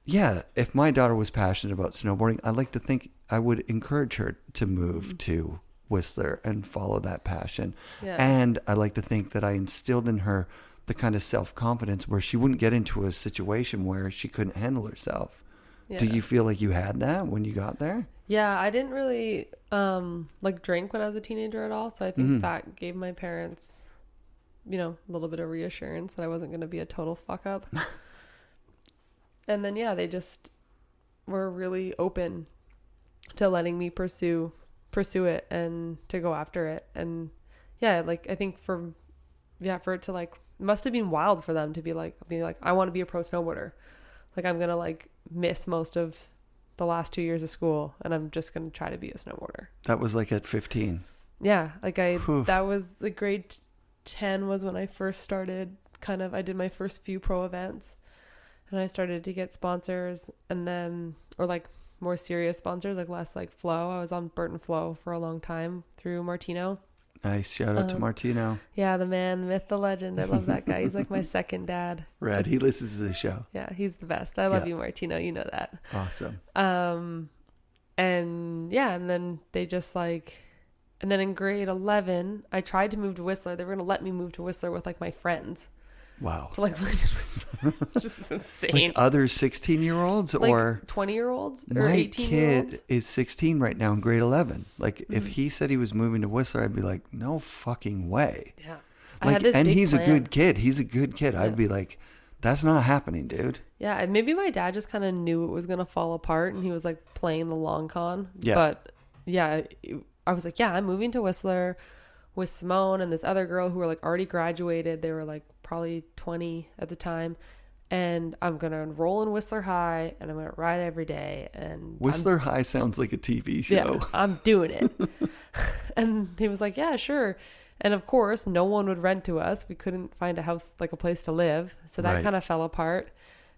if my daughter was passionate about snowboarding, I'd like to think I would encourage her to move to Whistler and follow that passion. Yeah. And I like to think that I instilled in her the kind of self-confidence where she wouldn't get into a situation where she couldn't handle herself. Yeah. Do you feel like you had that when you got there? Yeah, I didn't really drink when I was a teenager at all, so I think that gave my parents, a little bit of reassurance that I wasn't going to be a total fuck up. And then they just were really open to letting me pursue it and to go after it. And yeah, I think for it to it must have been wild for them to be I want to be a pro snowboarder. I'm going to miss most of the last 2 years of school, and I'm just going to try to be a snowboarder. That was at 15. Yeah. That was grade 10 was when I first started I did my first few pro events, and I started to get sponsors, and then, or more serious sponsors, less Flow. I was on Burton Flow for a long time through Martino. Nice. Shout out to Martino. Yeah, the man, the myth, the legend. I love that guy. He's my second dad. Rad. He listens to the show. Yeah, he's the best. I love you, Martino. You know that. Awesome. And then they just And then in grade 11, I tried to move to Whistler. They were going to let me move to Whistler with like my friends. Wow. To like live in Whistler. Just insane. Like other 16-year-olds Like or 20-year-olds or my 18-year-olds. kid is 16 right now in grade 11. Like Mm-hmm. if he said he was moving to Whistler, I'd be like, no fucking way. Yeah. I Like, had this and big he's plan. a good kid. He's a good kid. I'd be like, that's not happening, dude. Yeah, and maybe my dad just kind of knew it was going to fall apart and he was like playing the long con. Yeah. But yeah, I was like, yeah, I'm moving to Whistler with Simone and this other girl who were like already graduated. They were like probably 20 at the time. And I'm going to enroll in Whistler High and I'm going to ride every day. And Whistler High sounds like a TV show. yeah, I'm doing it. And he was like, yeah, sure. And of course, no one would rent to us. We couldn't find a house, like a place to live. So that Right. kind of fell apart.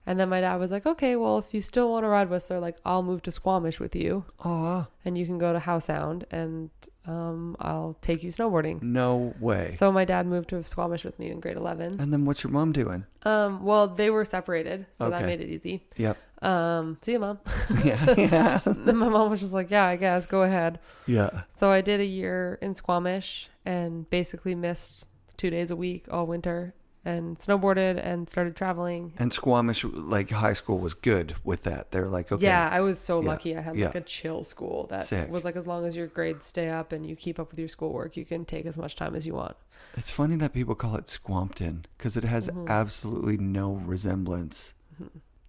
And then my dad was like, okay, well, if you still want to ride Whistler, like I'll move to Squamish with you Oh, and you can go to Howe Sound and I'll take you snowboarding. no way. So my dad moved to Squamish with me in grade 11. And then what's your mom doing? Well, they were separated, so that Okay. made it easy. Yep. See you, Mom. Yeah. Then my mom was just like, yeah, I guess, go ahead. Yeah. So I did a year in Squamish and basically missed 2 days a week all winter and snowboarded and started traveling. And Squamish, like high school, was good with that. They're like, okay. Yeah, I was so Yeah. lucky. I had like a chill school that Sick. was like, as long as your grades stay up and you keep up with your schoolwork, you can take as much time as you want. It's funny that people call it Squampton because it has Mm-hmm. absolutely no resemblance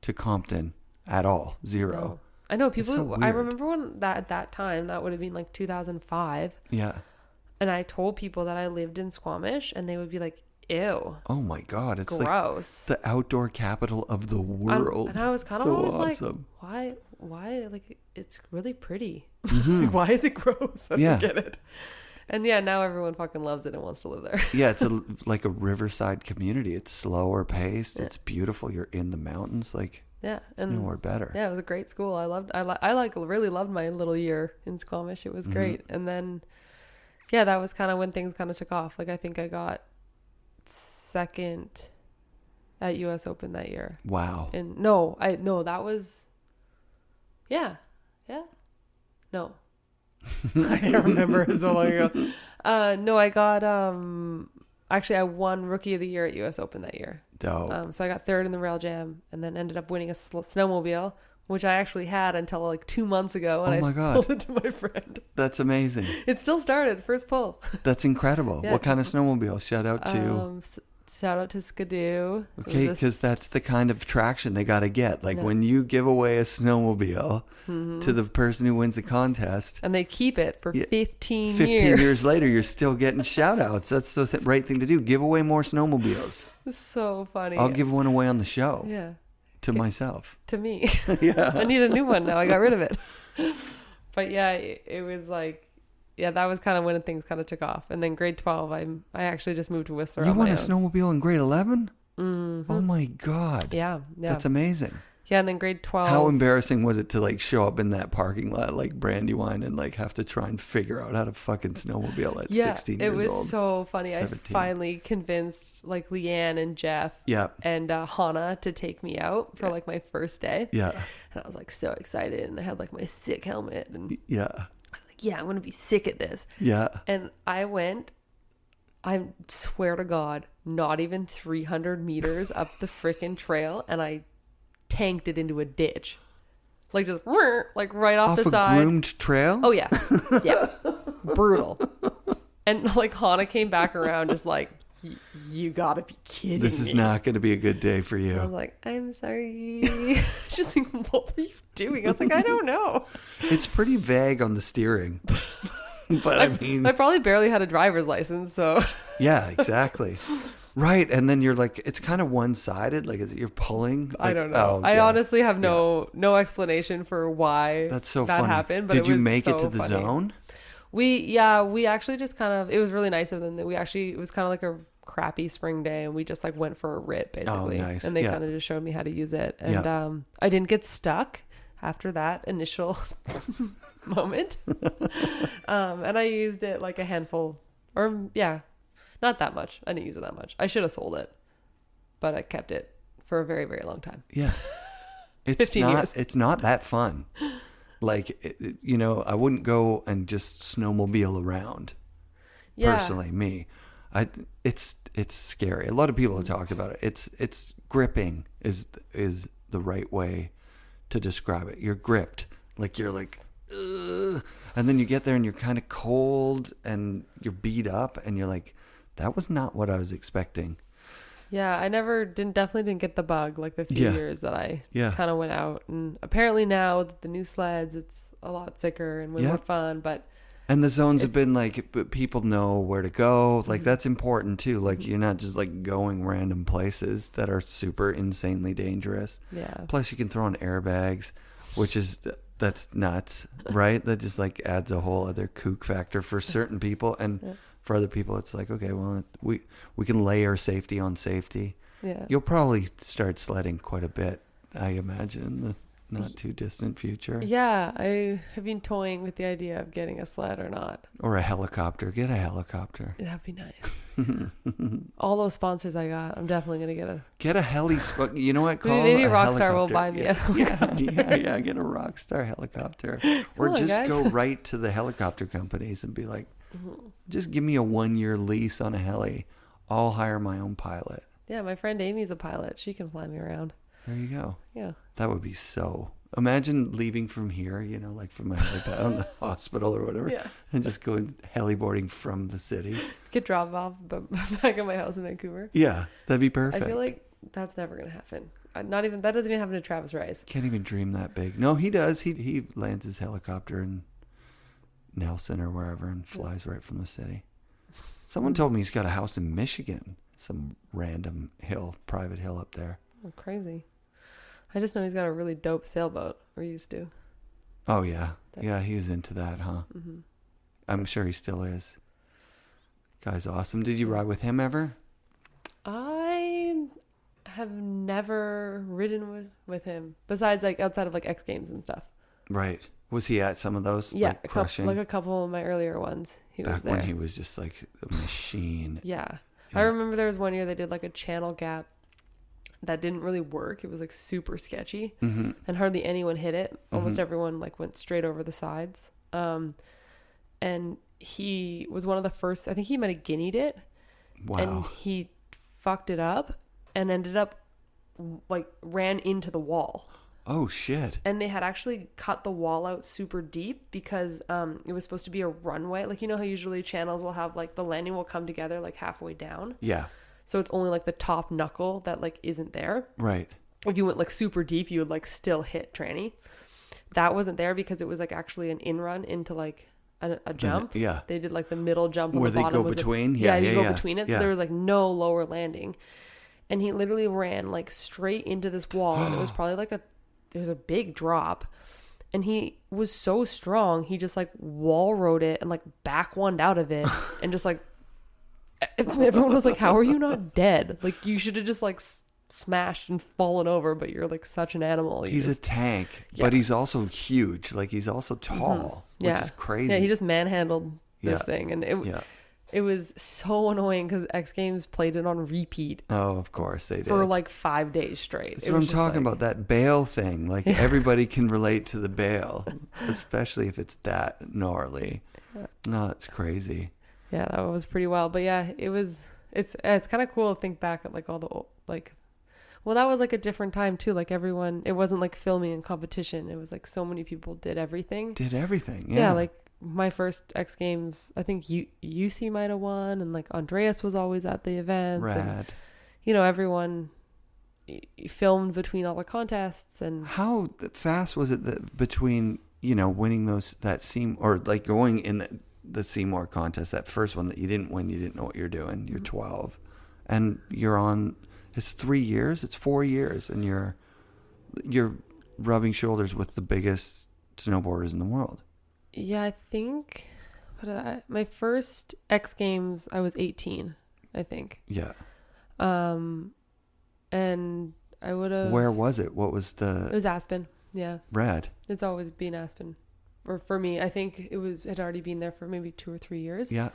to Compton at all. Zero. No. I know people. so I weird. remember when that at that time that would have been like 2005, Yeah. and I told people that I lived in Squamish, and they would be like, "Ew, Oh my God. It's like gross." the outdoor capital of the world. And I was kind of So always awesome. like, why? Like, it's really pretty. Mm-hmm. Like, why is it gross? I Yeah. don't get it. And yeah, now everyone fucking loves it and wants to live there. Yeah, it's like a riverside community. It's slower paced. It's beautiful. You're in the mountains. Like, Yeah, it's nowhere better. Yeah, it was a great school. I really loved my little year in Squamish. It was Mm-hmm. great. And then, yeah, that was kind of when things kind of took off. Like I think I got second at US Open that year. Wow. And that was, yeah, no, I can't remember. It was so long ago. No, I got actually I won Rookie of the Year at US Open that year. Dope. So I got third in the rail jam and then ended up winning a snowmobile, which I actually had until like 2 months ago, and Oh my I God. sold it to my friend. That's amazing. It still started first pull. That's incredible. Yeah. What kind of snowmobile? Shout out to. Shout out to Skidoo. It was Okay, this- because that's the kind of traction they got to get. Like Yeah. when you give away a snowmobile Mm-hmm. to the person who wins the contest, and they keep it for Yeah, 15 15 years later, you're still getting shout outs. That's the right thing to do. Give away more snowmobiles. It's so funny. I'll give one away on the show Yeah, to myself. to me. Yeah. I need a new one now. I got rid of it. But yeah, it was like, yeah, that was kind of when things kind of took off. And then grade 12, I actually just moved to Whistler. You on won my a own. snowmobile in grade 11? Mm-hmm. Oh my God. Yeah. That's amazing. Yeah, and then grade 12. How embarrassing was it to like show up in that parking lot like Brandywine and like have to try and figure out how to fucking snowmobile at 16 years it was old? so funny. 17. I finally convinced like Leanne and Jeff Yeah. and Hannah to take me out for like my first day. Yeah. And I was like so excited, and I had like my sick helmet, and Yeah. like, yeah, I'm gonna be sick at this. Yeah. And I went, I swear to God, not even 300 meters up the freaking trail, and I tanked it into a ditch. Like just like right off Off the a side. groomed trail? Oh yeah. Yeah. Brutal. And like Hannah came back around just like, you gotta be kidding This me. is not going to be a good day for I was you. like, I'm sorry. Just like, what were you doing? I was like, I don't know. It's pretty vague on the steering. But I mean, I probably barely had a driver's license, so yeah, exactly. Right. And then you're like, it's kind of one-sided. Like, is it you're pulling? I Like, don't know. oh, I yeah. honestly have no explanation for why That's so that funny. happened. But Did it you was make it so to the funny. zone? We actually just kind of, it was really nice of them that it was kind of like a crappy spring day, and we just like went for a rip basically. Oh, nice. And they Yeah. kind of just showed me how to use it. And Yeah. I didn't get stuck after that initial moment. And I used it like a handful, or yeah, not that much. I didn't use it that much. I should have sold it, but I kept it for a very, very long time. Yeah. It's 15 not, years. It's not that fun. I wouldn't go and just snowmobile around. Yeah. Personally, me, it's scary. A lot of people have talked about it. It's gripping is the right way to describe it. You're gripped, like you're like, ugh. And then you get there and you're kind of cold and you're beat up and you're like, that was not what I was expecting. Yeah, I definitely didn't get the bug like the few years that I kind of went out. And apparently now with the new sleds, it's a lot sicker and way more fun. And the zones have been like, people know where to go. Like that's important too. Like you're not just like going random places that are super insanely dangerous. Yeah. Plus you can throw on airbags, that's nuts, right? That just like adds a whole other kook factor for certain people. And for other people, it's like, okay, well, we can layer safety on safety. Yeah. You'll probably start sledding quite a bit, I imagine, in the not too distant future. Yeah, I have been toying with the idea of getting a sled or not. Or a helicopter. Get a helicopter. That'd be nice. All those sponsors I got, I'm definitely going to get a heli. You know what? Maybe Rockstar will buy me a helicopter. Yeah, get a Rockstar helicopter. Or just go right to the helicopter companies and be like, just give me a 1-year lease on a heli. I'll hire my own pilot. Yeah, my friend Amy's a pilot. She can fly me around. There you go. Yeah. That would be so... Imagine leaving from here, like from a helipad on the hospital or whatever, and just going heliboarding from the city. Get dropped off back at my house in Vancouver. Yeah, that'd be perfect. I feel like that's never going to happen. That doesn't even happen to Travis Rice. Can't even dream that big. No, he does. He lands his helicopter in Nelson or wherever and flies right from the city. Someone told me he's got a house in Michigan, some random private hill up there. Oh, crazy. I just know he's got a really dope sailboat, or used to. Oh, yeah. Yeah, he was into that, huh? Mm-hmm. I'm sure he still is. Guy's awesome. Did you ride with him ever? I have never ridden with him, besides like outside of like X Games and stuff. Right. Was he at some of those? Yeah, like crushing? a couple of my earlier ones. He was there. Back when he was just like a machine. Yeah. I remember there was one year they did like a channel gap that didn't really work. It was like super sketchy, and hardly anyone hit it. Almost everyone like went straight over the sides. And he was one of the first, I think he might have guinea'd it. Wow. And he fucked it up and ended up like ran into the wall. Oh shit. And they had actually cut the wall out super deep because it was supposed to be a runway. Like, you know how usually channels will have like the landing will come together like halfway down. Yeah. So it's only like the top knuckle that like isn't there. Right. If you went like super deep, you would like still hit tranny. That wasn't there because it was like actually an in run into like a jump. Yeah. They did like the middle jump. Where the they go between? You go between it. So there was like no lower landing. And he literally ran like straight into this wall. And it was probably like there was a big drop. And he was so strong. He just like wall rode it and like back one out of it. And just like, everyone was like, how are you not dead? Like you should have just like smashed and fallen over, but you're like such an animal. He's a tank, but he's also huge. Like he's also tall, which is crazy. Yeah, he just manhandled this thing. And it was so annoying because X Games played it on repeat. Oh, of course they did. For like 5 days straight. That's what I'm talking about, that bail thing. Like everybody can relate to the bail, especially if it's that gnarly. No, it's crazy. Yeah, that was pretty wild. But yeah, it's kind of cool to think back at like all the like, well, that was like a different time too. Like everyone, it wasn't like filming and competition. It was like so many people did everything. Yeah, like my first X Games, I think UC might have won, and like Andreas was always at the events. Rad. And, you know, everyone filmed between all the contests. And how fast was it between, you know, winning that Seymour, or like going in the Seymour contest, that first one that you didn't win, you didn't know what you're doing, you're 12 and you're on, it's 3 years, it's 4 years, and you're rubbing shoulders with the biggest snowboarders in the world. Yeah, I think my first X Games I was 18, I think. Yeah. And I would have, where was it? What was it was Aspen. Yeah. Rad. It's always been Aspen. Or for me, I think it had already been there for maybe 2 or 3 years. Yeah.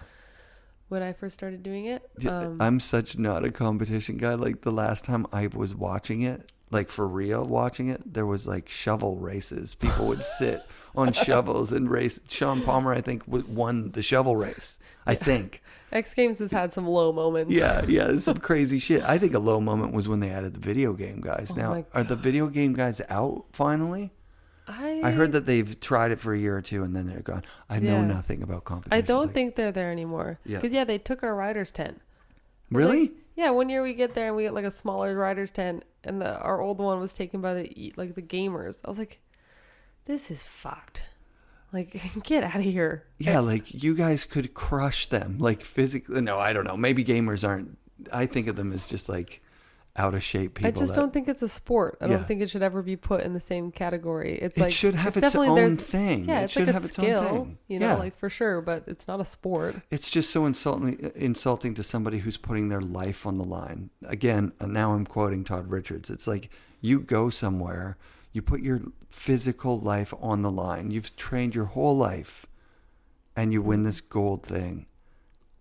When I first started doing it. I'm such not a competition guy. Like the last time I was watching it like for real watching it, there was like shovel races. People would sit on shovels and race. Sean Palmer, I think, won the shovel race. I think. X Games has had some low moments. Yeah, there's some crazy shit. I think a low moment was when they added the video game guys. Oh Now, are the video game guys out finally? I heard that they've tried it for a year or two and then they're gone. I know nothing about competition. I don't think they're there anymore. Yeah. Because, they took our rider's tent. Really? Like, yeah, one year we get there and we get like a smaller rider's tent and our old one was taken by the gamers. I was like, this is fucked. Like, get out of here. Yeah, like you guys could crush them, like physically. No, I don't know. Maybe gamers aren't. I think of them as just like out of shape people. I just don't think it's a sport. I don't think it should ever be put in the same category. It's like it should have its own thing. Yeah, it's like a skill, Yeah. like for sure, but it's not a sport. It's just so insulting to somebody who's putting their life on the line. Again, now I'm quoting Todd Richards. It's like you go somewhere, you put your physical life on the line. You've trained your whole life, and you win this gold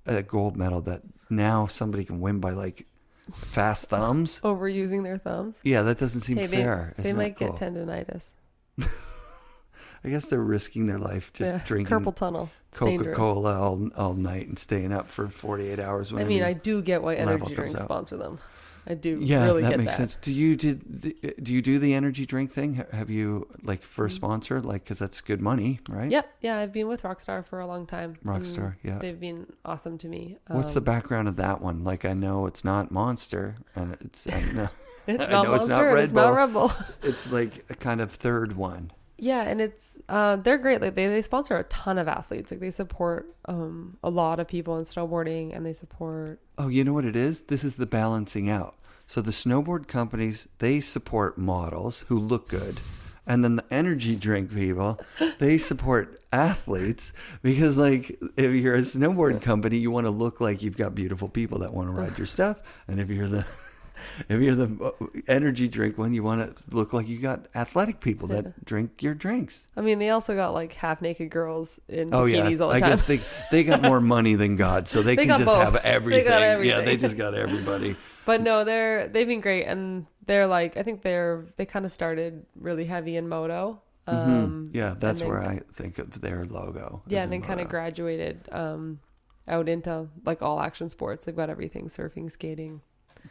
medal that now somebody can win by like fast thumbs. Overusing their thumbs. Yeah, that doesn't seem fair. They might get tendonitis. I guess they're risking their life just drinking carpal tunnel. It's Coca-Cola all night and staying up for 48 hours. I do get why energy drinks sponsor them. I do. Yeah, really that get makes sense. Do you do the energy drink thing? Have you like for a sponsor? Like, because that's good money, right? Yep. Yeah, I've been with Rockstar for a long time. Rockstar, yeah. They've been awesome to me. What's the background of that one? Like, I know it's not Monster, and it's no, it's I not know Monster. It's not Red it's Bull. not Red Bull. It's like a kind of third one. Yeah, and it's they're great. Like they sponsor a ton of athletes. Like they support a lot of people in snowboarding, and they support. Oh, you know what it is? This is the balancing out. So the snowboard companies, they support models who look good. And then the energy drink people, they support athletes because, like, if you're a snowboard company, you want to look like you've got beautiful people that want to ride your stuff. And if you're the energy drink one, you want to look like you got athletic people that drink your drinks. I mean, they also got like half naked girls in bikinis all the time. I guess they got more money than God, so they can just both. have everything. They got everything. Yeah, they just got everybody. But no, they've been great, and they're like, I think they kind of started really heavy in moto. Yeah, that's where I think of their logo. Yeah, and then kind of graduated out into like all action sports. They've got everything: surfing, skating.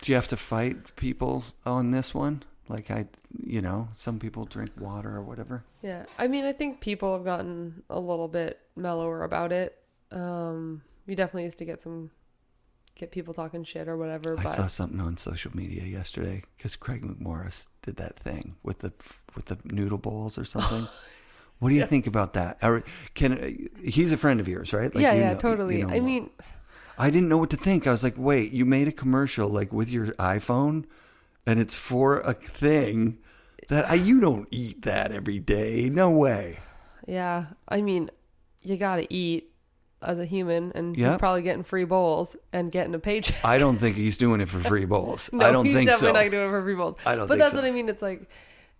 Do you have to fight people on this one? Like some people drink water or whatever. Yeah, I mean, I think people have gotten a little bit mellower about it. You definitely used to get people talking shit or whatever. I saw something on social media yesterday because Craig McMorris did that thing with the noodle bowls or something. What do you think about that? He's a friend of yours, right? Like, yeah, totally. I mean, I didn't know what to think. I was like, wait, you made a commercial like with your iPhone, and it's for a thing that you don't eat that every day. No way. Yeah, I mean, you gotta eat as a human, and Yep. he's probably getting free bowls and getting a paycheck. I don't think he's doing it for free bowls. No, I don't think so. he's definitely not doing it for free bowls. I don't but think that's so. what I mean. It's like,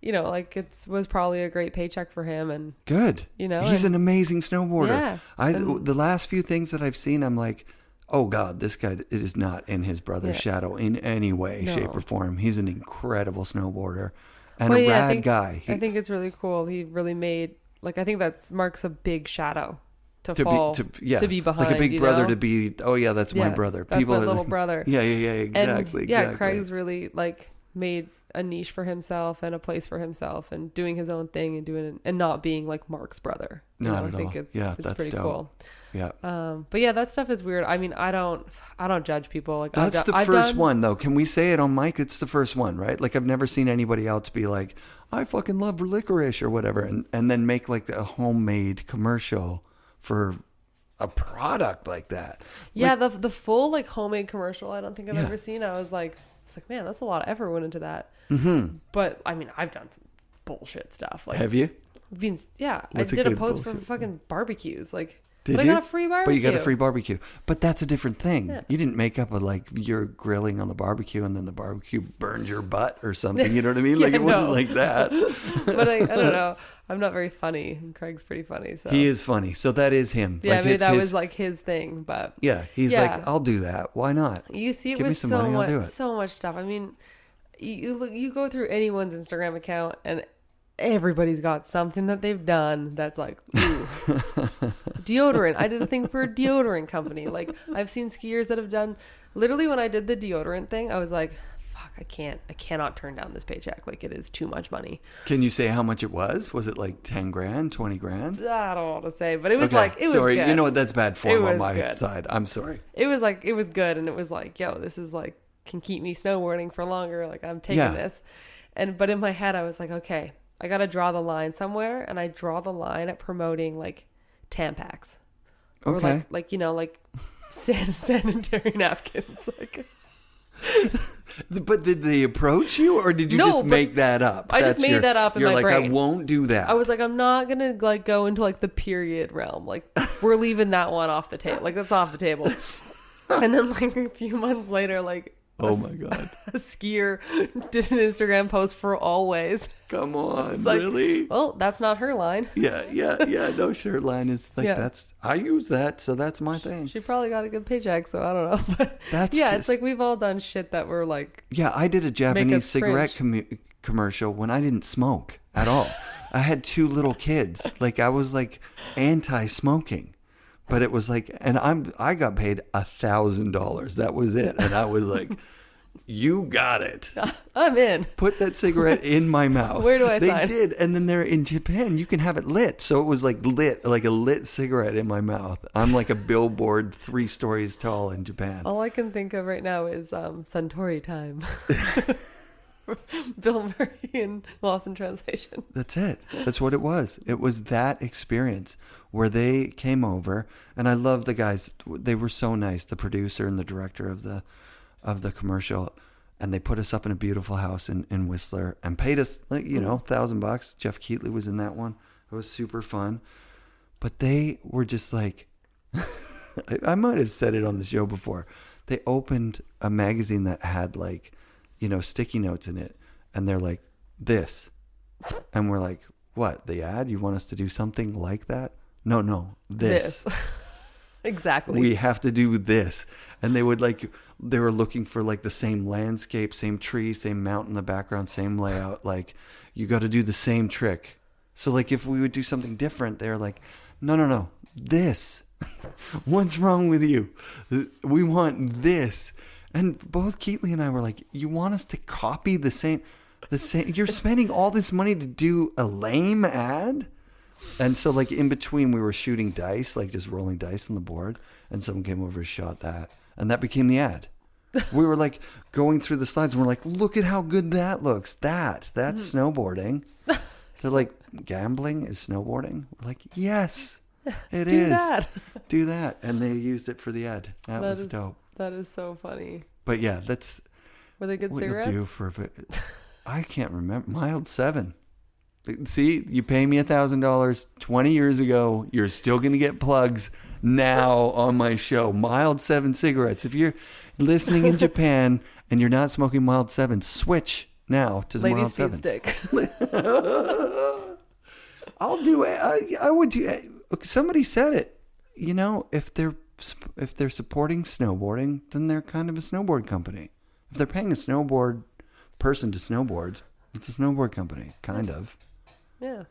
like was probably a great paycheck for him, and Good. He's an amazing snowboarder. Yeah. The last few things that I've seen, I'm like, oh God, this guy is not in his brother's shadow in any way, shape, or form. He's an incredible snowboarder and a rad guy. I think it's really cool. He really made, like, I think that marks a big shadow to be behind. Like a big brother to be, oh yeah, that's my brother. That's my little brother. Yeah, exactly. Yeah, Craig's really like made a niche for himself and a place for himself and doing his own thing and doing it and not being like Mark's brother. Not I at think all. it's That's pretty dope. cool. Yeah. But yeah, that stuff is weird. I mean, I don't judge people. Like that's the first one though. Can we say it on mic? It's the first one, right? Like I've never seen anybody else be like, I fucking love licorice or whatever, and then make like a homemade commercial for a product like that. Yeah, the full like homemade commercial. I don't think I've ever seen. I was like, man, that's a lot of effort went into that. Mm-hmm. But I mean, I've done some bullshit stuff. Like, have you? I did a post for fucking barbecues. Like, did I you? got a free barbecue. But you got a free barbecue. But that's a different thing. Yeah. You didn't make up you're grilling on the barbecue and then the barbecue burned your butt or something. You know what I mean? Like it wasn't like that. But I don't know. I'm not very funny, and Craig's pretty funny. So he is funny. So that is him. Yeah, maybe that was like his thing. But yeah, he's like, I'll do that. Why not? You see it Give with me some money, I'll do it. so much stuff. I mean, you go through anyone's Instagram account and everybody's got something that they've done that's like, ooh. Deodorant. I did a thing for a deodorant company. Like, I've seen skiers that have done, literally when I did the deodorant thing, I was like, fuck, I cannot turn down this paycheck. Like, it is too much money. Can you say how much it was? Was it like 10 grand, 20 grand? I don't want to say, but it was sorry, good. you know what? That's bad form on my side. I'm sorry. It was good. And it was like, yo, this is like, can keep me snowboarding for longer. Like, I'm taking this. But in my head, I was like, okay, I got to draw the line somewhere. And I draw the line at promoting like Tampax. Okay. Or like, you know, like sanitary napkins. Like, but did they approach you, or did you just make that up? I just made that up in my brain. You're like, I won't do that. I was like, I'm not gonna like go into like the period realm. Like, we're leaving that one off the table. Like, that's off the table. And then like a few months later, like, oh my god, a skier did an Instagram post for Always. Come on, like, really? Well, that's not her line. Yeah. No, shirt line is like, that's, I use that, so that's my thing. She probably got a good paycheck, so I don't know. But that's it's like we've all done shit that we're like. Yeah, I did a Japanese cigarette commercial when I didn't smoke at all. I had 2 little kids. Like, I was like anti-smoking. But it was like, and I got paid $1,000. That was it. And I was like, you got it. I'm in. Put that cigarette in my mouth. Where do I sign? They did. And then they're in Japan. You can have it lit. So it was like lit, like a lit cigarette in my mouth. I'm like a billboard 3 stories tall in Japan. All I can think of right now is Suntory Time. Bill Murray in Lost in Translation. That's it. That's what it was. It was that experience where they came over, and I love the guys. They were so nice, the producer and the director of the commercial, and they put us up in a beautiful house in Whistler and paid us, like, you know, $1,000. Jeff Keatley was in that one. It was super fun. But they were just like, I might have said it on the show before. They opened a magazine that had like, you know, sticky notes in it. And they're like, this. And we're like, what? The ad? You want us to do something like that? No, this. Exactly. We have to do this. And they would like, they were looking for like the same landscape, same tree, same mountain in the background, same layout. Like, you got to do the same trick. So like, if we would do something different, they're like, no, this. What's wrong with you? We want this. And both Keatley and I were like, you want us to copy the same, you're spending all this money to do a lame ad? And so like in between we were shooting dice, like just rolling dice on the board, and someone came over and shot that. And that became the ad. We were like going through the slides and we're like, look at how good that looks. That's snowboarding. They're like, gambling is snowboarding? We're like, yes, it is. Do that. And they used it for the ad. That was dope. That is so funny. But yeah, that's were they good what cigarettes? You'll do for a bit. I can't remember. Mild 7. See, you pay me $1,000 20 years ago. You're still going to get plugs now on my show. Mild 7 cigarettes. If you're listening in Japan and you're not smoking Mild 7, switch now to Mild 7. Stick. I'll do it. I would do it. Somebody said it. You know, if they're supporting snowboarding, then they're kind of a snowboard company. If they're paying a snowboard person to snowboard, it's a snowboard company, kind of. Yeah.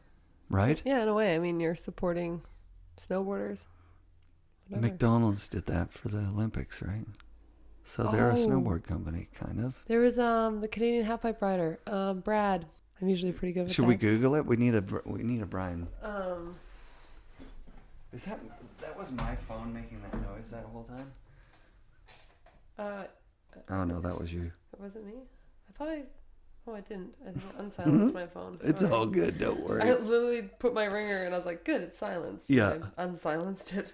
Right? Yeah, in a way. I mean, you're supporting snowboarders. Whatever. McDonald's did that for the Olympics, right? So they're a snowboard company, kind of. There was the Canadian halfpipe rider, Brad. I'm usually pretty good with Should that. we Google it? We need a Brian. Is that was my phone making that noise that whole time? Oh no, that was you. Was it me? I thought I didn't. I think I unsilenced my phone. Sorry. It's all good, don't worry. I literally put my ringer and I was like, good, it's silenced. Yeah. I unsilenced it.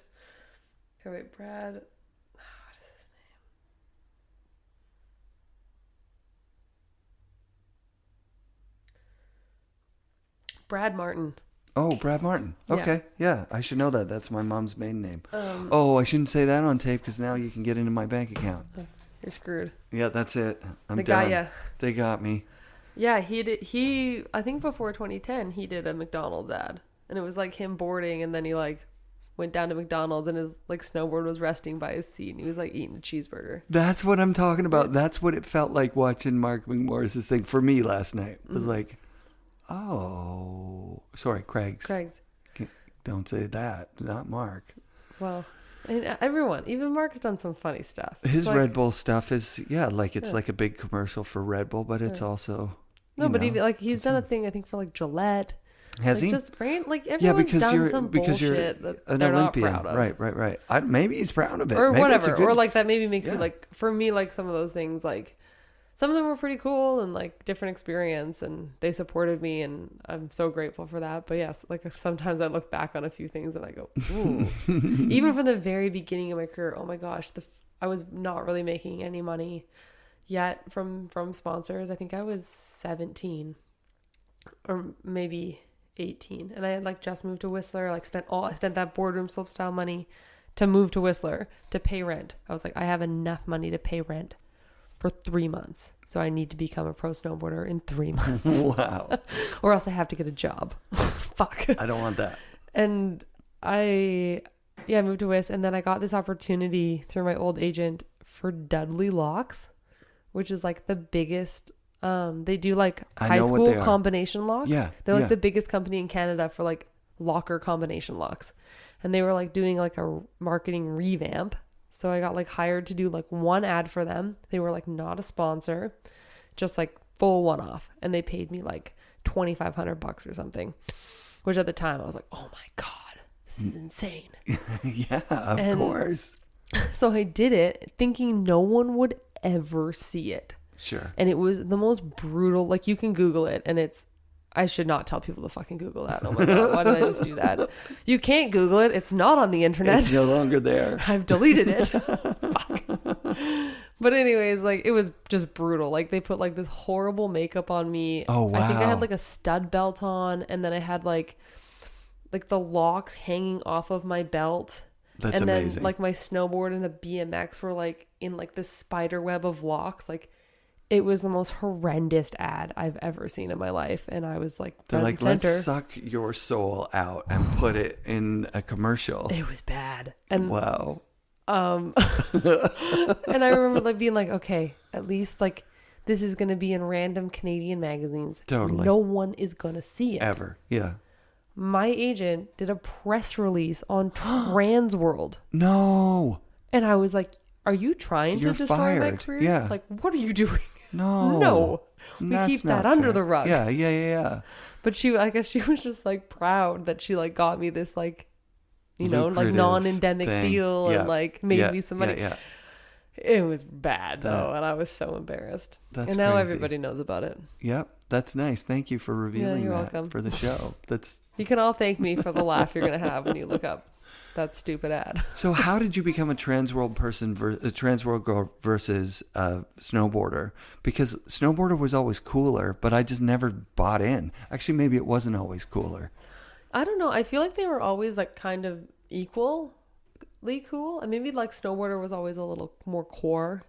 Okay, wait, Brad. What is his name? Brad Martin. Oh, Brad Martin. Okay. Yeah, I should know that. That's my mom's maiden name. I shouldn't say that on tape because now you can get into my bank account. You're screwed. Yeah, that's it. I'm they done. got ya. They got me. Yeah, I think before 2010, he did a McDonald's ad. And it was like him boarding and then he like went down to McDonald's and his like snowboard was resting by his seat and he was like eating a cheeseburger. That's what I'm talking about. That's what it felt like watching Mark McMorris's thing for me last night. It was like, oh, sorry, Craig's. Don't say that. Not Mark. Well, and everyone, even Mark's done some funny stuff. His Red Bull stuff is, it's like a big commercial for Red Bull, but it's also, even like he's done a thing, I think, for like Gillette. Has like, he? Just like everyone's done some bullshit that an they're Olympian. not proud of. Right. Maybe he's proud of it. Or maybe whatever. Good, or like that maybe makes you like, for me, like some of those things, like some of them were pretty cool and like different experience and they supported me and I'm so grateful for that. But yes, like sometimes I look back on a few things and I go, ooh. Even from the very beginning of my career, oh my gosh, I was not really making any money yet from sponsors. I think I was 17 or maybe 18 and I had like just moved to Whistler. I spent that boardroom slopestyle money to move to Whistler to pay rent. I was like, I have enough money to pay rent for 3 months, so I need to become a pro snowboarder in 3 months. Wow. Or else I have to get a job. Fuck, I don't want that. And I moved to Whist, and then I got this opportunity through my old agent for Dudley Locks, which is like the biggest. They do like high school combination locks. Yeah, they're like the biggest company in Canada for like locker combination locks, and they were like doing like a marketing revamp. So I got like hired to do like one ad for them. They were like not a sponsor, just like full one-off, and they paid me like $2,500 or something, which at the time I was like, oh my god, this is insane. Yeah, of course. So I did it thinking no one would ever see it. Sure. And it was the most brutal, like you can Google it and I should not tell people to fucking Google that. Oh my God, why did I just do that? You can't Google it. It's not on the internet. It's no longer there. I've deleted it. Fuck. But anyways, like it was just brutal. Like they put like this horrible makeup on me. Oh wow. I think I had like a stud belt on and then I had like the locks hanging off of my belt. That's and amazing. Then like my snowboard and the BMX were like in like this spider web of locks. Like it was the most horrendous ad I've ever seen in my life. And I was like, they're like, let's suck your soul out and put it in a commercial. It was bad. And wow. And I remember like being like, okay, at least like this is going to be in random Canadian magazines. Totally. No one is going to see it. Ever. Yeah. My agent did a press release on Trans World. No. And I was like, are you trying to destroy my career? Yeah. Like, what are you doing? No. We keep that under the rug. Yeah. But I guess she was just like proud that she like got me this like, you know, like lucrative non-endemic thing. deal and like made me some money. Yeah. It was bad though, and I was so embarrassed. That's and now crazy. everybody knows about it. Yep. That's nice. Thank you for revealing you're that welcome. for the show. You can all thank me for the laugh you're going to have when you look up that stupid ad. So how did you become a trans world person, a trans world girl versus a snowboarder? Because snowboarder was always cooler, but I just never bought in. Actually, maybe it wasn't always cooler. I don't know. I feel like they were always like kind of equally cool. And maybe like snowboarder was always a little more core.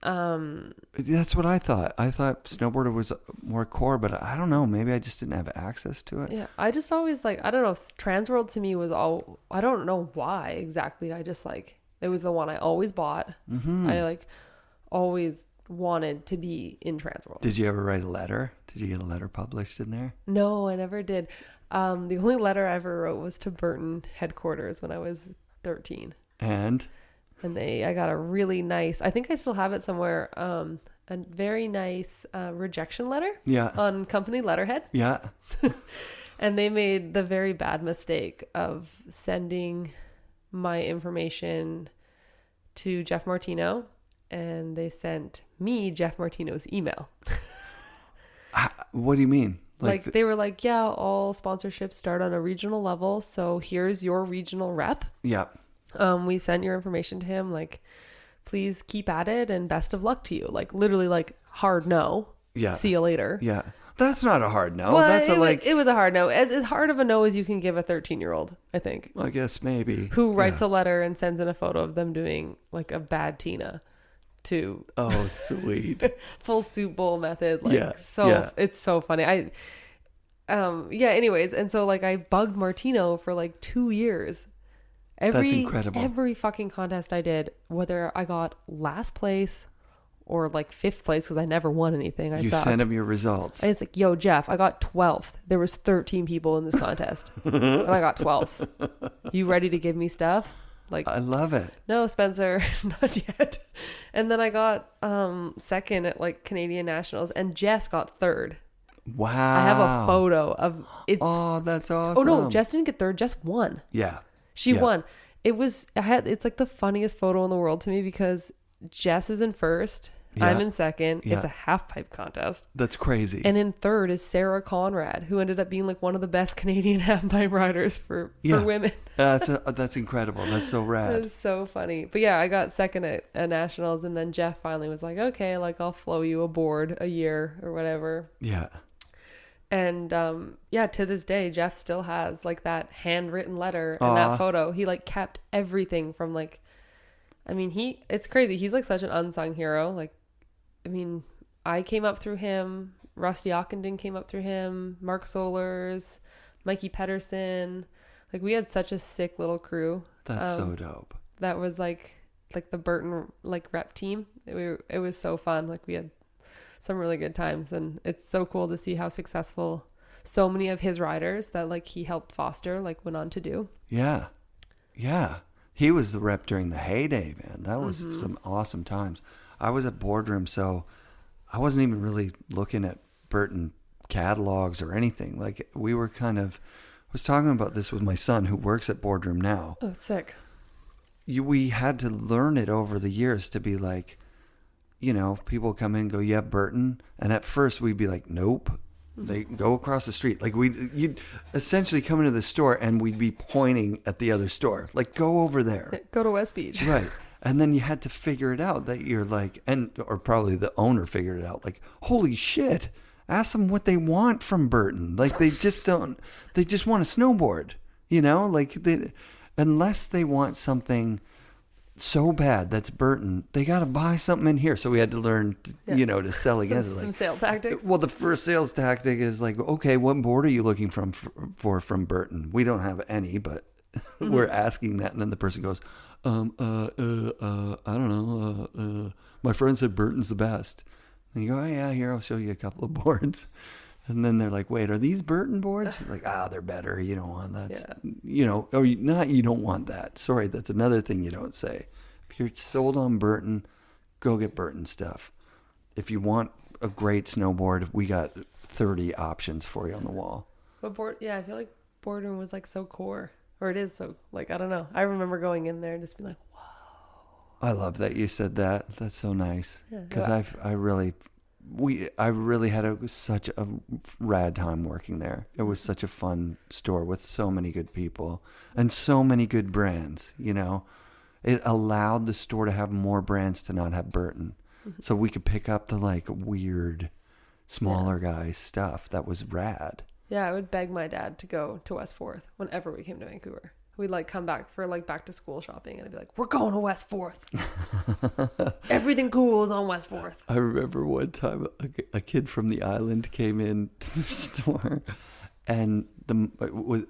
That's what I thought. I thought snowboarder was more core, but I don't know. Maybe I just didn't have access to it. Yeah, I just always like, I don't know. Trans World to me was all, I don't know why exactly. I just like, it was the one I always bought. Mm-hmm. I like always wanted to be in Trans World. Did you ever write a letter? Did you get a letter published in there? No, I never did. The only letter I ever wrote was to Burton headquarters when I was 13. And I got a really nice, I think I still have it somewhere, a very nice rejection letter on company letterhead. Yeah. And they made the very bad mistake of sending my information to Jeff Martino, and they sent me Jeff Martino's email. What do you mean? Like they were like, yeah, all sponsorships start on a regional level, so here's your regional rep. Yeah. We sent your information to him, like, please keep at it and best of luck to you. Like, literally, like, hard no. Yeah. See you later. Yeah. That's not a hard no. Well, That's it was a hard no. As hard of a no as you can give a 13-year-old, I think. I guess maybe. Who writes a letter and sends in a photo of them doing, like, a bad Tina to... Oh, sweet. Full soup bowl method. Like, it's so funny. Anyways. And so, like, I bugged Martino for, like, 2 years. That's incredible. Every fucking contest I did, whether I got last place or like 5th place, because I never won anything. I sucked. Sent him your results. And it's like, yo, Jeff, I got 12th. There was 13 people in this contest, and I got 12th. You ready to give me stuff? Like, I love it. No, Spencer, not yet. And then I got 2nd at like Canadian Nationals, and Jess got 3rd. Wow. I have a photo of it. Oh, that's awesome. Oh no, Jess didn't get 3rd. Jess won. Yeah. She won. It's like the funniest photo in the world to me, because Jess is in 1st. Yeah. I'm in 2nd. Yeah. It's a half pipe contest. That's crazy. And in 3rd is Sarah Conrad, who ended up being like one of the best Canadian half pipe riders for women. That's incredible. That's so rad. That's so funny. But yeah, I got 2nd at Nationals, and then Jeff finally was like, okay, like I'll flow you a board a year or whatever. Yeah. And to this day, Jeff still has like that handwritten letter and that photo. He like kept everything from like, I mean, it's crazy. He's like such an unsung hero. Like, I mean, I came up through him. Rusty Ockenden came up through him. Mark Solers, Mikey Pedersen. Like, we had such a sick little crew. That's so dope. That was like the Burton like rep team. It was so fun. Like, we had some really good times, and it's so cool to see how successful so many of his riders that like he helped foster like went on to do. Yeah. He was the rep during the heyday, man. That was some awesome times. I was at Boardroom, so I wasn't even really looking at Burton catalogs or anything. Like, we were I was talking about this with my son who works at Boardroom now. Oh, sick. We had to learn it over the years to be like, you know, people come in and go, yeah, Burton. And at first we'd be like, nope. They go across the street. Like, you'd essentially come into the store and we'd be pointing at the other store. Like, go over there. Go to West Beach. Right. And then you had to figure it out that you're like, or probably the owner figured it out. Like, holy shit. Ask them what they want from Burton. Like, they just want a snowboard, you know, like unless they want something so bad that's Burton, they got to buy something in here. So we had to learn, to sell against it. Some sales tactics. Well, the first sales tactic is like, okay, what board are you looking for from Burton? We don't have any, but we're asking that. And then the person goes, I don't know. My friend said Burton's the best. And you go, oh yeah, here, I'll show you a couple of boards. And then they're like, wait, are these Burton boards? You're like, they're better. You don't want that. You don't want that. Sorry, that's another thing you don't say. If you're sold on Burton, go get Burton stuff. If you want a great snowboard, we got 30 options for you on the wall. But I feel like Boardroom was like so core. Or it is so, like, I don't know. I remember going in there and just being like, wow. I love that you said that. That's so nice. Because I really had such a rad time working there. It was such a fun store with so many good people and so many good brands, you know. It allowed the store to have more brands to not have Burton. So we could pick up the like weird smaller guys stuff. That was rad. Yeah, I would beg my dad to go to West 4th whenever we came to Vancouver. We'd like come back for like back to school shopping, and I'd be like, we're going to West 4th. Everything cool is on West 4th. I remember one time a kid from the island came in to the store and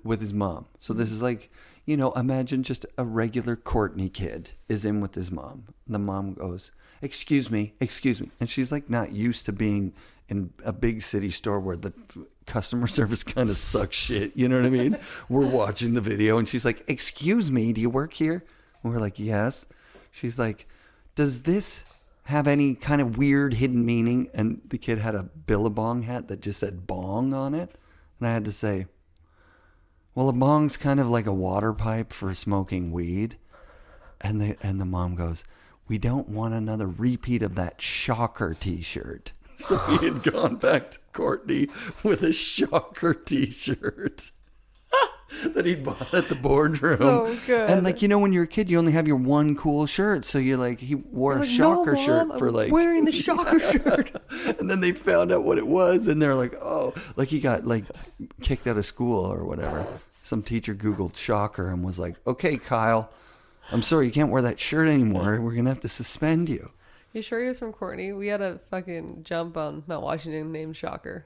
with his mom. So this is like, you know, imagine just a regular Courtney kid is in with his mom. And the mom goes, excuse me. And she's like not used to being in a big city store where the customer service kind of sucks shit. You know what I mean? We're watching the video and she's like, excuse me, do you work here? And we're like, yes. She's like, does this have any kind of weird hidden meaning? And the kid had a Billabong hat that just said bong on it. And I had to say, well, a bong's kind of like a water pipe for smoking weed. And the mom goes, we don't want another repeat of that Shocker t-shirt. So he had gone back to Courtney with a Shocker t-shirt that he bought at the Boardroom. So good. And like, you know, when you're a kid, you only have your one cool shirt. So you're like, he wore a Shocker shirt for like... I'm wearing the Shocker shirt. And then they found out what it was. And they're like, oh, like he got like kicked out of school or whatever. Some teacher Googled Shocker and was like, okay, Kyle, I'm sorry, you can't wear that shirt anymore. We're going to have to suspend you. You sure he was from Courtney? We had a fucking jump on Mount Washington named Shocker.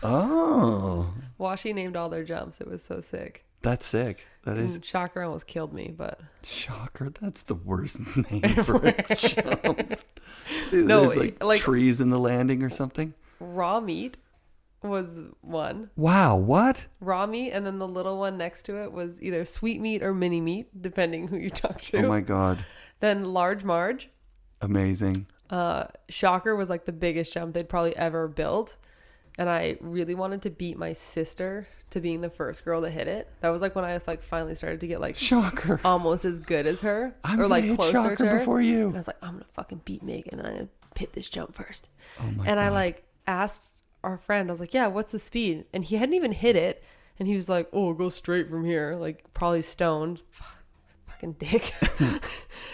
Oh. Washi named all their jumps. It was so sick. That's sick. That is. And Shocker almost killed me, but Shocker, that's the worst name for a jump. No, There's like trees in the landing or something. raw meat was one. Wow, what? Raw meat, and then the little one next to it was either sweet meat or mini meat, depending who you talk to. Oh my God. Then large Marge. Amazing. Shocker was like the biggest jump they'd probably ever built. And I really wanted to beat my sister to being the first girl to hit it. That was like when I like finally started to get like Shocker. almost as good as her. I'm or like gonna hit closer Shocker to her. before you. And I was like, I'm gonna fucking beat Megan and I'm gonna hit this jump first. Oh my and God. I like asked our friend, I was like, yeah, what's the speed? And he hadn't even hit it. And he was like, oh, go straight from here. Like probably stoned. Fucking dick.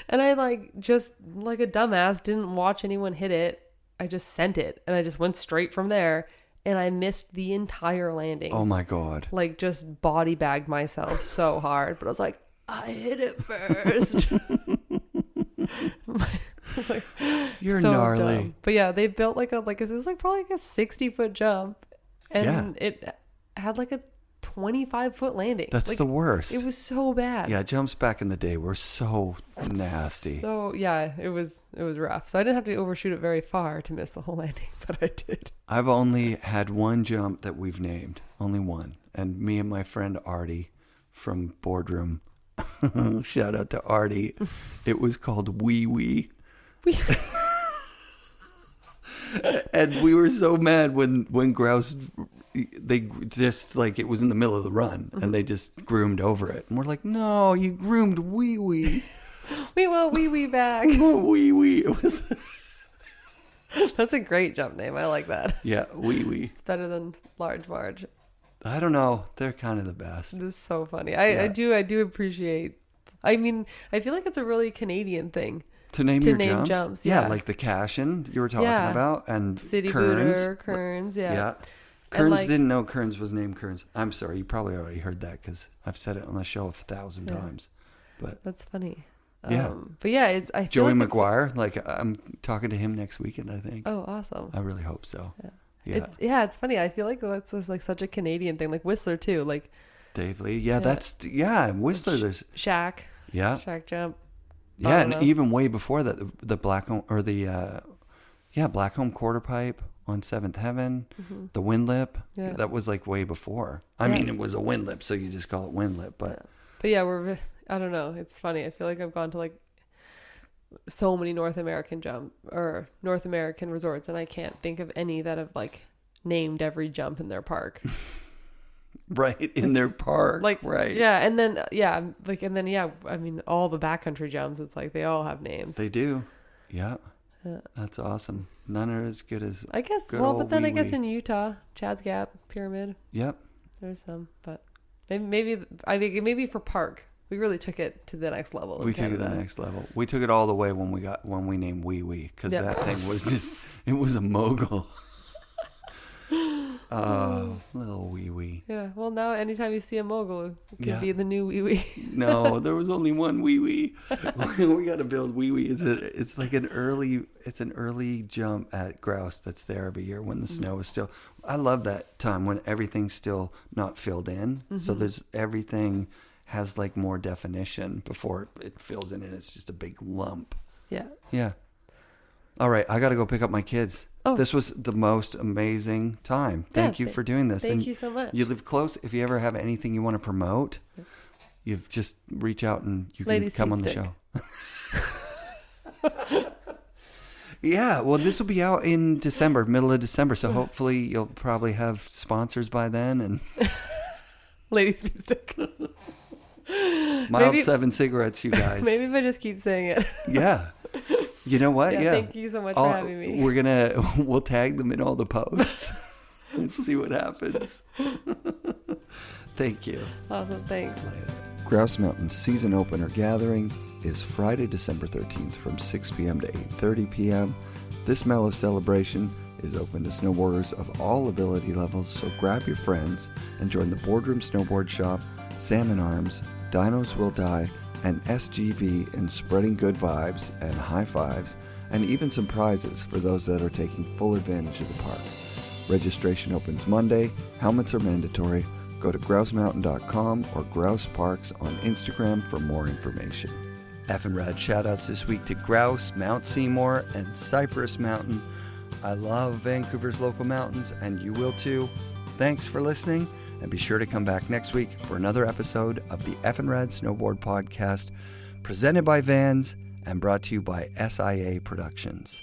And I like just like a dumbass didn't watch anyone hit it. I just sent it and I just went straight from there. And I missed the entire landing. Oh my God. Like just body bagged myself so hard. But I was like, I hit it first. I was like, You're so gnarly. dumb. But yeah, they built it was like probably like a 60-foot jump. And it had like a 25-foot landing. That's like, the worst. It was so bad. Yeah, jumps back in the day were so nasty. So yeah, it was rough. So I didn't have to overshoot it very far to miss the whole landing, but I did. I've only had one jump that we've named. Only one. And me and my friend Artie from Boardroom, shout out to Artie. It was called Wee Wee. And we were so mad when Grouse, they just like, it was in the middle of the run and they just groomed over it. And we're like, no, you groomed Wee Wee. We want Wee Wee back. We want Wee Wee. It was... That's a great jump name. I like that. Yeah, Wee Wee. It's better than Large Marge. I don't know. They're kind of the best. This is so funny. I do appreciate. I mean, I feel like it's a really Canadian thing. To name jumps? Yeah, like the Cashin you were talking about, and City Kearns. Booter, Kearns, yeah. Kearns like, didn't know Kearns was named Kearns. I'm sorry, you probably already heard that because I've said it on the show 1,000 times. But that's funny. Yeah. But yeah, I feel Joey like McGuire, like I'm talking to him next weekend, I think. Oh, awesome. I really hope so. Yeah. It's funny. I feel like that's just like such a Canadian thing. Like Whistler too. Like Dave Lee. Yeah, that's Whistler. There's Shack. Yeah. Shack jump. Yeah, and even way before that, the Blackcomb or the Blackcomb quarter pipe on Seventh Heaven, the Windlip. Yeah. That was like way before. I mean, it was a Windlip, so you just call it Windlip. But yeah, I don't know. It's funny. I feel like I've gone to like so many North American resorts, and I can't think of any that have like named every jump in their park. Right, in their park. Like, right. Yeah, and then I mean, all the backcountry jumps, it's like they all have names. They do. Yeah. That's awesome. None are as good as I guess. good Well, old but then I guess Wee-Wee. in Utah, Chad's Gap, Pyramid. Yep. There's some, but maybe I think maybe for park, we really took it to the next level. We took it to the next level. We took it all the way when we named Wee Wee because that thing was just, it was a mogul. Oh, little Wee Wee. Yeah. Well, now anytime you see a mogul, it could be the new Wee Wee. No, there was only one Wee Wee. We got to build Wee Wee. It's like an early jump at Grouse that's there every year when the snow is still. I love that time when everything's still not filled in. So everything has like more definition before it fills in and it's just a big lump. Yeah. Yeah. All right, I got to go pick up my kids. Oh. This was the most amazing time. Thank you for doing this. Thank you so much. You live close. If you ever have anything you want to promote, you just reach out and you can come on the show. Yeah, well, this will be out in December, middle of December, so hopefully you'll probably have sponsors by then. And Ladies Speed Stick. Mild 7 cigarettes, you guys. Maybe if I just keep saying it. Yeah. You know what? Yeah. Thank you so much for having me. We'll tag them in all the posts and see what happens. Thank you. Awesome. Thanks. Grouse Mountain season opener gathering is Friday, December 13th from 6 p.m. to 8:30 p.m. This mellow celebration is open to snowboarders of all ability levels, so grab your friends and join the Boardroom Snowboard Shop, Salmon Arms, Dinos Will Die, and SGV in spreading good vibes and high fives, and even some prizes for those that are taking full advantage of the park. Registration opens Monday. Helmets are mandatory. Go go to grousemountain.com or Grouse Parks on Instagram for more information. FNRad shoutouts this week to Grouse, Mount Seymour, and Cypress Mountain. I love Vancouver's local mountains, and you will too. Thanks for listening, and be sure to come back next week for another episode of the FNRad Snowboard Podcast, presented by Vans and brought to you by SIA Productions.